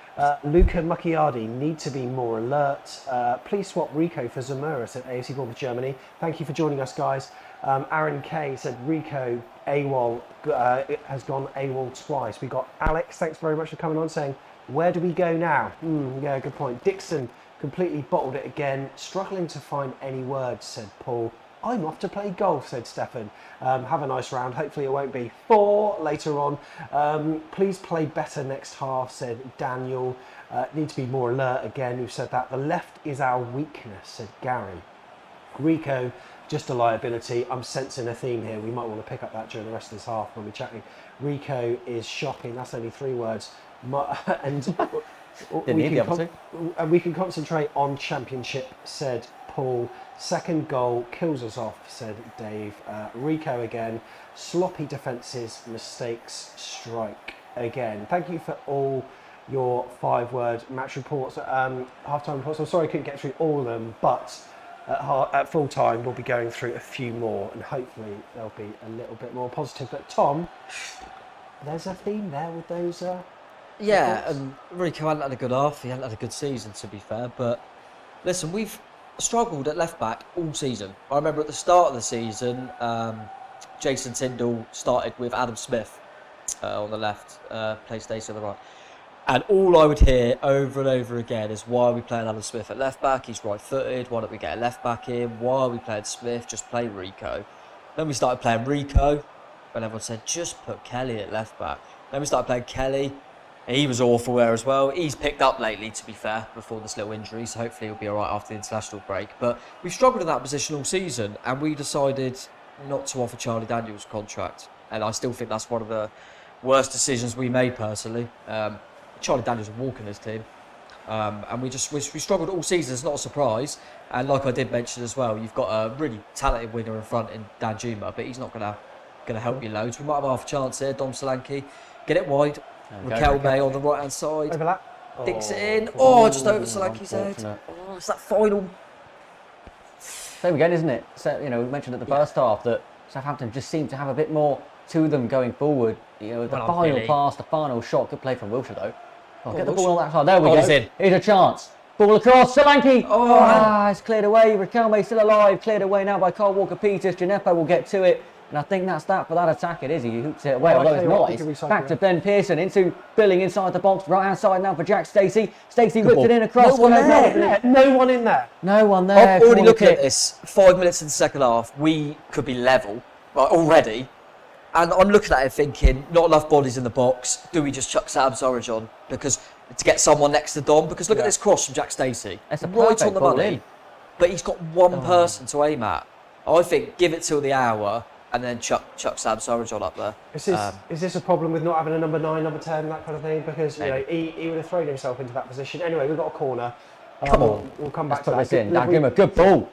Luca Macchiardi, need to be more alert. Please swap Rico for Zamuris at AFC Bournemouth, Germany. Thank you for joining us, guys. Aaron K said Rico AWOL has gone AWOL twice. We got Alex, thanks very much for coming on, saying, where do we go now? Yeah, good point. Dixon completely bottled it again. Struggling to find any words, said Paul. I'm off to play golf, said Stefan. Have a nice round. Hopefully it won't be 4 later on. Please play better next half, said Daniel. Need to be more alert again. Who said that? The left is our weakness, said Gary. Rico, just a liability. I'm sensing a theme here. We might want to pick up that during the rest of this half when we're chatting. Rico is shocking. That's only 3 words. And we can concentrate on championship, said Paul. Second goal kills us off, said Dave. Rico again. Sloppy defences, mistakes strike again. Thank you for all your 5-word match reports, half-time reports. I'm sorry I couldn't get through all of them, but at full time we'll be going through a few more, and hopefully they'll be a little bit more positive. But Tom, there's a theme there with those. Yeah, reports. and Rico hadn't had a good half. He hadn't had a good season, to be fair. But listen, we've struggled at left back all season. I remember at the start of the season, Jason Tyndall started with Adam Smith on the left, played Stacey on the right. And all I would hear over and over again is, why are we playing Adam Smith at left back? He's right-footed. Why don't we get a left back in? Why are we playing Smith? Just play Rico. Then we started playing Rico, and everyone said, just put Kelly at left back. Then we started playing Kelly. He was awful there as well. He's picked up lately, to be fair, before this little injury, so hopefully he'll be all right after the international break. But we've struggled in that position all season, and we decided not to offer Charlie Daniels a contract. And I still think that's one of the worst decisions we made, personally. Charlie Daniels will walk in his team. And we struggled all season. It's not a surprise. And like I did mention as well, you've got a really talented winger in front in Dan Juma, but he's not going to help you loads. We might have half a chance here. Dom Solanke, get it wide. Raquel May on the right hand side. Overlap. Dinks it in. Oh, just over Solanke's head. Oh, it's that final. Same again, isn't it? So, we mentioned at the first half that Southampton just seemed to have a bit more to them going forward. The final pass, the final shot. Good play from Wilshere though. Get the ball on that side. There we go. Here's a chance. Ball across. Solanke. It's cleared away. Raquel May still alive. Cleared away now by Carl Walker-Peters. Gineppo will get to it. And I think that's that for that attack. It is. He hoops it away, although it's not. Back to Ben Pearson into Billing inside the box. Right hand side now for Jack Stacey. Stacey whipped it in across. No one there. No one in there. No one there. I'm already looking at this. 5 minutes in the second half. We could be level already. And I'm looking at it thinking, not enough bodies in the box. Do we just chuck Sam Surridge on? Because to get someone next to Dom. Because look at this cross from Jack Stacey. It's right on the money. But he's got one person to aim at. I think give it till the hour. And then chuck Sam Surridge on up there. Is this a problem with not having a number 9, number 10, that kind of thing? Because he would have thrown himself into that position. Anyway, we've got a corner. Come on. We'll come back to that. This in. Give him a good ball.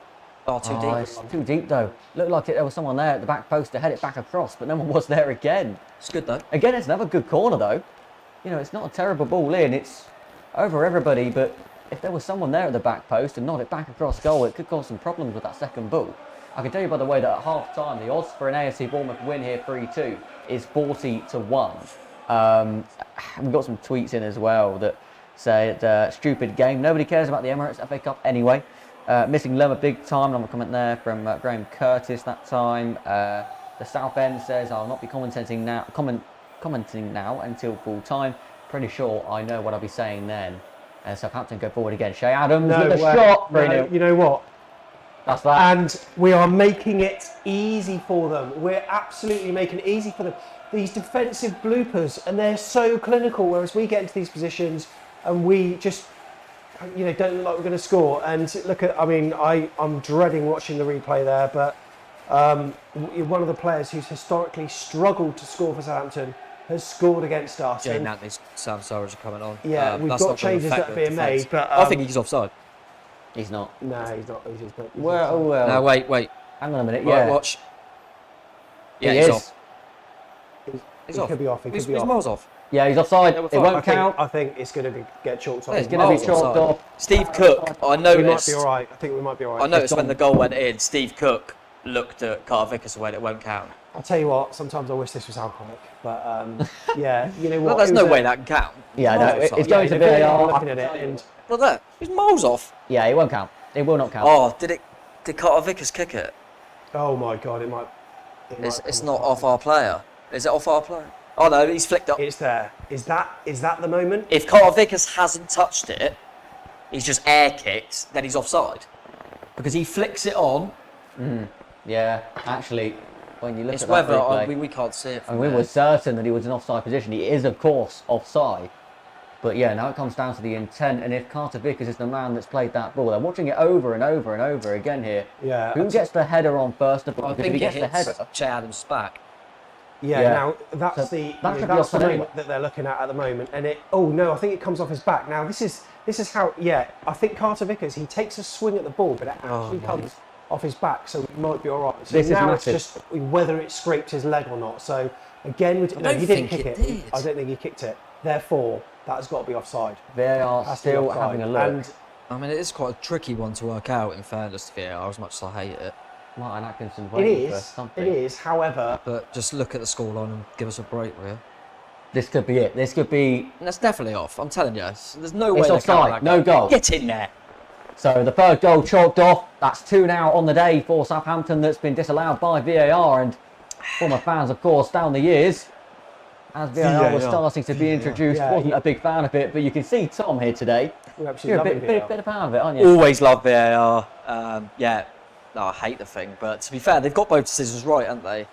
Too deep. It's too deep though. Looked like there was someone there at the back post to head it back across, but no one was there again. It's good though. Again, it's another good corner though. It's not a terrible ball in. It's over everybody, but if there was someone there at the back post and nod it back across goal, it could cause some problems with that second ball. I can tell you, by the way, that at half-time, the odds for an AFC Bournemouth win here 3-2 is 40-1. We've got some tweets in as well that say it's stupid game. Nobody cares about the Emirates FA Cup anyway. Missing Lemmer big time. Another comment there from Graham Curtis that time. The South End says, I'll not be commenting now until full time. Pretty sure I know what I'll be saying then. Southampton go forward again. Shea Adams with a shot. No, you know what? That's that. And we are making it easy for them. We're absolutely making it easy for them. These defensive bloopers, and they're so clinical, whereas we get into these positions and we just, don't look like we're going to score. And look at, I'm dreading watching the replay there, but one of the players who's historically struggled to score for Southampton has scored against us. Jay Nantley's Sam Surridge are coming on. Yeah, we've got changes that are being made, but I think he's offside. He's not. No, he's not. He's not. Well. No, wait. Hang on a minute. Right, watch. Yeah, he's off. He could be off. He's miles off. Yeah, he's offside. It won't count. I think it's going to get chalked off. It's going to be chalked off. Steve Cook, I noticed. We might be all right. I think we might be all right. I noticed when the goal went in, Steve Cook looked at Carter Vickers and went, it won't count. I'll tell you what, sometimes I wish this was alcoholic. But, yeah, you know what? Well, there's no way that can count. Yeah, no, it's going to VAR. Looking at it and... Well, there, he's miles off. Yeah, it won't count. It will not count. Oh, did Carter Vickers kick it? Oh my God, it might. It's not off our player. Is it off our player? Oh no, he's flicked up. It's there. Is that the moment? If Carter Vickers hasn't touched it, he's just air kicked, then he's offside. Because he flicks it on. Yeah, actually, when you look It's at that whether replay, we can't see it. I mean, we were certain that he was in offside position. He is, of course, offside. But yeah, now it comes down to the intent, and if Carter Vickers is the man that's played that ball, they're watching it over and over and over again here. Yeah. Who gets the header on first of all? I Because think if he it gets the hits header, Che Adams' back. Yeah, Yeah. now that's So the that should be that's the offside moment anyway. that they're looking at the moment, and it. Oh no, I think it comes off his back. Now this is how. Yeah, I think Carter Vickers, he takes a swing at the ball, but it actually comes off his back, so he might be all right. So This is now it's massive. just whether it scraped his leg or not. So again, no, he didn't kick it. I don't think he kicked it. Therefore, that's got to be offside. they are Has to be still offside. having a look. And I mean, it is quite a tricky one to work out, in fairness to VAR, as much as I hate it. Martin Atkinson it waiting for is. something. It is. However, But just look at the scoreline and give us a break, will you? This could be it. This could be. And that's definitely off. I'm telling you, there's no way It's they offside. can't No goal. Get in there. So the third goal chalked off. That's 2 now on the day for Southampton. That's been disallowed by VAR, and former fans, of course, down the years, as VAR was starting to be introduced, wasn't a big fan of it. But you can see Tom here today. You're a bit a fan of it, aren't you? Always love VAR. Yeah. No, I hate the thing, but to be fair, they've got both decisions right, haven't they?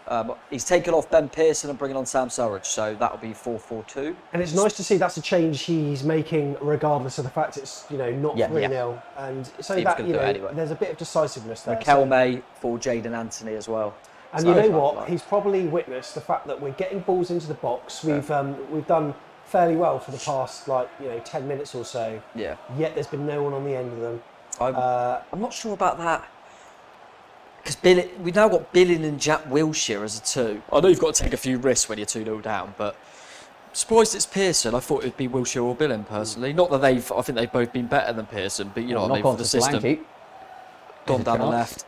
He's taken off Ben Pearson and bringing on Sam Surridge, so that'll be 4-4-2. and it's nice to see that's a change he's making, regardless of the fact it's not 3-0, and so He was that gonna do it anyway. there's a bit of decisiveness there. Raquel May for Jaden Anthony as well. And So you know it's what? like- He's probably witnessed the fact that we're getting balls into the box. We've done fairly well for the past 10 minutes or so. Yeah. Yet there's been no one on the end of them. I'm not sure about that. Because we've now got Billing and Jack Wilshere as a 2. I know you've got to take a few risks when you're 2-0 down, but I'm surprised it's Pearson. I thought it'd be Wilshere or Billing personally. Not that I think they've both been better than Pearson, but you know what I mean, for the system. Gone down the left.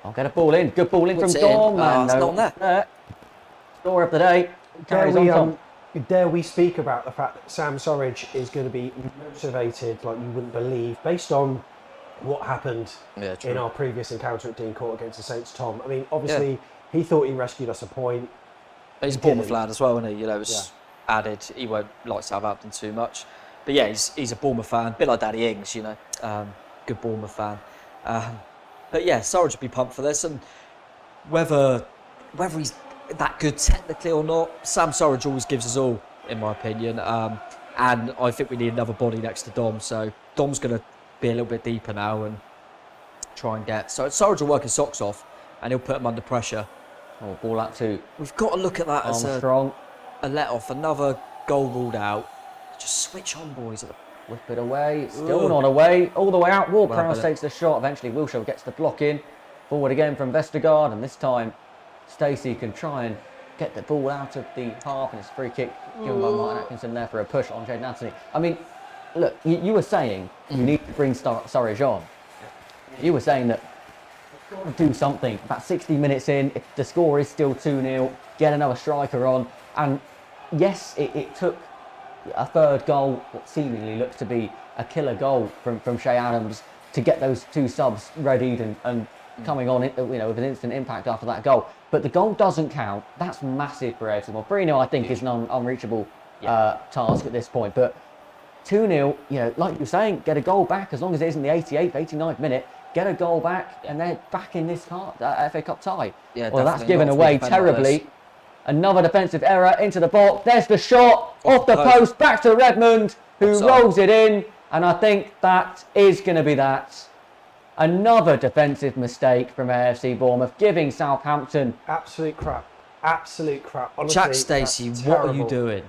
I'll get a ball in. Good ball in Puts from it in. Dom. Ah, and it's no not there. Story of the day. Carries on top. Dare we speak about the fact that Sam Surridge is going to be motivated like you wouldn't believe, based on what happened in our previous encounter at Dean Court against the Saints, Tom. I mean, obviously, he thought he rescued us a point. He's a Bournemouth lad as well, isn't he? You know, it's added. He won't like Southampton too much. But yeah, he's a Bournemouth fan. A bit like Daddy Ings, you know. Good Bournemouth fan. But yeah, Surridge would be pumped for this. And whether he's that good technically or not, Sam Surridge always gives us all, in my opinion. And I think we need another body next to Dom. So Dom's going to be a little bit deeper now and try and get. So Surridge will work his socks off and he'll put him under pressure. Oh, ball out to. We've got to look at that as Armstrong. A let off, another goal ruled out. Just switch on, boys. Whip it away, still not away, all the way out. Ward-Prowse Well, takes the shot. Eventually, Wilshere gets the block in. Forward again from Vestergaard, and this time Stacey can try and get the ball out of the half, and it's a free kick given by Martin Atkinson there for a push on Jaden Anthony. I mean, look, you were saying you need to bring Surridge on. You were saying that you've got to do something. About 60 minutes in, if the score is still 2-0, get another striker on. And yes, it took a third goal, what seemingly looks to be a killer goal from Che Adams, to get those 2 subs readied and coming on, with an instant impact after that goal. But the goal doesn't count. That's massive for AFC. Well, 3-0, I think, is an unreachable task at this point. But 2-0, like you're saying, get a goal back, as long as it isn't the 88th, 89th minute, get a goal back, and they're back in this FA Cup tie. Yeah, well, that's definitely given not away if we defend like terribly. this. Another defensive error into the box. There's the shot off the post, back to Redmond, who rolls it in. And I think that is going to be that. Another defensive mistake from AFC Bournemouth, giving Southampton absolute crap. Absolute crap. Honestly, Jack Stacey, what are you doing?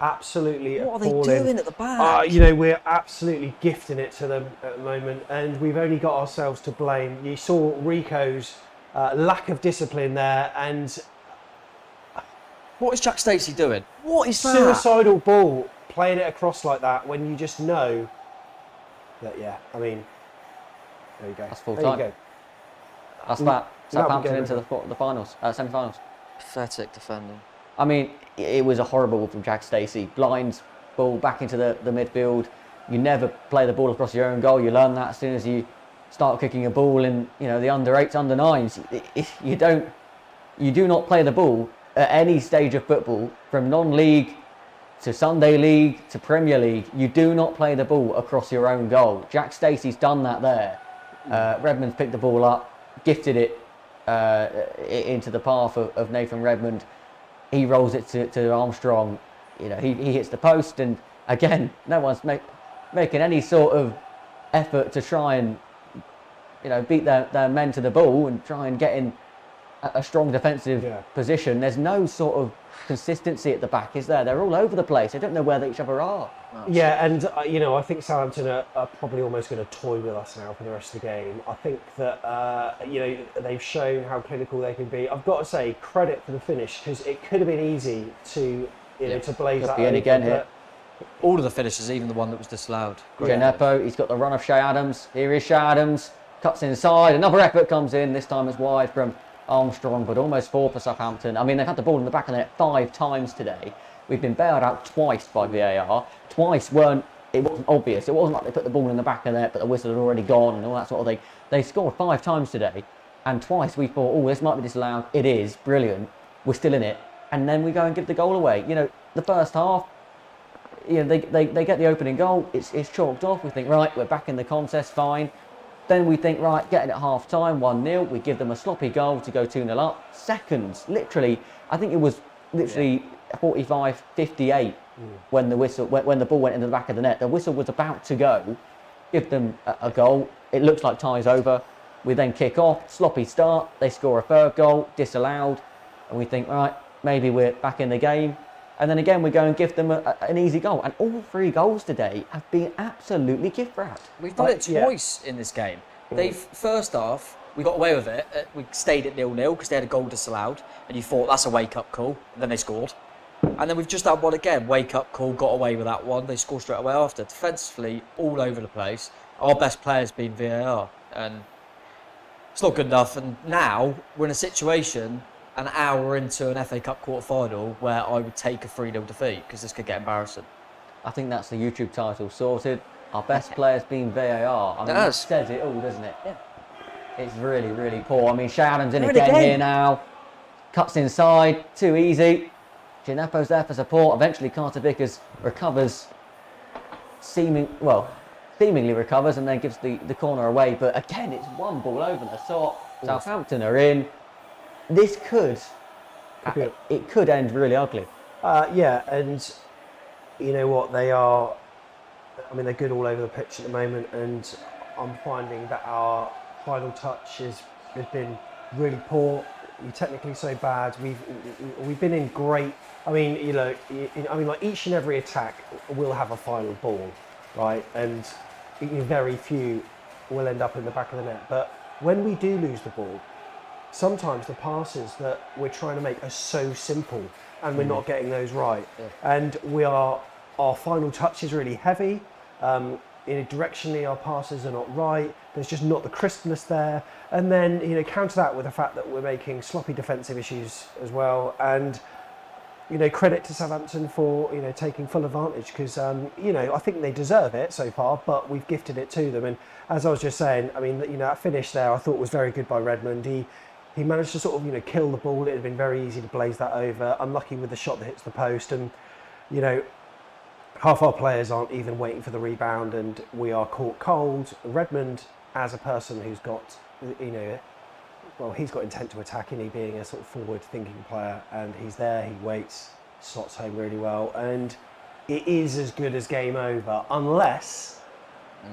Absolutely What are appalling. they doing at the back? We're absolutely gifting it to them at the moment, and we've only got ourselves to blame. You saw Rico's lack of discipline there, and what is Jack Stacey doing? What is that? Suicidal ball, playing it across like that when you just know that, there you go. That's full There time. you go. That's that. Southampton go into the finals, semi-finals. Pathetic defending. I mean, it was a horrible ball from Jack Stacey. Blind ball back into the midfield. You never play the ball across your own goal. You learn that as soon as you start kicking a ball in, the under 8s, under 9s. You do not play the ball at any stage of football, from non-league to Sunday League to Premier League. You do not play the ball across your own goal. Jack Stacey's done that there. Redmond's picked the ball up, gifted it into the path of Nathan Redmond. He rolls it to Armstrong. You know, he hits the post, and again, no one's making any sort of effort to try and, you know, beat their men to the ball and try and get in a strong defensive position. There's no sort of consistency at the back, is there? They're all over the place. They don't know where each other are. Yeah, and you know, I think Southampton are probably almost going to toy with us now for the rest of the game. I think that you know, they've shown how clinical they can be. I've got to say credit for the finish, because it could have been easy to to blaze that in again here. All of the finishes, even the one that was disallowed. Gineppo, he's got the run of Shea Adams. Here is Shea Adams, cuts inside. Another effort comes in. This time it's wide from Armstrong, but almost 4 for Southampton. I mean, they've had the ball in the back of the net 5 times today. We've been bailed out twice by VAR. Twice it wasn't obvious. It wasn't like they put the ball in the back of the net, but the whistle had already gone and all that sort of thing. They scored 5 times today, and twice we thought, oh, this might be disallowed. It is brilliant. We're still in it, and then we go and give the goal away. You know, the first half, you know, they get the opening goal. It's chalked off. We think, right, we're back in the contest, fine. Then we think, right, getting at half time, 1-0. We give them a sloppy goal to go 2-0 up. Seconds, literally, I think it was literally 45-58 when the whistle, when the ball went into the back of the net. The whistle was about to go. Give them a goal. It looks like tie's over. We then kick off, sloppy start. They score a third goal, disallowed. And we think, right, maybe we're back in the game. And then again, we go and give them an easy goal. And all 3 goals today have been absolutely gift wrapped. We've done it twice in this game. First half, we got away with it. We stayed at 0-0 because they had a goal disallowed. And you thought, that's a wake-up call. And then they scored. And then we've just had one again. Wake-up call, got away with that one. They scored straight away after. Defensively, all over the place. Our best player's been VAR. And it's not good enough. And now, we're in a situation an hour into an FA Cup quarter-final where I would take a 3-0 defeat because this could get embarrassing. I think that's the YouTube title sorted. Our best player's been VAR. I mean, it says it all, doesn't it? Yeah. It's really, really poor. I mean, Shea Adams in again here now. Cuts inside, too easy. Gineppo's there for support. Eventually, Carter Vickers recovers, seemingly recovers, and then gives the corner away. But again, it's one ball over the top. Southampton are in. This could end really ugly. Yeah, and you know what, they are, I mean, they're good all over the pitch at the moment, and I'm finding that our final touch has been really poor. We're technically so bad. We've been in great, I mean, you know, like each and every attack will have a final ball, right? And very few will end up in the back of the net. But when we do lose the ball, sometimes the passes that we're trying to make are so simple, and we're not getting those right. And our final touch is really heavy. Directionally, our passes are not right. There's just not the crispness there. And then, you know, counter that with the fact that we're making sloppy defensive issues as well. And, you know, credit to Southampton for, you know, taking full advantage, because, you know, I think they deserve it so far, but we've gifted it to them. And as I was just saying, I mean, you know, that finish there I thought was very good by Redmond. He managed to sort of, you know, kill the ball. It had been very easy to blaze that over. Unlucky with the shot that hits the post. And, you know, half our players aren't even waiting for the rebound, and we are caught cold. Redmond, as a person who's got, you know, well, he's got intent to attack, and he being a sort of forward-thinking player, and he's there, he waits, slots home really well, and it is as good as game over, unless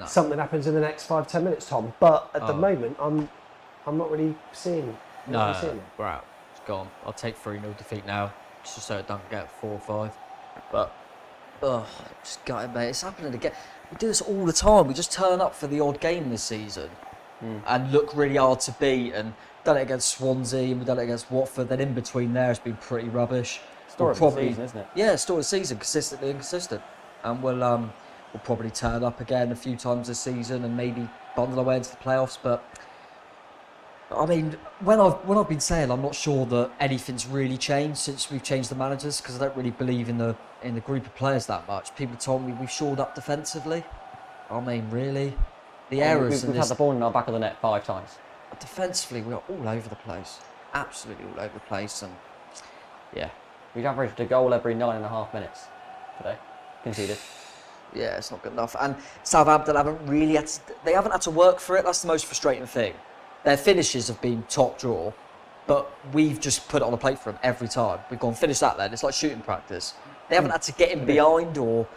something happens in the next 5-10 minutes, Tom. But at the moment, I'm not really seeing. No, we're out. It's gone. I'll take 3-0 defeat now, just so it doesn't get 4 or 5. But just gutted, mate. It's happening again. We do this all the time. We just turn up for the odd game this season and look really hard to beat. And done it against Swansea, and we've done it against Watford. Then in between there, it's been pretty rubbish. Story of the season, isn't it? Yeah, story of the season, consistently inconsistent. And we'll probably turn up again a few times this season and maybe bundle our way into the playoffs. But I mean, when I've been saying I'm not sure that anything's really changed since we've changed the managers, because I don't really believe in the group of players that much. People told me we've shored up defensively. I mean, really, the errors. We've had the ball in our back of the net 5 times. Defensively, we're all over the place, absolutely all over the place, and yeah, we've averaged a goal every 9.5 minutes today, conceded. Yeah, it's not good enough. And Southampton haven't really had to work for it. That's the most frustrating thing. Their finishes have been top draw, but we've just put it on the plate for them every time. We've gone, finish that then. It's like shooting practice. They haven't had to get in behind, or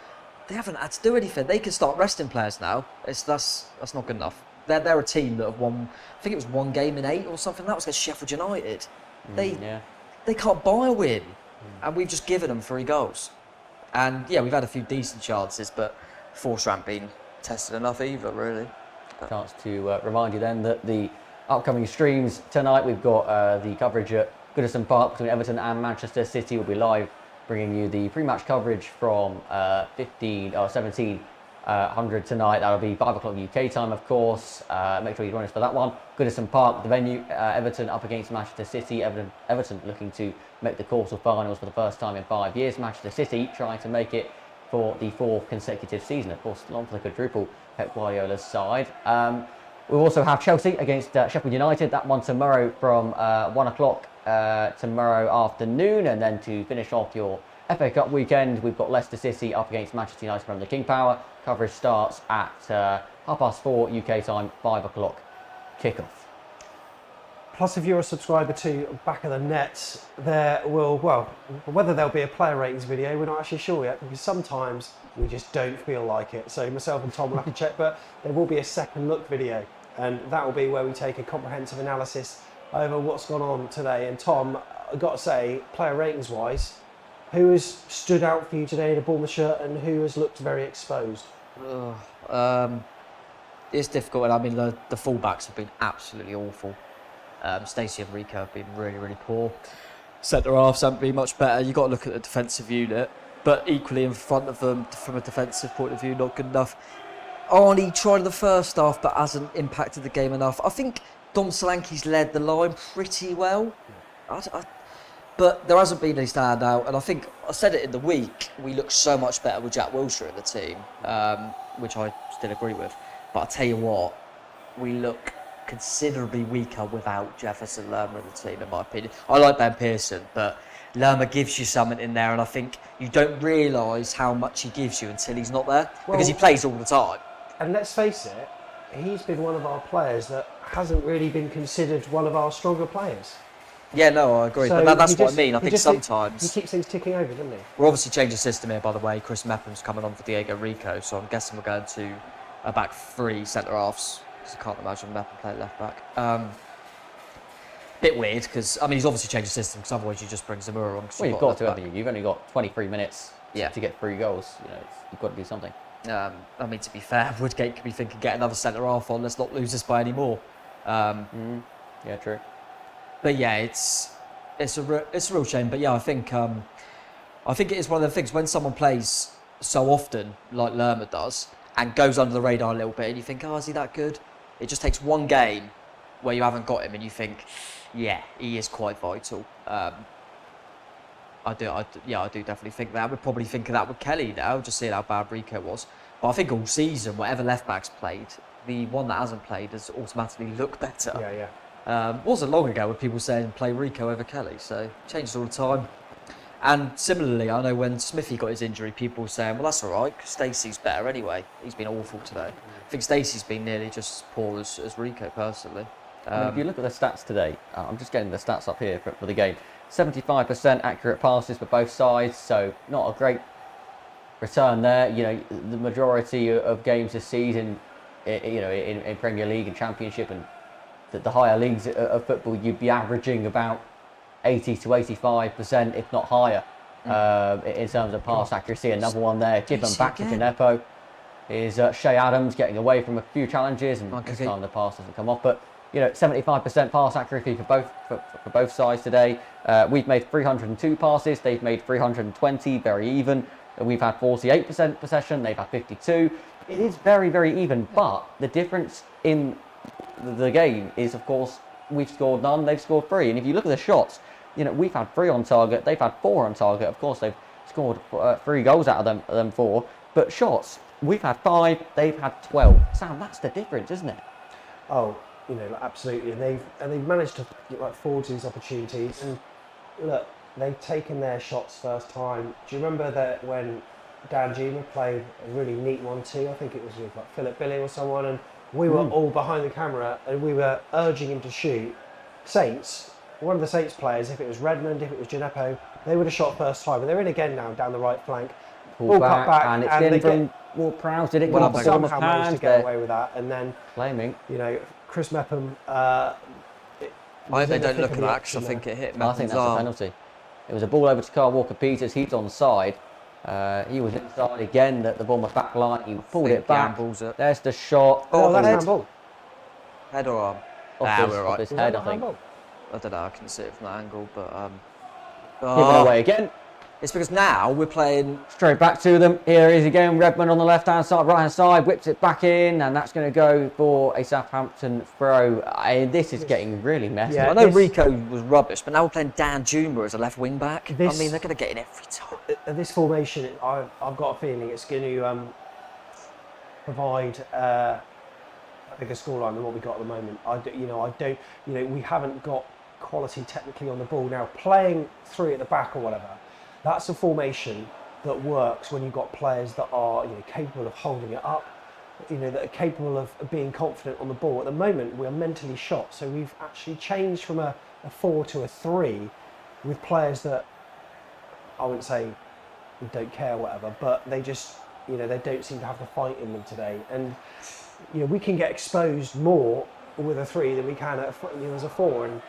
they haven't had to do anything. They can start resting players now. That's not good enough. They're a team that have won, I think it was 1 game in 8 or something. That was against Sheffield United. They can't buy a win, and we've just given them 3 goals. And yeah, we've had a few decent chances, but force haven't been tested enough either, really. Chance to remind you then that the upcoming streams tonight, we've got the coverage at Goodison Park between Everton and Manchester City. We'll be live bringing you the pre-match coverage from 1700 tonight. That'll be 5 o'clock UK time, of course. Make sure you join us for that one. Goodison Park, the venue. Everton up against Manchester City. Everton looking to make the quarter-finals for the first time in 5 years. Manchester City trying to make it for the 4th consecutive season. Of course, long for the quadruple Pep Guardiola's side. We'll also have Chelsea against Sheffield United. That one tomorrow from 1 o'clock tomorrow afternoon. And then to finish off your FA Cup weekend, we've got Leicester City up against Manchester United from the King Power. Coverage starts at 4:30 UK time, 5 o'clock kickoff. Plus, if you're a subscriber to Back of the Net, there will, well, whether there'll be a player ratings video, we're not actually sure yet, because sometimes we just don't feel like it. So myself and Tom will have to check, but there will be a second look video, and that will be where we take a comprehensive analysis over what's gone on today. And Tom, I've got to say, player ratings wise, who has stood out for you today in a Bournemouth shirt, and who has looked very exposed? It's difficult, and I mean the fullbacks have been absolutely awful. Stacey and Rico have been really, really poor. Centre halves haven't been much better. You've got to look at the defensive unit, but equally in front of them, from a defensive point of view, not good enough. Arnie tried in the first half, but hasn't impacted the game enough. I think Dom Solanke's led the line pretty well, but there hasn't been any standout. And I think I said it in the week. We look so much better with Jack Wilshere in the team, which I still agree with. But I tell you what, we look considerably weaker without Jefferson Lerma in the team, in my opinion. I like Ben Pearson, but Lerma gives you something in there, and I think you don't realise how much he gives you until he's not there, because he plays all the time. And let's face it, he's been one of our players that hasn't really been considered one of our stronger players. Yeah, no, I agree. So but that's what I mean. I think sometimes he keeps things ticking over, doesn't he? We're obviously changing the system here, by the way. Chris Mepham's coming on for Diego Rico, so I'm guessing we're going to a back 3 centre halves. I can't imagine Mepham playing left back. Bit weird, because I mean he's obviously changed the system, because otherwise you just bring Zamora on. Well, you've got to, haven't you? You've only got 23 minutes to get 3 goals. You know, you've got to do something. I mean, to be fair, Woodgate could be thinking, get another centre half on. Let's not lose this by any more. Yeah, true. But yeah, it's a real shame. But yeah, I think it is one of the things when someone plays so often like Lerma does and goes under the radar a little bit, and you think, oh, is he that good? It just takes one game where you haven't got him, and you think, yeah, he is quite vital. I do definitely think that. We're probably thinking that with Kelly now, just seeing how bad Rico was. But I think all season, whatever left back's played, the one that hasn't played has automatically looked better. Wasn't long ago with people saying play Rico over Kelly, so it changes all the time. And similarly, I know when Smithy got his injury, people were saying, well, that's all right, because Stacey's better anyway. He's been awful today. I think Stacey's been nearly just as poor as Rico, personally. I mean, if you look at the stats today, I'm just getting the stats up here for the game. 75% accurate passes for both sides, so not a great return there. You know, the majority of games this season, in Premier League and Championship and the higher leagues of football, you'd be averaging about 80 to 85%, if not higher, in terms of pass accuracy. Another one there, given back to Gineppo, is Shea Adams getting away from a few challenges, and this time the pass doesn't come off. But 75% pass accuracy for both sides today. We've made 302 passes, they've made 320, very even. We've had 48% possession, they've had 52. It is very, very even, but the difference in the game is, of course, we've scored none, they've scored 3. And if you look at the shots, we've had 3 on target, they've had 4 on target. Of course, they've scored 3 goals out of them 4. But shots, we've had 5, they've had 12. Sam, that's the difference, isn't it? Oh, absolutely. And they've managed to forge these opportunities. And look, they've taken their shots first time. Do you remember that when Dan Juma played a really neat one too? I think it was with Philip Billing or someone, and we were all behind the camera and we were urging him to shoot. Saints one of the Saints players, if it was Redmond, if it was Gineppo, they would have shot first time. But they're in again now down the right flank. Ball cut back, and it's in from Ward-Prowse. Did it go off somehow managed to get away with that, and then claiming, Chris Mepham. I hope they don't look at that because I think it hit Mepham's I think that's a penalty. It was a ball over to Carl Walker-Peters. He's onside. He was inside again. The Bournemouth back line. He pulled it back. There's the shot. Oh, that's handball. Head or arm? Off his head, I think. I don't know. I can see it from that angle, but Given away again. It's because now we're playing straight back to them. Here is again Redmond on the left-hand side, right-hand side, whips it back in, and that's going to go for a Southampton throw. This is getting really messy. Yeah, I know Rico was rubbish, but now we're playing Dan Juma as a left wing back. I mean, they're going to get in every time. This formation, I've got a feeling it's going to provide a bigger scoreline than what we got at the moment. We haven't got quality technically on the ball now. Playing three at the back or whatever. That's a formation that works when you've got players that are capable of holding it up, that are capable of being confident on the ball. At the moment, we're mentally shot, so we've actually changed from a 4 to a 3 with players that I wouldn't say don't care, whatever, but they just they don't seem to have the fight in them today, and we can get exposed more with a 3 than we can as a 4. And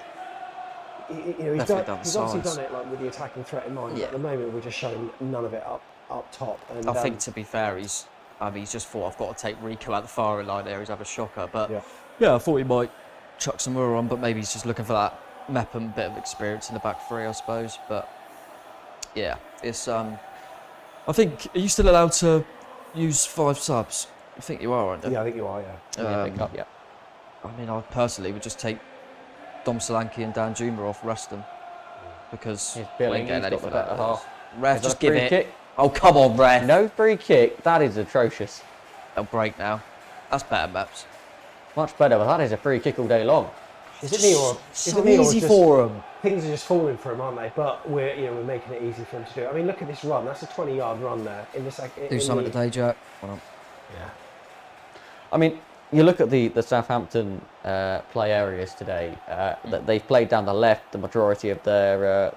he's obviously done it with the attacking threat in mind. But at the moment, we're just showing none of it up top. And I think, to be fair, he's just thought I've got to take Rico out the firing line there. He's had a shocker, but yeah, I thought he might chuck some more on, but maybe he's just looking for that Mepham bit of experience in the back 3, I suppose. But yeah, it's I think, are you still allowed to use 5 subs? I think you are, aren't you? Yeah, I think you are. Yeah. I mean, I personally would just take Dom Solanke and Dan Juma off, rest them, because we ain't getting any for that. Ref, just give it. Kick? Oh, come on, ref. No free kick. That is atrocious. They'll break now. That's better, Maps. Much better, but that is a free kick all day long. Is it me or so easy for them? Things are just falling for him, aren't they? But we're making it easy for him to do. I mean, look at this run. That's a 20-yard run there. Do something today, Jack. Yeah. I mean, you look at the Southampton play areas today. They've played down the left. The majority of their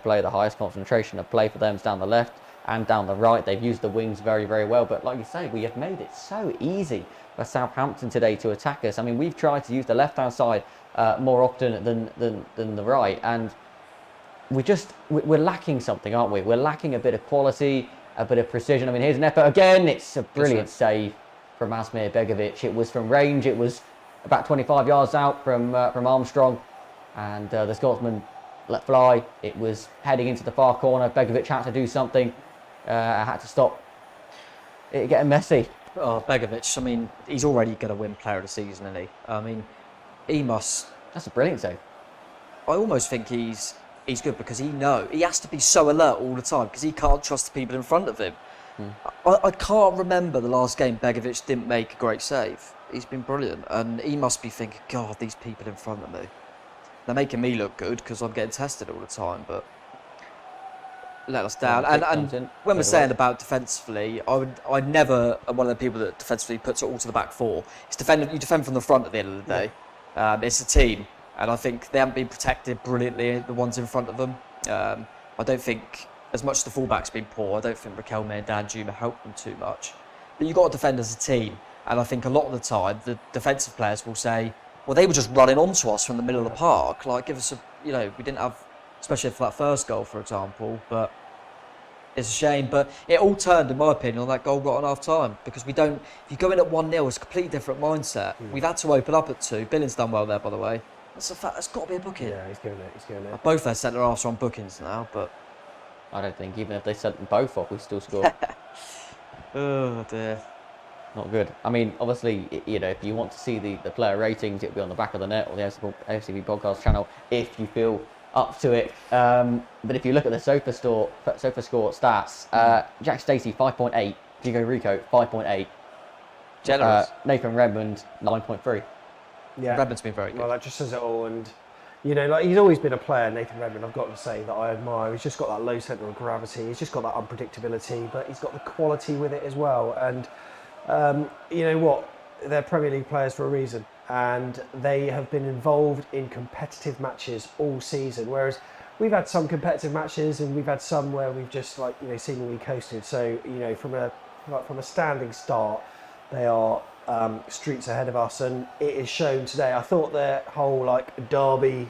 play, the highest concentration of play for them is down the left and down the right. They've used the wings very, very well. But like you say, we have made it so easy for Southampton today to attack us. I mean, we've tried to use the left-hand side more often than the right, and we're lacking something, aren't we? We're lacking a bit of quality, a bit of precision. I mean, here's Nepo again. It's a brilliant save from Asmir Begovic. It was from range. It was about 25 yards out from Armstrong, and the Scotsman let fly. It was heading into the far corner. Begovic had to do something. Had to stop it getting messy. Oh, Begovic, I mean, he's already going to win Player of the Season, isn't he? I mean, he must... That's a brilliant save. I almost think he's good because he has to be so alert all the time because he can't trust the people in front of him. I can't remember the last game Begovic didn't make a great save. He's been brilliant, and he must be thinking, God, these people in front of me, they're making me look good because I'm getting tested all the time, but let us down. And when we're saying about defensively, I'd never one of the people that defensively puts it all to the back 4. You defend from the front at the end of the day. It's a team, and I think they haven't been protected brilliantly, the ones in front of them. I don't think, as much as the fullback's been poor, I don't think Riquelme and Dan Juma helped them too much. But you've got to defend as a team, and I think a lot of the time the defensive players will say, well, they were just running onto us from the middle of the park. Like, give us we didn't have, especially for that first goal, for example, but it's a shame. But it all turned, in my opinion, on that goal got on half time, because if you go in at 1-0, it's a completely different mindset. We've had to open up at 2. Billing's done well there, by the way. That's a fact. That's got to be a booking. Yeah, he's going there. Both their centre halves are on bookings now, but I don't think even if they sent them both off, we still score. Oh dear. Not good. I mean, obviously, if you want to see the player ratings, it'll be on the back of the net or the AFCB podcast channel if you feel up to it. But if you look at the Sofa Score stats, Jack Stacey 5.8, Diego Rico 5.8, generous. Nathan Redmond 9.3. Yeah, Redmond's been very good. Well, that just says it all, and he's always been a player, Nathan Redmond, I've got to say, that I admire. He's just got that low centre of gravity. He's just got that unpredictability, but he's got the quality with it as well. And you know what? They're Premier League players for a reason. and they have been involved in competitive matches all season. Whereas we've had some competitive matches, and we've had some where we've just seemingly coasted. So from a standing start, they are streets ahead of us, and it is shown today. I thought their whole derby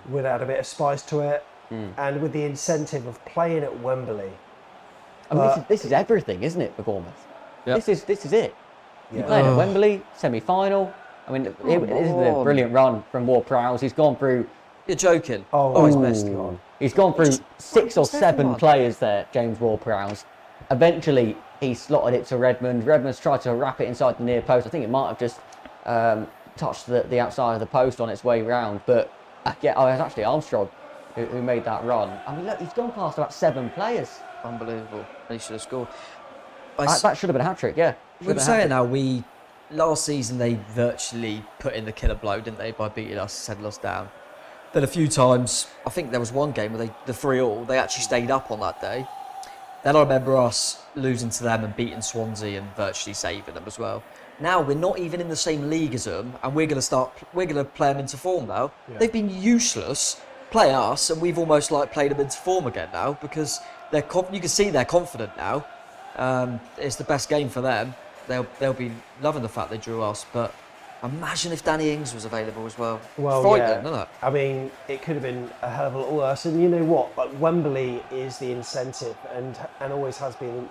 would add a bit of spice to it, and with the incentive of playing at Wembley. I mean, this is everything, isn't it, for Bournemouth? Yep. This is it. You played at Wembley, semi-final. I mean, this is a brilliant run from Ward-Prowse. He's gone through. You're joking. He's messed on. He's gone through 6 or 7 players there, James Ward-Prowse. Eventually, he slotted it to Redmond. Redmond's tried to wrap it inside the near post. I think it might have just touched the outside of the post on its way round. But it was actually Armstrong who made that run. I mean, look, he's gone past about 7 players. Unbelievable. And he should have scored. That should have been a hat-trick, yeah. We're saying now, last season they virtually put in the killer blow, didn't they, by beating us, settled us down. Then a few times, I think there was one game where the 3-3, they actually stayed up on that day. Then I remember us losing to them and beating Swansea and virtually saving them as well. Now we're not even in the same league as them, and we're going to play them into form now. Yeah. They've been useless, play us, and we've almost played them into form again now, because you can see they're confident now. It's the best game for them. They'll be loving the fact they drew us, but imagine if Danny Ings was available as well. Well, frightening, isn't it? I mean, it could have been a hell of a lot worse. And you know what? Wembley is the incentive, and always has been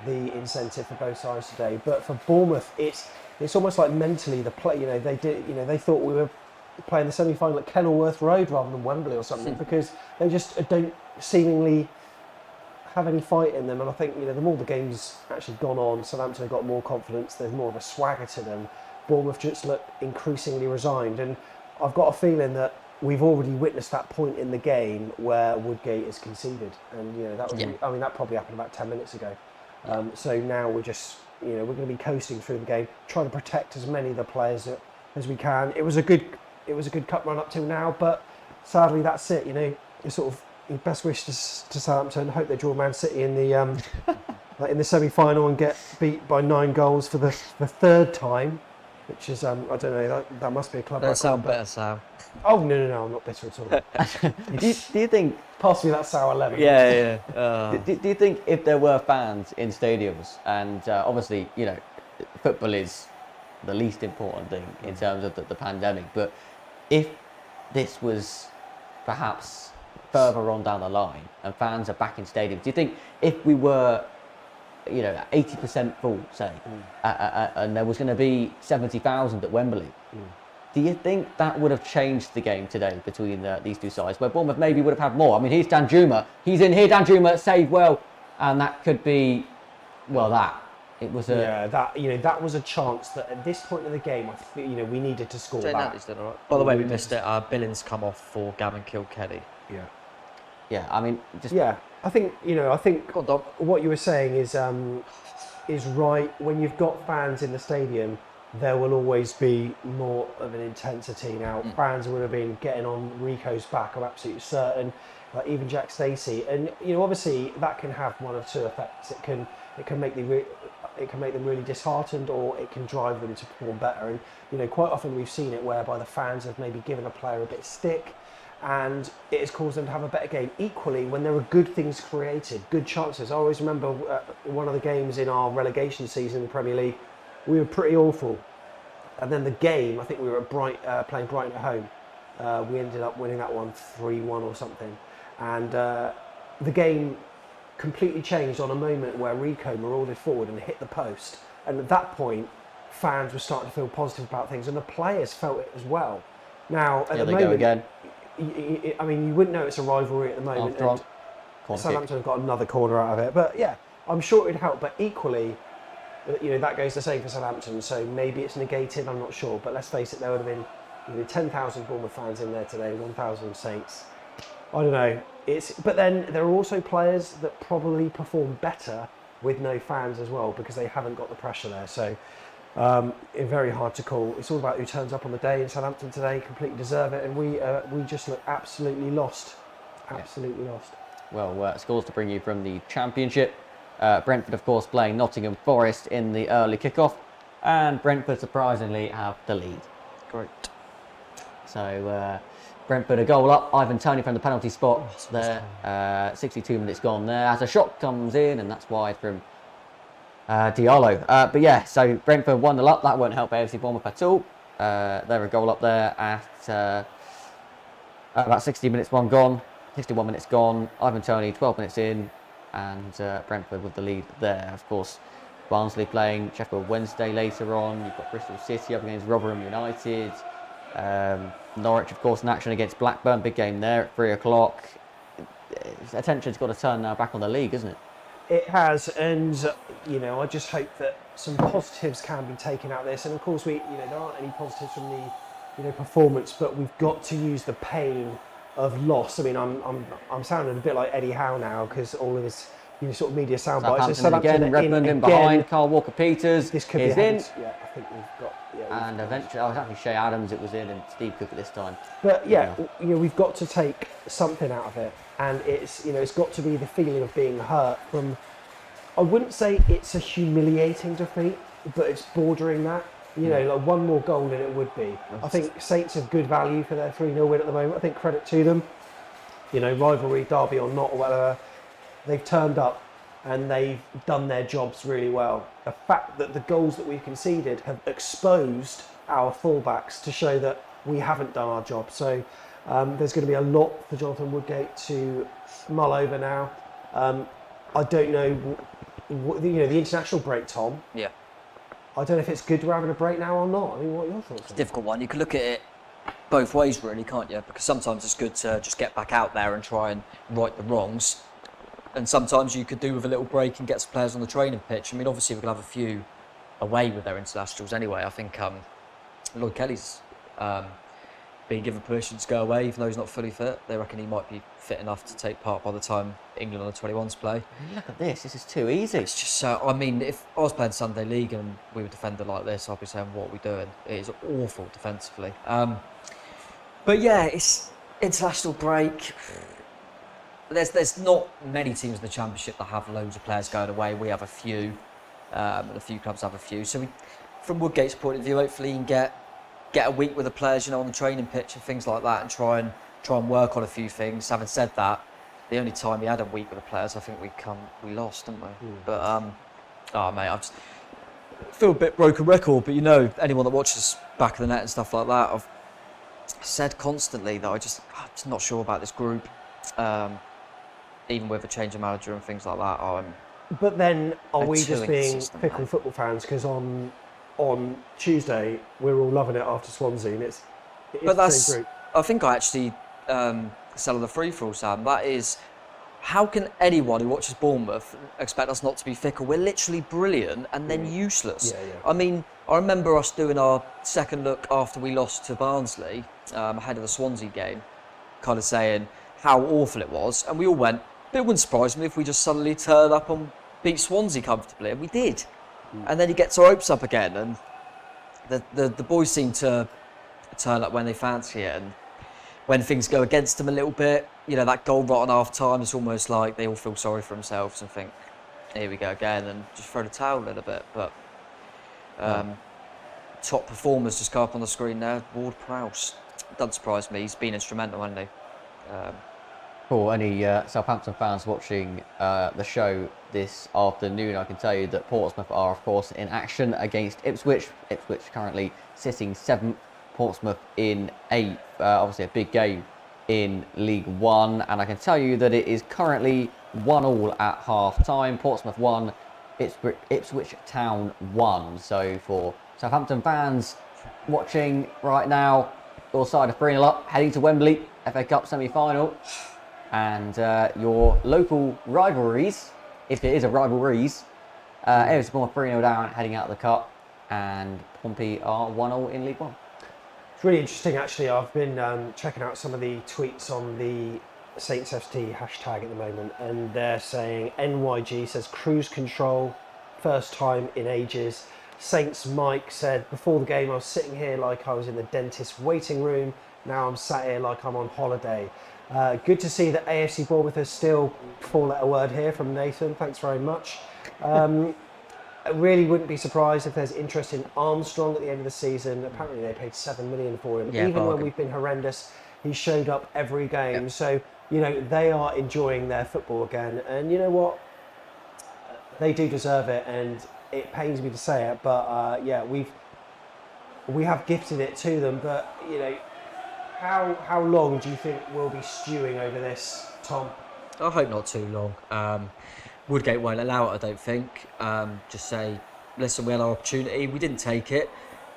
the incentive for both sides today. But for Bournemouth, it's almost like mentally the play. They thought we were playing the semi-final at Kenilworth Road rather than Wembley or something, because they just don't seemingly have any fight in them. And I think the more the game's actually gone on, Southampton have got more confidence. There's more of a swagger to them. Bournemouth just look increasingly resigned, and I've got a feeling that we've already witnessed that point in the game where Woodgate is conceded, and that probably happened about 10 minutes ago. So now we're just we're going to be coasting through the game, trying to protect as many of the players as we can. It was a good cup run up till now, but sadly that's it. It's sort of your best wish to Southampton. Hope they draw Man City in the semi-final and get beat by 9 goals for the 3rd time. Which is, I don't know, that must be a club record. That sound better, Sal. Oh, no, I'm not bitter at all. do you think... Pass me that sour lemon. Yeah. Do you think if there were fans in stadiums, and obviously, football is the least important thing in terms of the pandemic, but if this was perhaps further on down the line and fans are back in stadiums, do you think if we were 80% full, say, and there was going to be 70,000 at Wembley, do you think that would have changed the game today between these two sides, where Bournemouth maybe would have had more? I mean, here's Danjuma. He's in here, Danjuma saved well, and that could be, it was a... Yeah, that was a chance that at this point in the game, we needed to score back. Did all right. By the way, we missed it. Billings come off for Gavin Kilkenny. Yeah. Yeah, I mean, just... Yeah, I think what you were saying is right. When you've got fans in the stadium, there will always be more of an intensity. Now, fans would have been getting on Rico's back, I'm absolutely certain. Even Jack Stacey, and obviously that can have one of two effects. It can make them really disheartened, or it can drive them to perform better. And quite often we've seen it whereby the fans have maybe given a player a bit of stick, and it has caused them to have a better game. Equally, when there are good things created, good chances. I always remember one of the games in our relegation season in the Premier League, we were pretty awful. And then the game, I think we were at playing Brighton at home. We ended up winning that one 3-1 or something. And the game completely changed on a moment where Rico marauded forward and hit the post. And at that point, fans were starting to feel positive about things, and the players felt it as well. Now, at the moment, go again. I mean, you wouldn't know it's a rivalry at the moment. Southampton have got another corner out of it, but yeah, I'm sure it'd help. But equally, that goes the same for Southampton. So maybe it's negated. I'm not sure. But let's face it, there would have been 10,000 Bournemouth fans in there today, 1,000 Saints. I don't know. But then there are also players that probably perform better with no fans as well, because they haven't got the pressure there. So it's very hard to call. It's all about who turns up on the day. In Southampton today completely deserve it, and we just look absolutely lost. Absolutely lost. Well, scores to bring you from the Championship. Brentford, of course, playing Nottingham Forest in the early kickoff. And Brentford surprisingly have the lead. Great. So Brentford a goal up. Ivan Toney from the penalty spot there. 62 minutes gone there. As a shot comes in, and that's wide from Diallo. But yeah, so Brentford 1-0 up. That won't help AFC Bournemouth at all. They're a goal up there at about 60 minutes gone. 61 minutes gone. Ivan Toney 12 minutes in, and Brentford with the lead there. Of course, Barnsley playing Sheffield Wednesday later on. You've got Bristol City up against Rotherham United. Norwich, of course, in action against Blackburn. Big game there at 3 o'clock. Attention's got to turn now back on the league, isn't it? It has, and I just hope that some positives can be taken out of this. And of course, there aren't any positives from the performance, but we've got to use the pain of loss. I mean, I'm sounding a bit like Eddie Howe now because all of this sort of media soundbites. Southampton again, Redmond in behind. Carl Walker-Peters this could is be in. Yeah, I think we've got. And eventually, it was actually Shea Adams it was in, and Steve Cook at this time. But we've got to take something out of it, and it's got to be the feeling of being hurt from. I wouldn't say it's a humiliating defeat, but it's bordering that. Like one more goal than it would be. I think Saints have good value for their 3-0 win at the moment. I think credit to them. Rivalry, derby or not, or whatever, they've turned up and they've done their jobs really well. The fact that the goals that we've conceded have exposed our fullbacks to show that we haven't done our job. So there's going to be a lot for Jonathan Woodgate to mull over now. I don't know, the international break, Tom. Yeah. I don't know if it's good we're having a break now or not. I mean, what are your thoughts? It's a difficult one. You can look at it both ways, really, can't you? Because sometimes it's good to just get back out there and try and right the wrongs. And sometimes you could do with a little break and get some players on the training pitch. I mean, obviously, we're going to have a few away with their internationals anyway. I think Lloyd Kelly's being given permission to go away, even though he's not fully fit. They reckon he might be fit enough to take part by the time England under 21s play. Look at this is too easy. It's just so, I mean, if I was playing Sunday League and we were defending like this, I'd be saying, what are we doing? It is awful defensively. But yeah, it's international break. There's not many teams in the Championship that have loads of players going away. We have a few, and a few clubs have a few. So from Woodgate's point of view, hopefully he can get a week with the players, on the training pitch and things like that, and try and work on a few things. Having said that, the only time he had a week with the players, I think we lost, didn't we? But mate, I just feel a bit broken record. But anyone that watches Back of the Net and stuff like that, I've said constantly that I'm just not sure about this group. Even with a change of manager and things like that, But then, are we just being fickle mate. football fans? Because on Tuesday we're all loving it after Swansea, and it's but the that's. same group. I think I actually sell the free for all, Sam. That is, how can anyone who watches Bournemouth expect us not to be fickle? We're literally brilliant and then useless. Yeah. I mean, I remember us doing our second look after we lost to Barnsley ahead of the Swansea game, kind of saying how awful it was, and we all went. It wouldn't surprise me if we just suddenly turned up and beat Swansea comfortably, and we did. And then he gets our hopes up again, and the boys seem to turn up when they fancy it, and when things go against them a little bit, that goal right on half time, it's almost like they all feel sorry for themselves and think, here we go again, and just throw the towel in a bit. But top performers just come up on the screen there. Ward-Prowse, doesn't surprise me, he's been instrumental, hasn't he? For any Southampton fans watching the show this afternoon, I can tell you that Portsmouth are, of course, in action against Ipswich. Ipswich currently sitting 7th, Portsmouth in 8th. Obviously a big game in League One, and I can tell you that it is currently 1-1 at half-time. Portsmouth 1, Ipswich Town 1. So for Southampton fans watching right now, your side are 3-0 up, heading to Wembley, FA Cup semi-final. And your local rivalries, if it is a rivalries, AFC Bournemouth 3-0 down, heading out of the cup, and Pompey are 1-0 in League One. It's really interesting, actually. I've been checking out some of the tweets on the Saints FT hashtag at the moment, and they're saying NYG says cruise control, first time in ages. Saints Mike said, before the game I was sitting here like I was in the dentist's waiting room, now I'm sat here like I'm on holiday. Good to see that AFC Bournemouth is still 4-letter word here from Nathan. Thanks very much. I really wouldn't be surprised if there's interest in Armstrong at the end of the season. Apparently they paid $7 million for him. Yeah, Even when bargain. we've been horrendous, he showed up every game. So, you know, they are enjoying their football again. And you know what? They do deserve it. And it pains me to say it, but yeah, we have gifted it to them. But, you know, how long do you think we'll be stewing over this, Tom? I hope not too long. Woodgate won't allow it, I don't think. Just say, listen, we had our opportunity, we didn't take it,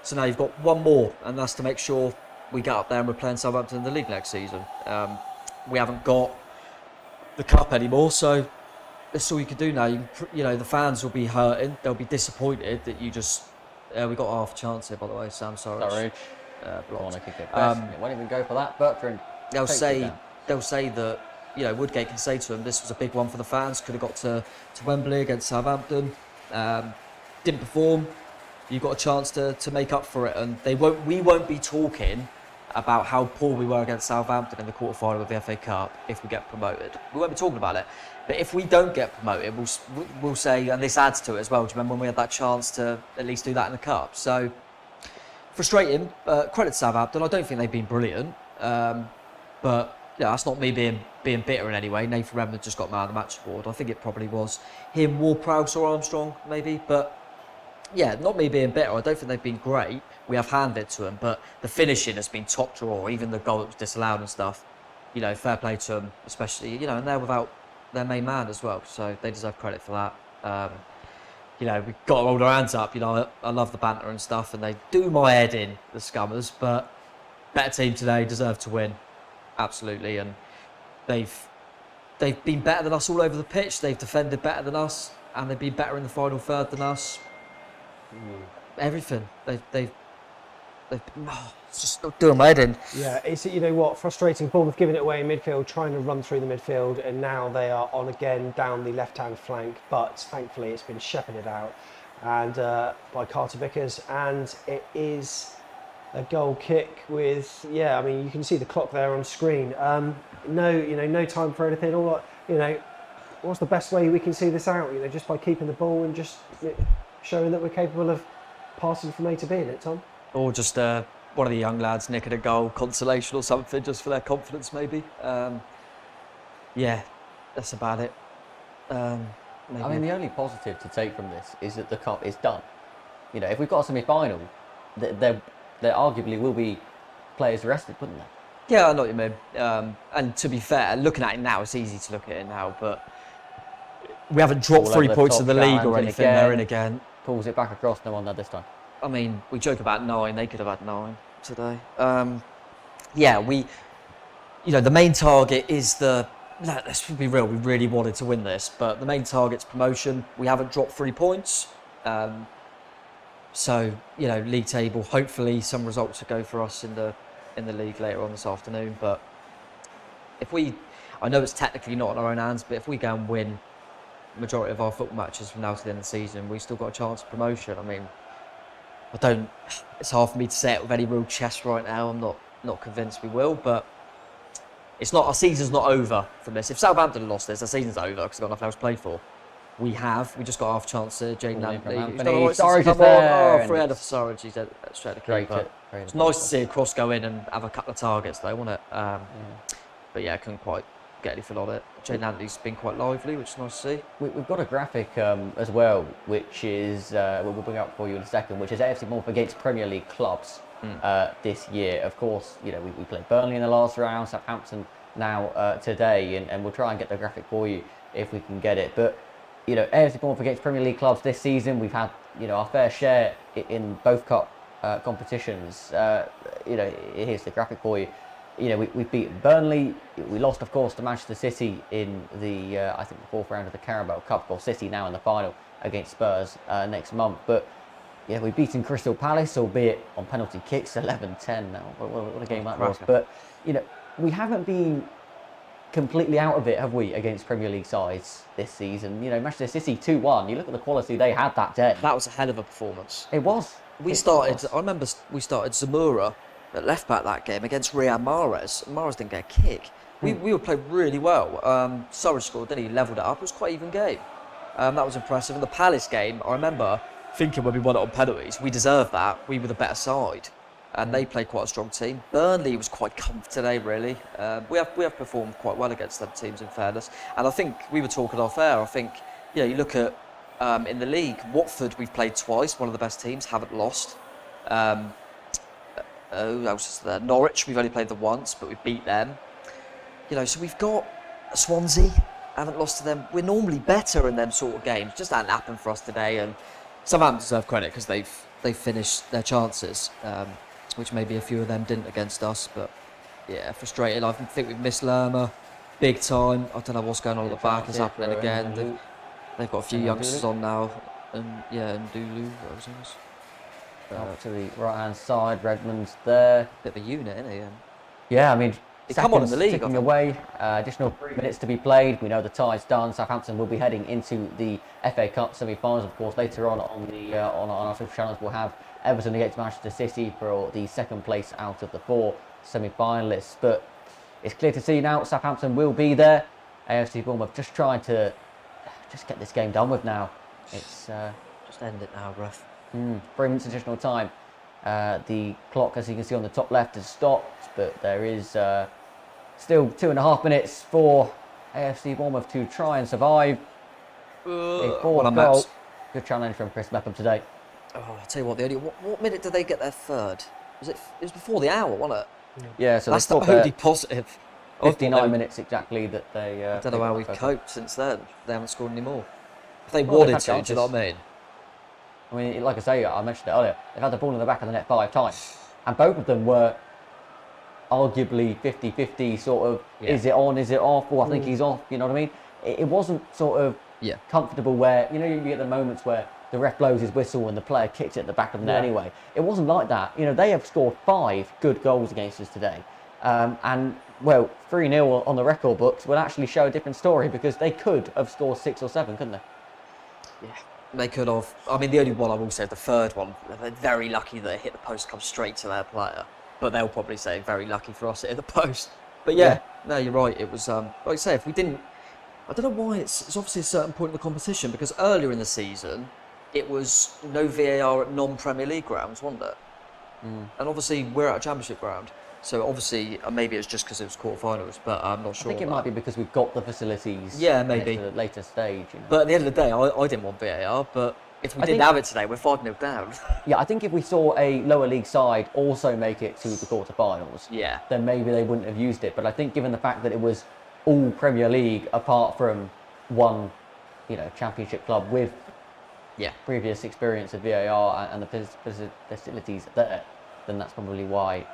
so now you've got one more, and that's to make sure we get up there and we're playing Southampton in the league next season. We haven't got the cup anymore, so that's all you can do now. You know, the fans will be hurting, they'll be disappointed that you just... we got half a chance here, by the way, Sam Surridge. Want to kick it best. It won't even go for that. Bertrand. They'll say that, you know, Woodgate can say to them, this was a big one for the fans, could have got to Wembley against Southampton, didn't perform, you've got a chance to make up for it, and we won't be talking about how poor we were against Southampton in the quarter-final of the FA Cup if we get promoted. We won't be talking about it, but if we don't get promoted, we'll say, and this adds to it as well, do you remember when we had that chance to at least do that in the Cup? So, frustrating, credit to Southampton, I don't think they've been brilliant, but yeah, that's not me being bitter in any way. Nathan Redmond just got man of the match award. I think it probably was him, Ward-Prowse or Armstrong, maybe. But yeah, not me being bitter. I don't think they've been great. We have handed to them, but the finishing has been top drawer. Even the goal that was disallowed and stuff. You know, fair play to them, especially. You know, and they're without their main man as well, so they deserve credit for that. You know, we've got to hold our hands up. You know, I love the banter and stuff, and they do my head in, the Scummers. But better team today, deserve to win. Absolutely, and they've been better than us all over the pitch. They've defended better than us, and they've been better in the final third than us. Everything they've it's just not doing my head in. Yeah, it's, you know what, frustrating. Bournemouth giving it away in midfield, trying to run through the midfield, and now they are on again down the left-hand flank. But thankfully, it's been shepherded out and by Carter Vickers, and it is a goal kick with, yeah, I mean, you can see the clock there on screen. No time for anything. All, you know, what's the best way we can see this out? You know, just by keeping the ball and just showing that we're capable of passing from A to B in it, Tom. Or just one of the young lads nicking a goal, consolation or something, just for their confidence, maybe. Yeah, that's about it. I mean, the only positive to take from this is that the cup is done. You know, if we've got a semi-final, there arguably will be players arrested, wouldn't there? Yeah, I know what you mean. And to be fair, looking at it now, it's easy to look at it now, but we haven't dropped 3 points in the league or anything. They're in again. Pulls it back across, no one there this time. I mean, we joke about 9, they could have had 9 today. Yeah, the main target is let's be real, we really wanted to win this, but the main target's promotion. We haven't dropped 3 points. So, you know, league table, hopefully some results will go for us in the league later on this afternoon. But I know it's technically not in our own hands, but if we go and win the majority of our football matches from now to the end of the season, we've still got a chance of promotion. I mean, it's hard for me to say it with any real chest right now. I'm not convinced we will, but our season's not over from this. If Southampton had lost this, the season's over because they've got nothing else to play for. We just got half a chance to Jaden Anthony. Surridge is there. 3 header for Surridge, he's straight to keeper. It's nice to see a cross go in and have a couple of targets though, wasn't it? But yeah, I couldn't quite get anything on it. Jaden Anthony's been quite lively, which is nice to see. We've got a graphic as well, which is, we'll bring up for you in a second, which is AFC Bournemouth against Premier League clubs this year. Of course, you know, we played Burnley in the last round, Southampton now today, and we'll try and get the graphic for you if we can get it. But you know, AFC Bournemouth against Premier League clubs this season, we've had, you know, our fair share in both cup competitions. You know, here's the graphic for you. You know, we've beaten Burnley. We lost, of course, to Manchester City in the, I think, the 4th round of the Carabao Cup. Of course, City now in the final against Spurs next month. But yeah, we've beaten Crystal Palace, albeit on penalty kicks, 11-10 now. What a game that was. But, you know, we haven't been completely out of it, have we, against Premier League sides this season? You know, Manchester City 2-1. You look at the quality they had that day. That was a hell of a performance. It was. I remember we started Zamora at left back that game against Riyad Mahrez. Mahrez didn't get a kick. We were playing really well. Surridge scored, then he levelled it up. It was quite an even game. That was impressive. And the Palace game, I remember thinking when we won it on penalties, we deserved that. We were the better side. And they played quite a strong team. Burnley was quite comfortable today, really. We have performed quite well against them teams, in fairness. And I think we were talking off air. I think, you look at in the league, Watford we've played twice, one of the best teams, haven't lost. Who else is there? Norwich, we've only played them once, but we beat them. So we've got Swansea, haven't lost to them. We're normally better in them sort of games. Just hadn't happened for us today, and Southampton deserve credit because they've finished their chances, which maybe a few of them didn't against us. But yeah, frustrated. I think we've missed Lerma big time. I don't know what's going on at the back. It's happening again. They've got a few youngsters on now, and Ndulu. What was this? Up to the right-hand side, Redmond's there. Bit of a unit, isn't he? Yeah, I mean, come on in the league. Ticking away. Additional 3 minutes to be played. We know the tie's done. Southampton will be heading into the FA Cup semi-finals. Of course, later on our social channels, we'll have Everton against Manchester City for the second place out of the 4 semi-finalists. But it's clear to see now Southampton will be there. AFC Bournemouth just trying to get this game done with now. It's just end it now, ref. 3 minutes additional time. The clock, as you can see on the top left, has stopped, but there is still 2.5 minutes for AFC Bournemouth to try and survive. A fourth goal. Good challenge from Chris Mepham today. Oh, I'll tell you what, what minute did they get their third? It was before the hour, wasn't it? Yeah, so that's the only positive. 59 minutes exactly that they... I don't know how we've coped since then. They haven't scored any more. If they wanted to, do you know what I mean? I mean, like I say, I mentioned it earlier, they've had the ball in the back of the net 5 times. And both of them were arguably 50-50 sort of, is it on, is it off? Well, I think he's off, you know what I mean? It wasn't sort of comfortable where, you get the moments where the ref blows his whistle and the player kicks it at the back of the net anyway. It wasn't like that. They have scored 5 good goals against us today. And, well, 3-0 on the record books would actually show a different story because they could have scored 6 or 7, couldn't they? Yeah. They could have. I mean, the only one I will say, the third one, they're very lucky that it hit the post, come straight to their player. But they'll probably say very lucky for us it hit the post. But no, you're right. It was, like I say, if we didn't, I don't know why it's obviously a certain point in the competition because earlier in the season, it was no VAR at non-Premier League grounds, wasn't it? And obviously we're at a Championship ground. So obviously, maybe it's just because it was quarterfinals, but I'm not sure. I think it might be because we've got the facilities. Yeah, maybe. At a later stage. But at the end of the day, I didn't want VAR, but if we didn't have it today, we're 5-0 down. Yeah, I think if we saw a lower league side also make it to the quarterfinals, then maybe they wouldn't have used it. But I think given the fact that it was all Premier League apart from one, Championship club with previous experience of VAR and the facilities there, then that's probably why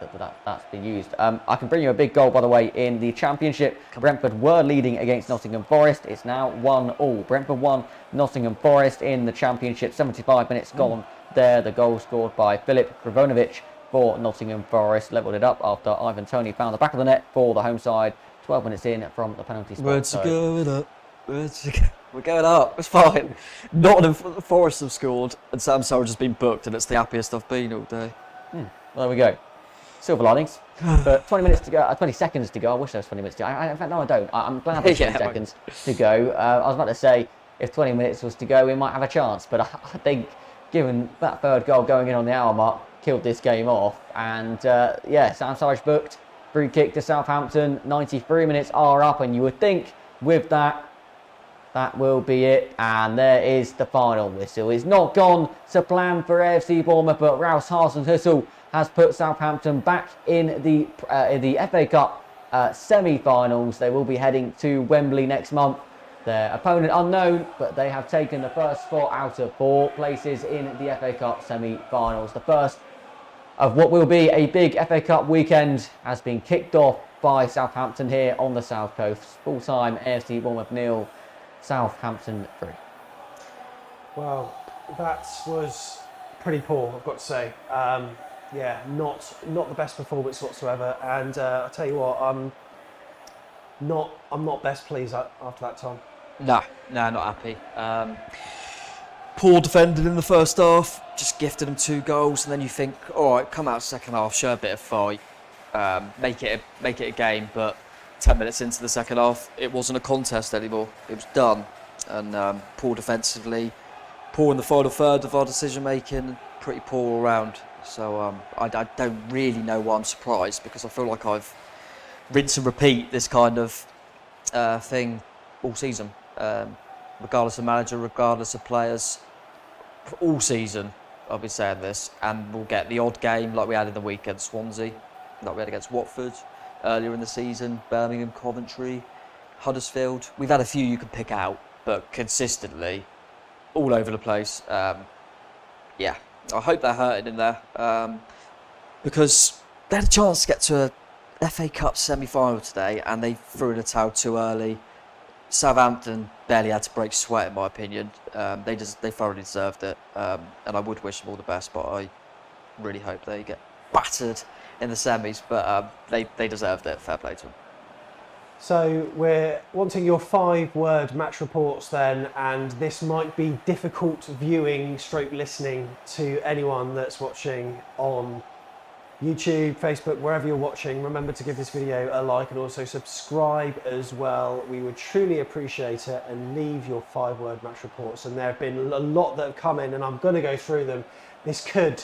that's been used. I can bring you a big goal, by the way, in the Championship. Brentford were leading against Nottingham Forest. It's now 1-1. Brentford won, Nottingham Forest in the Championship. 75 minutes gone there. The goal scored by Filip Krivanovic for Nottingham Forest. Levelled it up after Ivan Toney found the back of the net for the home side. 12 minutes in from the penalty spot. Words are going up. We're going up. It's fine. Nottingham Forest have scored, and Sam Surridge has been booked, and it's the happiest I've been all day. Well, there we go. Silver linings. But 20 minutes to go, 20 seconds to go. I wish there was 20 minutes to go. In fact, no, I don't. I'm glad there's 20 seconds to go. I was about to say, if 20 minutes was to go, we might have a chance. But I think, given that third goal going in on the hour mark, killed this game off. And, Sam Surridge booked. Free kick to Southampton. 93 minutes are up. And you would think, with that will be it, and there is the final whistle. It's not gone to plan for AFC Bournemouth, but Rouse Hasenhüttl has put Southampton back in the FA Cup semi-finals. They will be heading to Wembley next month. Their opponent unknown, but they have taken the first spot out of 4 places in the FA Cup semi-finals. The first of what will be a big FA Cup weekend has been kicked off by Southampton here on the South Coast. Full-time AFC Bournemouth 0, Southampton 3. Well, that was pretty poor, I've got to say. Not the best performance whatsoever. And I tell you what, I'm not best pleased after that, Tom. No, not happy. Poor defending in the first half, just gifted them 2 goals, and then you think, all right, come out second half, show a bit of fight, make it a game. But 10 minutes into the second half, it wasn't a contest anymore. It was done. and poor defensively, poor in the final third of our decision making, pretty poor all round. So I don't really know why I'm surprised, because I feel like I've rinse and repeat this kind of thing all season, regardless of manager, regardless of players. All season I'll be saying this, and we'll get the odd game like we had in the weekend, Swansea, like we had against Watford earlier in the season, Birmingham, Coventry, Huddersfield. We've had a few you can pick out, but consistently all over the place. Yeah, I hope they're hurting in there, because they had a chance to get to a FA Cup semi-final today and they threw in the towel too early. Southampton barely had to break sweat, in my opinion. They thoroughly deserved it, and I would wish them all the best, but I really hope they get battered in the semis, but they deserved it. Fair play to them. So we're wanting your 5-word match reports then, and this might be difficult viewing / listening to anyone that's watching on YouTube, Facebook, wherever you're watching. Remember to give this video a like and also subscribe as well. We would truly appreciate it, and leave your 5-word match reports. And there have been a lot that have come in, and I'm going to go through them. This could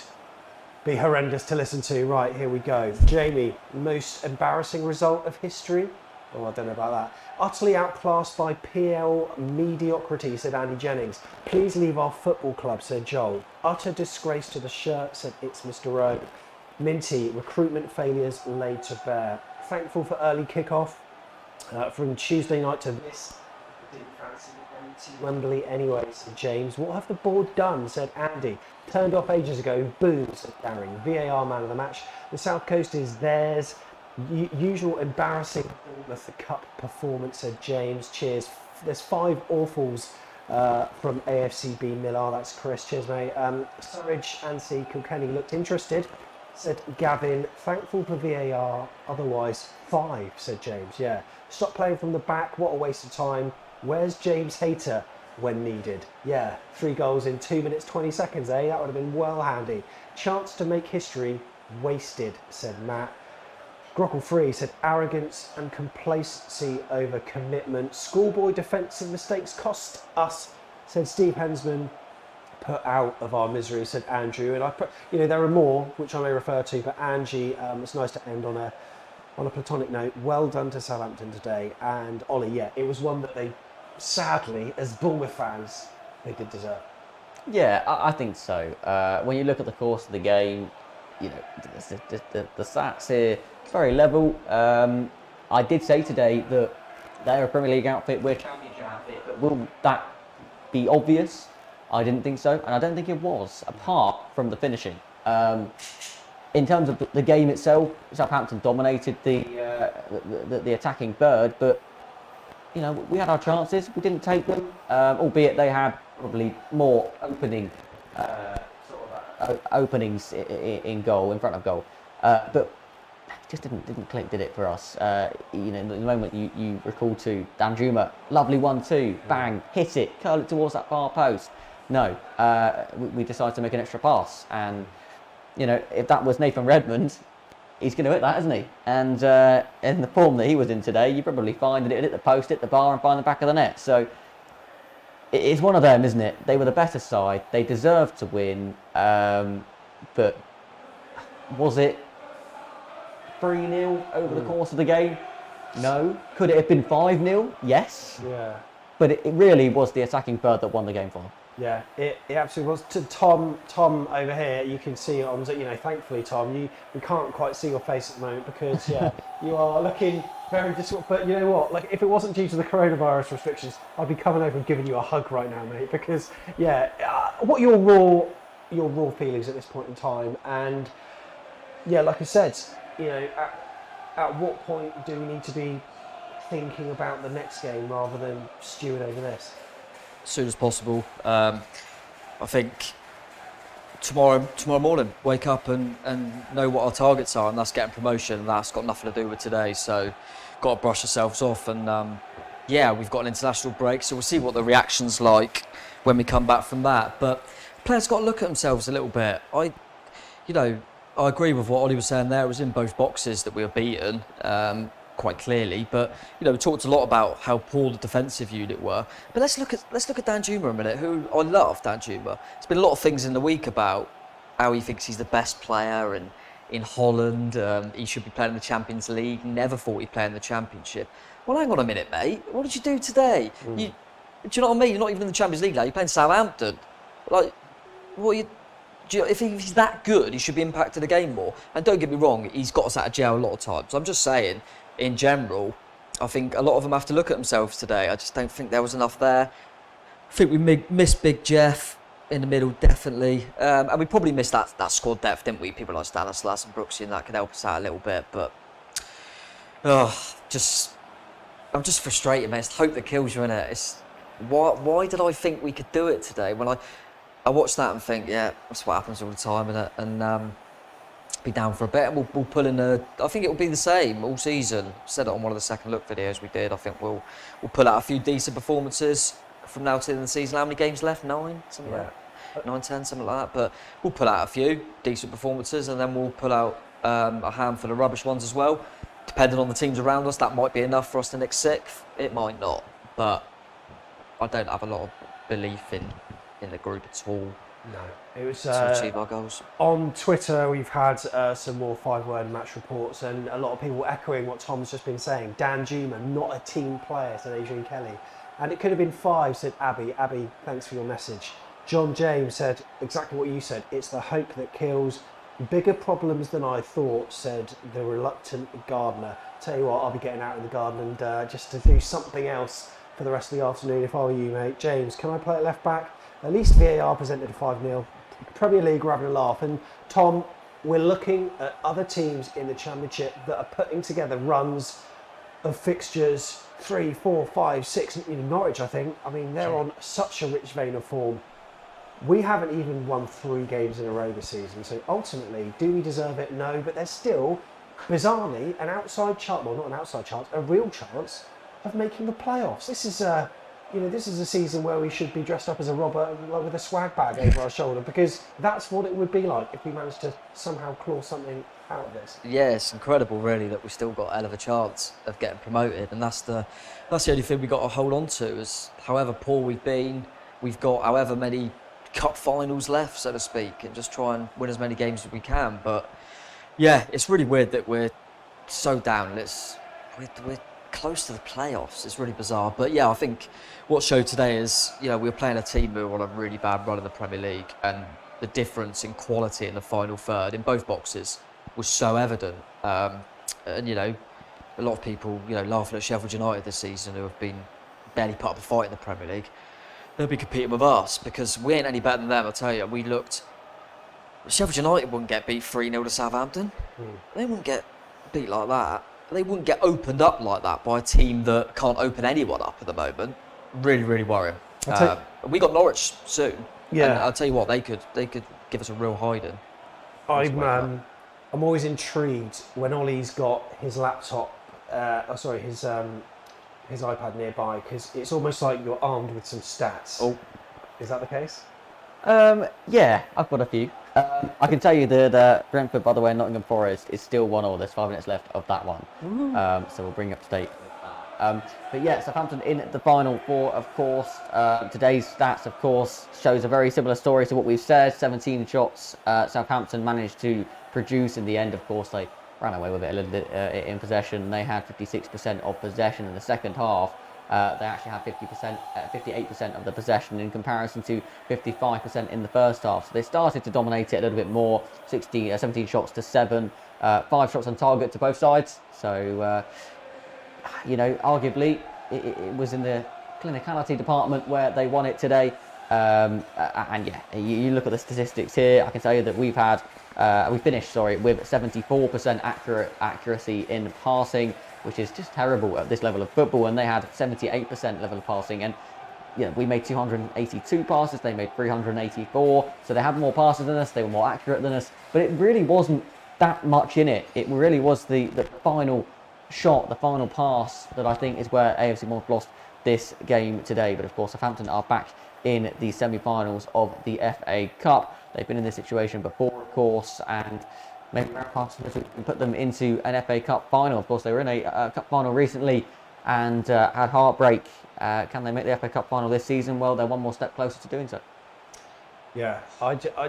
be horrendous to listen to. Right, here we go. Jamie, most embarrassing result of history? Oh, I don't know about that. Utterly outclassed by PL mediocrity, said Andy Jennings. Please leave our football club, said Joel. Utter disgrace to the shirt, said It's Mr. Rowe. Minty, recruitment failures laid to bear. Thankful for early kickoff from Tuesday night to this. Didn't fancy going to Wembley anyway, said James. What have the board done, said Andy. Turned off ages ago, boom, said Gary. VAR man of the match. The South Coast is theirs. Usual embarrassing Bournemouth Cup performance, said James. Cheers. There's 5 awfuls from AFCB Millar. That's Chris. Cheers, mate. Surridge, Ansi, Kilkenny looked interested, said Gavin. Thankful for VAR, otherwise 5, said James. Yeah. Stop playing from the back. What a waste of time. Where's James Hayter when needed? Yeah. 3 goals in 2 minutes 20 seconds, eh? That would have been well handy. Chance to make history wasted, said Matt. Grockle 3 said arrogance and complacency over commitment. Schoolboy defensive mistakes cost us, said Steve Hensman. Put out of our misery, said Andrew. And I put, there are more which I may refer to, but Angie, it's nice to end on a platonic note. Well done to Southampton today. And Ollie, yeah, it was one that they, sadly, as Bournemouth fans, they did deserve. Yeah, I think so. When you look at the course of the game, the stats here, it's very level. I did say today that they're a Premier League outfit, we're a Championship outfit, but will that be obvious? I didn't think so, and I don't think it was, apart from the finishing. In terms of the game itself, Southampton dominated the attacking third, but we had our chances, we didn't take them, albeit they had probably more openings in goal, in front of goal, but it just didn't click, did it, for us? In the moment you recall to Danjuma, lovely 1-2, bang, hit it, curl it towards that far post. No, we decided to make an extra pass, and if that was Nathan Redmond, he's going to hit that, isn't he? And in the form that he was in today, you probably find that it would hit the post, hit the bar, and find the back of the net. So it's one of them, isn't it? They were the better side, they deserved to win, but was it 3-0 over the course of the game? No. Could it have been 5-0? Yes. Yeah. But it really was the attacking third that won the game for them. Yeah, it absolutely was. To Tom over here, you can see on, thankfully, Tom, we can't quite see your face at the moment because, yeah, you are looking very disappointed. But you know what? Like, if it wasn't due to the coronavirus restrictions, I'd be coming over and giving you a hug right now, mate. Because, yeah, what are your raw feelings at this point in time? And yeah, like I said, at what point do we need to be thinking about the next game rather than stewing over this? As soon as possible. I think tomorrow morning, wake up and know what our targets are, and that's getting promotion, and that's got nothing to do with today. So, got to brush ourselves off, and yeah, we've got an international break, so we'll see what the reaction's like when we come back from that. But players got to look at themselves a little bit. I agree with what Ollie was saying there. It was in both boxes that we were beaten. quite clearly. But we talked a lot about how poor the defensive unit were. But let's look at Dan Juma a minute. Who I love, Dan Juma. There's been a lot of things in the week about how he thinks he's the best player and in Holland, he should be playing in the Champions League. Never thought he'd play in the Championship. Well, hang on a minute, mate. What did you do today? Do you know what I mean? You're not even in the Champions League now. You're playing Southampton. Like, if he's that good, he should be impacting the game more. And don't get me wrong, he's got us out of jail a lot of times. I'm just saying, in general, I think a lot of them have to look at themselves today. I just don't think there was enough there. I think we missed Big Jeff in the middle, definitely. And we probably missed that squad depth, didn't we? People like Stanislas and Brooksy, and that could help us out a little bit. But, I'm just frustrated, man. It's the hope that kills you, innit? It's why did I think we could do it today? When I watch that and think, yeah, that's what happens all the time, innit? And be down for a bit, and we'll pull in I think it will be the same all season. Said it on one of the second look videos we did. I think we'll pull out a few decent performances from now to the end of the season. How many games left? 9? Something like that? 9, 10, something like that. But we'll pull out a few decent performances, and then we'll pull out a handful of rubbish ones as well. Depending on the teams around us, that might be enough for us to nick 6th. It might not. But I don't have a lot of belief in the group at all. No, it was to achieve our goals. On Twitter, we've had some more 5-word match reports, and a lot of people echoing what Tom's just been saying. Dan Juma, not a team player, said Adrian Kelly. And it could have been 5, said Abby. Abby, thanks for your message. John James said exactly what you said. It's the hope that kills. Bigger problems than I thought, said the reluctant gardener. Tell you what, I'll be getting out in the garden and just to do something else for the rest of the afternoon if I were you, mate. James, can I play at left back? At least VAR presented a 5-0. Premier League, we're having a laugh. And Tom, we're looking at other teams in the Championship that are putting together runs of fixtures 3, 4, 5, 6. Norwich, I think. I mean, they're on such a rich vein of form. We haven't even won 3 games in a row this season. So ultimately, do we deserve it? No. But there's still, bizarrely, an outside chance. Well, not an outside chance, a real chance of making the playoffs. This is this is a season where we should be dressed up as a robber with a swag bag over our shoulder, because that's what it would be like if we managed to somehow claw something out of this. Yeah, it's incredible, really, that we've still got a hell of a chance of getting promoted, and that's the only thing we've got to hold on to. Is however poor we've been, we've got however many cup finals left, so to speak, and just try and win as many games as we can. But yeah, it's really weird that we're so down. We're close to the playoffs. It's really bizarre. But yeah, I think what showed today is, we were playing a team who were on a really bad run in the Premier League, and the difference in quality in the final third in both boxes was so evident. And a lot of people, laughing at Sheffield United this season, who have been barely put up a fight in the Premier League. They'll be competing with us because we ain't any better than them. I tell you, Sheffield United wouldn't get beat 3-0 to Southampton. They wouldn't get beat like that. They wouldn't get opened up like that by a team that can't open anyone up at the moment. Really, really worrying. We got Norwich soon. Yeah, and I'll tell you what, they could give us a real hiding. I'm always intrigued when Ollie's got his laptop, his iPad nearby, because it's almost like you're armed with some stats. Oh, is that the case? Yeah, I've got a few. I can tell you that Brentford, by the way, Nottingham Forest is still 1-1. There's 5 minutes left of that one. So we'll bring you up to date. But yeah, Southampton in the final 4, of course. Today's stats, of course, shows a very similar story to what we've said. 17 shots Southampton managed to produce. In the end, of course, they ran away with it a little bit in possession. They had 56% of possession in the second half. They actually had 58% of the possession in comparison to 55% in the first half. So they started to dominate it a little bit more. 17 shots to 7, 5 shots on target to both sides. So, arguably it was in the clinicality department where they won it today. And yeah, you look at the statistics here. I can tell you that we finished with 74% accuracy in passing, which is just terrible at this level of football. And they had 78% level of passing, and we made 282 passes. They made 384. So they had more passes than us. They were more accurate than us. But it really wasn't that much in it. It really was the final shot, the final pass, that I think is where AFC Bournemouth lost this game today. But of course, Southampton are back in the semi-finals of the FA Cup. They've been in this situation before, of course, and maybe past and put them into an FA Cup final. Of course, they were in a cup final recently and had heartbreak. Can they make the FA Cup final this season? Well, they're one more step closer to doing so. Yeah,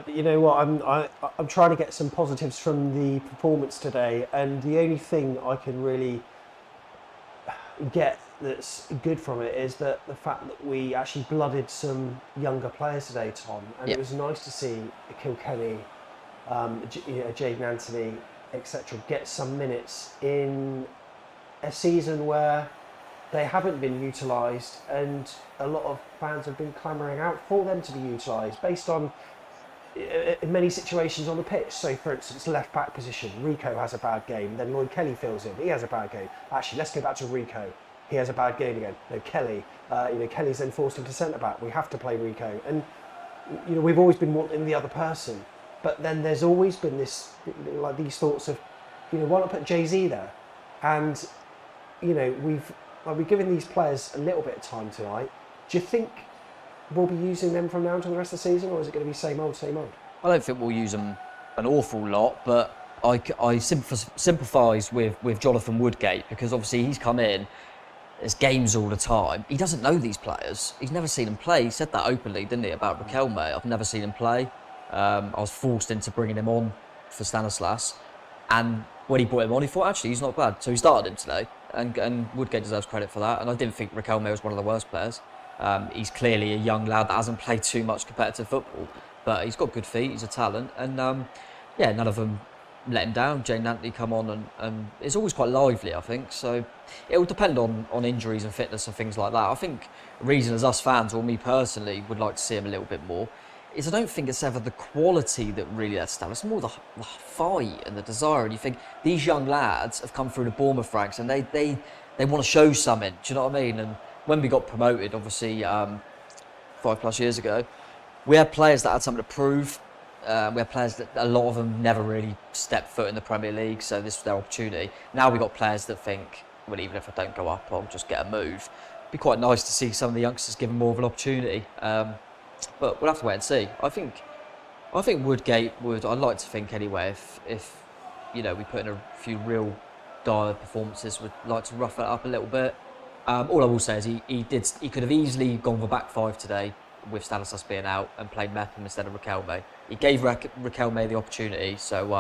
you know what? I'm trying to get some positives from the performance today, and the only thing I can really get that's good from it is that the fact that we actually blooded some younger players today, Tom, and it was nice to see Kilkenny, Jaden Anthony, etc., get some minutes in a season where they haven't been utilised, and a lot of fans have been clamouring out for them to be utilised based on in many situations on the pitch. So, for instance, left back position, Rico has a bad game, then Lloyd Kelly fills in, he has a bad game. Actually, let's go back to Rico. He has a bad game again. No, Kelly. Kelly's then forced into centre back. We have to play Rico, and we've always been wanting the other person. But then there's always been this, like these thoughts of, why not put Jay-Z there? And we've given these players a little bit of time tonight. Do you think we'll be using them from now until the rest of the season, or is it going to be same old, same old? I don't think we'll use them an awful lot, but I sympathise with Jonathan Woodgate, because obviously he's come in. There's games all the time. He doesn't know these players. He's never seen them play. He said that openly, didn't he, about Riquelme? I've never seen him play. I was forced into bringing him on for Stanislas. And when he brought him on, he thought, actually, he's not bad. So he started him today. And Woodgate deserves credit for that. And I didn't think Riquelme was one of the worst players. He's clearly a young lad that hasn't played too much competitive football. But he's got good feet. He's a talent. And, none of them let him down. Jane Anthony come on and it's always quite lively, I think. So it will depend on injuries and fitness and things like that. I think the reason as us fans, or me personally, would like to see him a little bit more is I don't think it's ever the quality that really lets down. It's more the fight and the desire. And you think these young lads have come through the Bournemouth ranks and they want to show something. Do you know what I mean? And when we got promoted, obviously 5+ years ago, we had players that had something to prove. We had players that a lot of them never really stepped foot in the Premier League, so this was their opportunity. Now we've got players that think, well, even if I don't go up, I'll just get a move. It'd be quite nice to see some of the youngsters given more of an opportunity, but we'll have to wait and see. I think Woodgate would. I'd like to think anyway, if we put in a few real dire performances, would like to rough it up a little bit. All I will say is he could have easily gone for back five today with Stanislas being out and played Mepham instead of Riquelme. He gave Riquelme the opportunity, so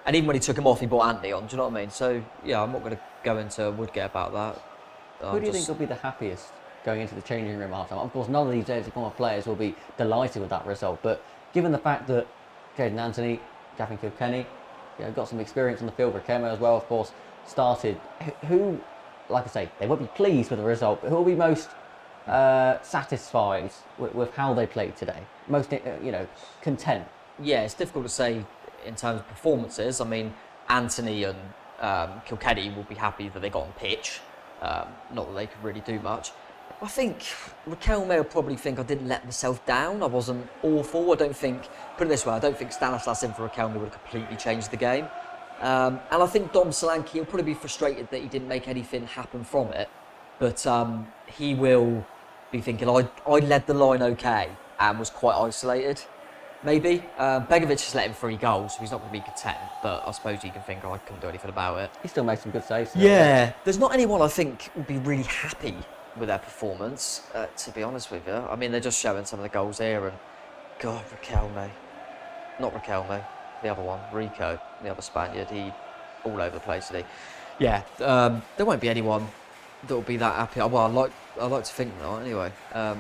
and even when he took him off, he brought Anthony on. Do you know what I mean? So yeah, I'm not going to go into Woodgate about that. Who do you think will be the happiest going into the changing room after? Of course, none of these AFC Bournemouth players will be delighted with that result, but given the fact that Jaden Anthony, Gavin Kilkenny, got some experience on the field, Riquelme as well, of course, started. Who, like I say, they won't be pleased with the result, but who will be most satisfied with how they played today? Most, content? Yeah, it's difficult to say in terms of performances. I mean, Anthony and Kilkenny will be happy that they got on pitch. Not that they could really do much. I think Riquelme will probably think I didn't let myself down. I wasn't awful. Put it this way, I don't think Stanislas in for Riquelme would have completely changed the game. And I think Dom Solanke will probably be frustrated that he didn't make anything happen from it. But he will be thinking, I led the line okay and was quite isolated, maybe. Begovic has let him 3 goals, so he's not going to be content, but I suppose he can think, I couldn't do anything about it. He still makes some good saves. Yeah, there's not anyone I think would be really happy with their performance, to be honest with you. I mean, they're just showing some of the goals here, and God, Riquelme. Not Riquelme, the other one, Rico, the other Spaniard, he all over the place, isn't he? Yeah, there won't be anyone that will be that happy. Well, I like to think not. Anyway, there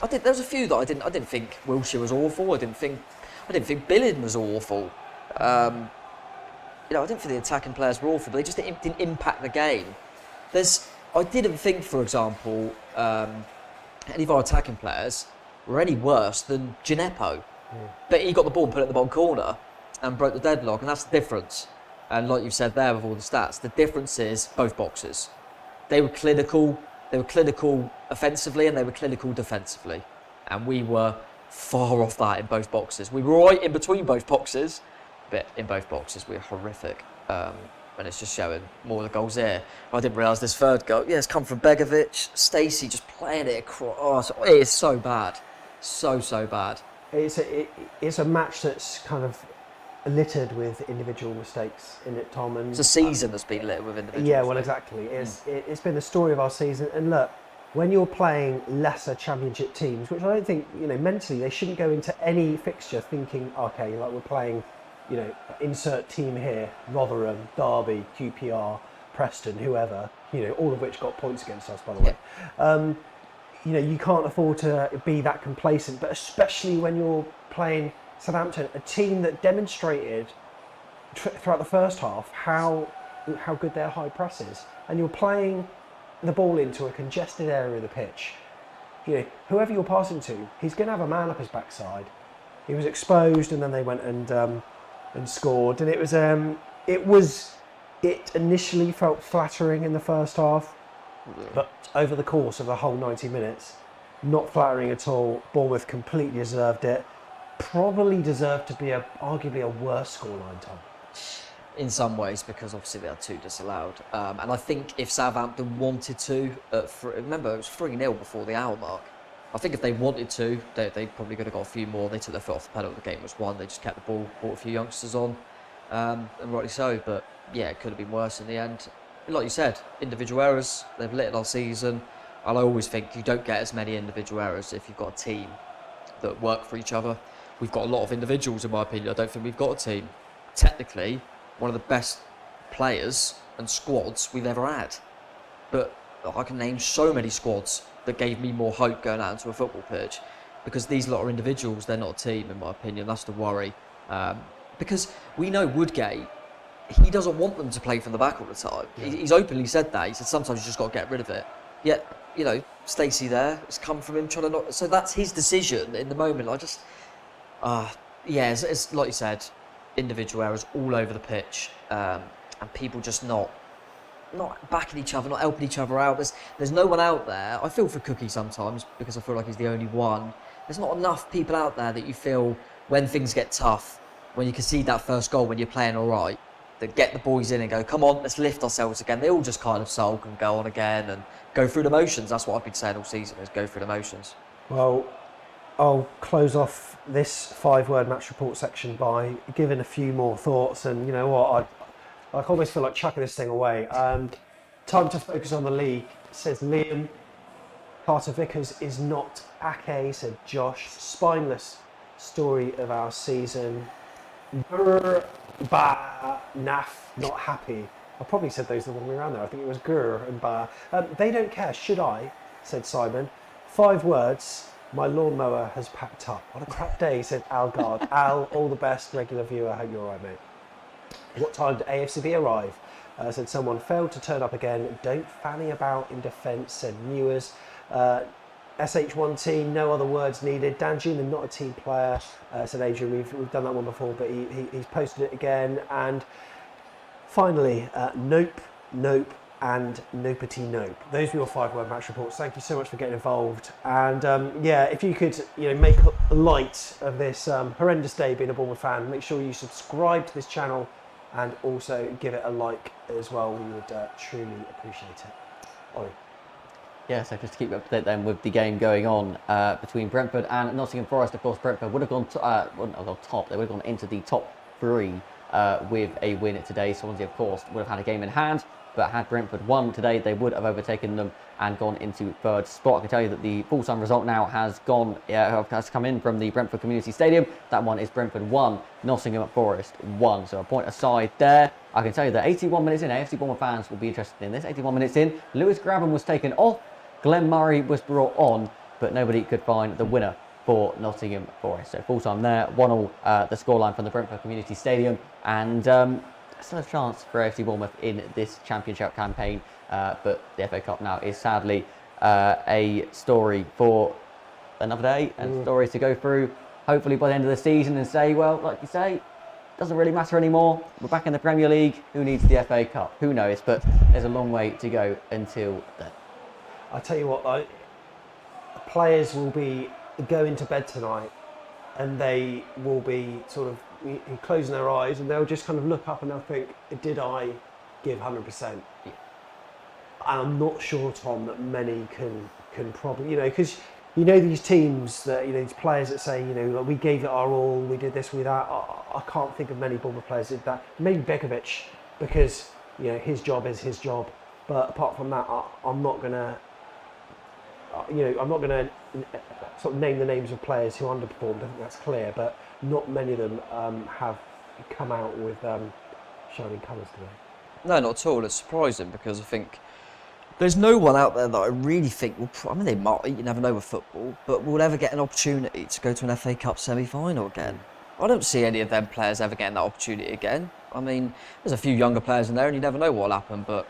was a few that I didn't think Wilshere was awful. I didn't think Billin was awful. I didn't think the attacking players were awful, but they just didn't impact the game. I didn't think, for example, any of our attacking players were any worse than Gineppo. But he got the ball and put it in the bottom corner and broke the deadlock, and that's the difference. And like you've said there with all the stats, the difference is both boxes. They were clinical offensively and they were clinical defensively. And we were far off that in both boxes. We were right in between both boxes, but in both boxes we were horrific. And it's just showing more of the goals there. I didn't realise this third goal. Yeah, it's come from Begovic. Stacey just playing it across. Oh, it is so bad. So bad. It's a match that's kind of littered with individual mistakes in it, Tom. And It's a season that's been littered with individuals. yeah, well, exactly. It's been the story of our season. And look, when you're playing lesser championship teams, which I don't think, mentally they shouldn't go into any fixture thinking, okay, like we're playing, insert team here, Rotherham, Derby, QPR, Preston, whoever, all of which got points against us, by the way. You can't afford to be that complacent, but especially when you're playing Southampton, a team that demonstrated throughout the first half how good their high press is, and you're playing the ball into a congested area of the pitch. Whoever you're passing to, he's going to have a man up his backside. He was exposed, and then they went and scored, and it initially felt flattering in the first half, but over the course of the whole 90 minutes, not flattering at all. Bournemouth completely deserved it. Probably deserved to be arguably a worse scoreline, Tom. In some ways, because obviously they had 2 disallowed. And I think if Southampton wanted to, remember it was 3-0 before the hour mark. I think if they wanted to, they probably could have got a few more. They took their foot off the pedal. The game was won. They just kept the ball, brought a few youngsters on, and rightly so. But yeah, it could have been worse in the end. Like you said, individual errors, they've littered our season. And I always think you don't get as many individual errors if you've got a team that work for each other. We've got a lot of individuals, in my opinion. I don't think we've got a team. Technically, one of the best players and squads we've ever had. But I can name so many squads that gave me more hope going out into a football pitch, because these lot are individuals, they're not a team, in my opinion. That's the worry. Because we know Woodgate, he doesn't want them to play from the back all the time. Yeah. He's openly said that. He said sometimes you just got to get rid of it. Yet, Stacey there, it's come from him trying to not... So that's his decision in the moment. I just... it's like you said, individual errors all over the pitch, and people just not backing each other, not helping each other out. There's no one out there. I feel for Cookie sometimes, because I feel like he's the only one. There's not enough people out there that you feel, when things get tough, when you concede that first goal, when you're playing all right, that get the boys in and go, come on, let's lift ourselves again. They all just kind of sulk and go on again and go through the motions. That's what I've been saying all season, is go through the motions. Well, I'll close off this 5-word match report section by giving a few more thoughts, and you know what, I almost feel like chucking this thing away. Time to focus on the league, says Liam. Carter Vickers is not Ake, said Josh. Spineless story of our season. Grr, ba, naf, not happy. I probably said those the wrong way around there. I think it was grr and ba. They don't care, should I? Said Simon. 5 words. My lawnmower has packed up. What a crap day, said Al Gard. Al, all the best, regular viewer. Hope you're all right, mate. What time did AFCB arrive? Said someone. Failed to turn up again. Don't fanny about in defence, said Newers. SH1 team, no other words needed. Dan Juman, not a team player, said Adrian. We've done that one before, but he's posted it again. And finally, nope, and nopety nope. Those were your 5-word match reports. Thank you so much for getting involved. And if you could, make light of this horrendous day being a Bournemouth fan, make sure you subscribe to this channel and also give it a like as well. We would truly appreciate it. Ollie. Yeah, so just to keep you up to date then with the game going on between Brentford and Nottingham Forest. Of course, Brentford would have gone top. They would have gone into the top 3 with a win today. Swansea, of course, would have had a game in hand, but had Brentford won today, they would have overtaken them and gone into 3rd spot. I can tell you that the full-time result now has come in from the Brentford Community Stadium. That one is Brentford 1, Nottingham Forest 1. So a point aside there. I can tell you that 81 minutes in, AFC Bournemouth fans will be interested in this. 81 minutes in, Lewis Grabban was taken off. Glenn Murray was brought on, but nobody could find the winner for Nottingham Forest. So full-time there, 1-1 the scoreline from the Brentford Community Stadium, and still a chance for AFC Bournemouth in this championship campaign, but the FA Cup now is sadly a story for another day, and stories to go through, hopefully by the end of the season, and say, well, like you say, doesn't really matter anymore. We're back in the Premier League. Who needs the FA Cup? Who knows? But there's a long way to go until then. I tell you what though, the players will be going to bed tonight and they will be sort of closing their eyes and they'll just kind of look up and they'll think, did I give 100%? Yeah. And I'm not sure, Tom, that many can probably, because you know, these teams that, you know, these players that say, you know, like, we gave it our all, we did this, we that. I can't think of many Bournemouth players that did that. Maybe Begovic, because, you know, his job is his job. But apart from that, I'm not gonna, I'm not gonna sort of name the names of players who underperformed. I think that's clear. But not many of them have come out with shining colours today. No, not at all. It's surprising because I think there's no one out there that I really think will. I mean, they might. You never know with football, but will ever get an opportunity to go to an FA Cup semi-final again. I don't see any of them players ever getting that opportunity again. I mean, there's a few younger players in there, and you never know what'll happen. But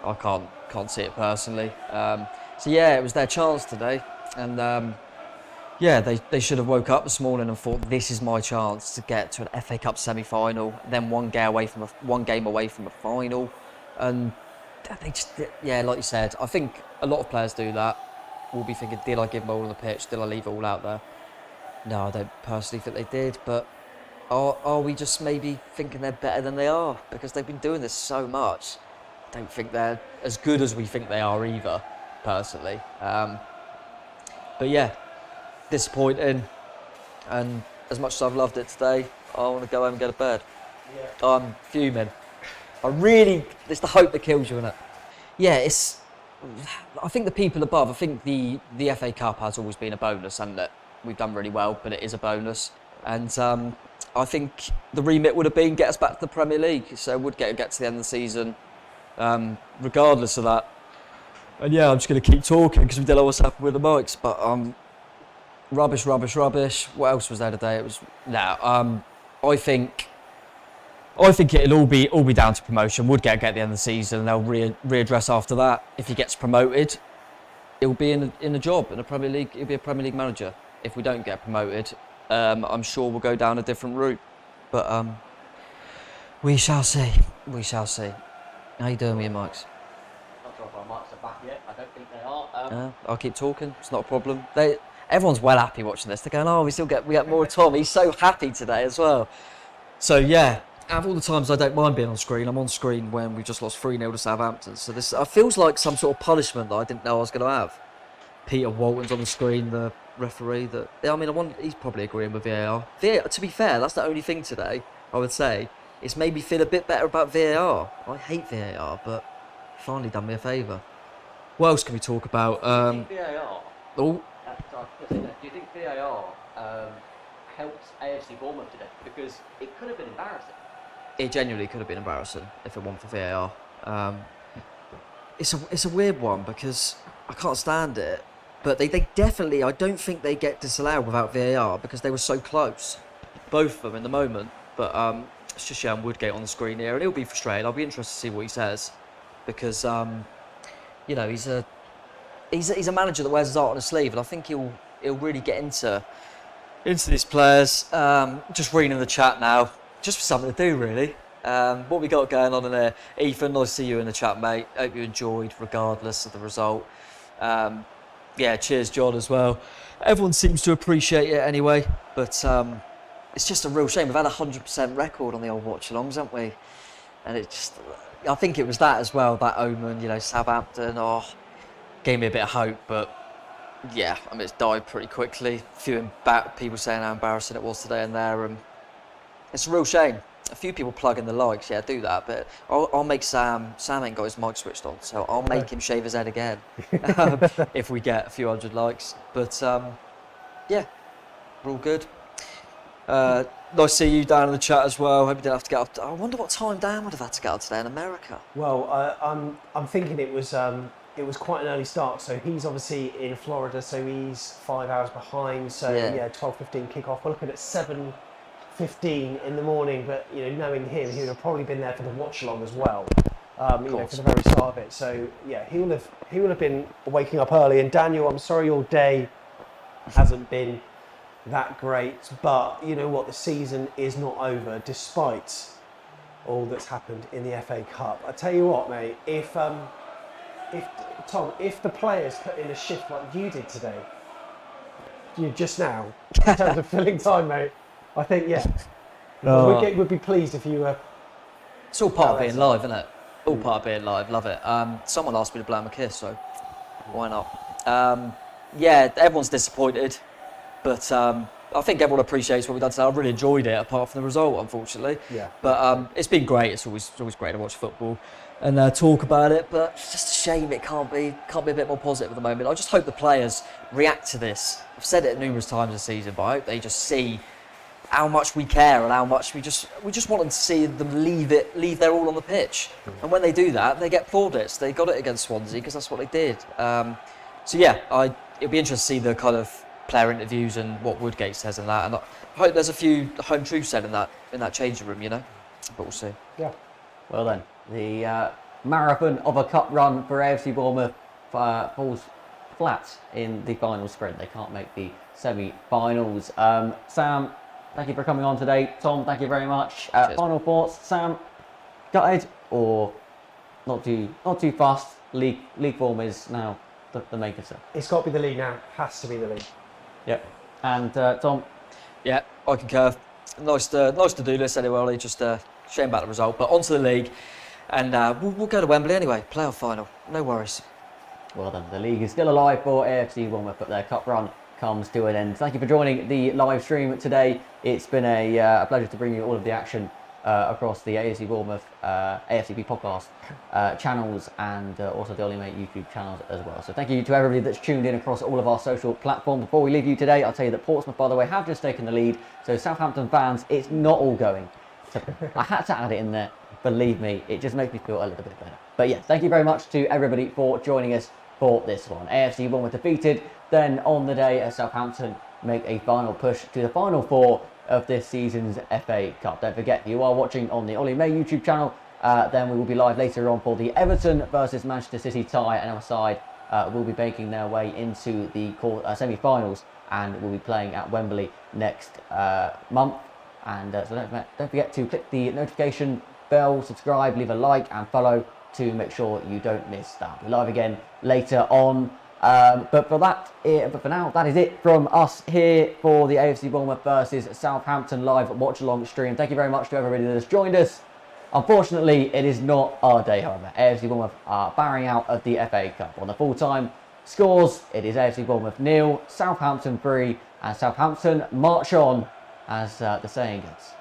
I can't see it personally. So yeah, it was their chance today, and yeah, they should have woke up this morning and thought, this is my chance to get to an FA Cup semi-final, then one game away from a final, and they just, yeah, like you said, I think a lot of players do that. Will be thinking, did I give them all on the pitch? Did I leave it all out there? No, I don't personally think they did, but are we just maybe thinking they're better than they are because they've been doing this so much? I don't think they're as good as we think they are either, personally. But yeah, disappointing, and as much as I've loved it today, I want to go home and go to bed. Yeah. I'm fuming. It's the hope that kills you, isn't it? Yeah, I think the people above, I think the FA Cup has always been a bonus, hasn't it? We've done really well, but it is a bonus. And I think the remit would have been get us back to the Premier League, so would get to the end of the season, regardless of that. And yeah, I'm just going to keep talking because we don't know what's happened with the mics, but rubbish. What else was there today? I think it'll all be down to promotion. Would get at the end of the season, and they'll readdress after that. If he gets promoted, it'll be in a job in the Premier League. He'll be a Premier League manager. If we don't get promoted, I'm sure we'll go down a different route. But we shall see. We shall see. How you doing, me and Mike's? Not sure if our mics are back yet. I don't think they are. I'll keep talking. It's not a problem. Everyone's well happy watching this. They're going, oh, we get more Tom. He's so happy today as well. So yeah, out of all the times I don't mind being on screen, I'm on screen when we just lost 3-0 to Southampton. So this feels like some sort of punishment that I didn't know I was going to have. Peter Walton's on the screen, the referee. He's probably agreeing with VAR. To be fair, that's the only thing today, I would say. It's made me feel a bit better about VAR. I hate VAR, but finally done me a favour. What else can we talk about? Do you think VAR? Oh. Do you think VAR helped AFC Bournemouth today? Because it could have been embarrassing. It genuinely could have been embarrassing if it weren't for VAR. It's a weird one because I can't stand it. But they definitely, I don't think they get disallowed without VAR because they were so close. Both of them in the moment. But it's just showing Woodgate on the screen here, and he'll be frustrated. I'll be interested to see what he says. Because, he's a manager that wears his heart on his sleeve, and I think he'll really get into these players. Just reading the chat now, just for something to do, really. What we got going on in there? Ethan, nice to see you in the chat, mate. Hope you enjoyed, regardless of the result. Yeah, cheers, John, as well. Everyone seems to appreciate it anyway, but it's just a real shame. We've had a 100% record on the old watch-alongs, haven't we? And I think it was that as well, that omen, Southampton, gave me a bit of hope, but yeah, it's died pretty quickly. A few people saying how embarrassing it was today and there, and it's a real shame. A few people plugging the likes, yeah, do that, but I'll make Sam ain't got his mic switched on, so I'll make him shave his head again if we get a few hundred likes. But yeah, we're all good. Nice to see you down in the chat as well. Hope you didn't have to get up. I wonder what time Dan would have had to get up today in America. Well, I'm thinking it was quite an early start. So he's obviously in Florida, so he's 5 hours behind. So yeah, 12:15 kickoff. We're looking at 7:15 in the morning. But knowing him, he would have probably been there for the watch along as well. For the very start of it. So yeah, he will have been waking up early. And Daniel, I'm sorry your day hasn't been that great, but you know what, the season is not over despite all that's happened in the FA Cup. I tell you what, mate, if the players put in a shift like you did today, just now, in terms of filling time, mate, I think Woodgate would be pleased if you were. It's all part of being live, isn't it? All part of being live. Love it. Someone asked me to blow him a kiss, so why not? yeah, everyone's disappointed, but I think everyone appreciates what we've done today. I really enjoyed it, apart from the result, unfortunately. Yeah. But it's been great. It's always great to watch football and talk about it. But it's just a shame it can't be a bit more positive at the moment. I just hope the players react to this. I've said it numerous times this season, but I hope they just see how much we care and how much we just want them to see them leave their all on the pitch. And when they do that, they get plaudits. They got it against Swansea because that's what they did. So yeah, it'll be interesting to see the kind of player interviews and what Woodgate says in that. And I hope there's a few home truths said in that changing room, but we'll see. Yeah. Well then, the marathon of a cup run for AFC Bournemouth falls flat in the final sprint. They can't make the semi-finals. Sam, thank you for coming on today. Tom, thank you very much. Final thoughts, Sam. Gutted or not too fast? League form is now the main concern. It's got to be the league now. Has to be the league. Yep. And Tom. Yeah, I concur. Nice to do this anyway. Ollie. Just shame about the result, but on to the league, and we'll go to Wembley anyway. Playoff final. No worries. Well then, the league is still alive for AFC Bournemouth, but their cup run comes to an end. Thank you for joining the live stream today. It's been a pleasure to bring you all of the action across the AFC Bournemouth AFCB podcast channels and also the Ollie Mate YouTube channels as well. So thank you to everybody that's tuned in across all of our social platforms. Before we leave you today, I'll tell you that Portsmouth, by the way, have just taken the lead. So Southampton fans, it's not all going. So I had to add it in there. Believe me, it just makes me feel a little bit better. But yeah, thank you very much to everybody for joining us for this one. AFC Bournemouth defeated. Then on the day, Southampton make a final push to the final four of this season's FA Cup. Don't forget, you are watching on the Ollie May YouTube channel. Then we will be live later on for the Everton versus Manchester City tie, and our side will be making their way into the semi-finals and will be playing at Wembley next month. And so don't forget to click the notification bell, subscribe, leave a like and follow to make sure you don't miss that. We'll be live again later on. But for now, that is it from us here for the AFC Bournemouth versus Southampton live watch-along stream. Thank you very much to everybody that has joined us. Unfortunately, it is not our day, however. AFC Bournemouth are bowing out of the FA Cup. On the full-time scores, it is AFC Bournemouth 0, Southampton 3, and Southampton march on, as the saying goes.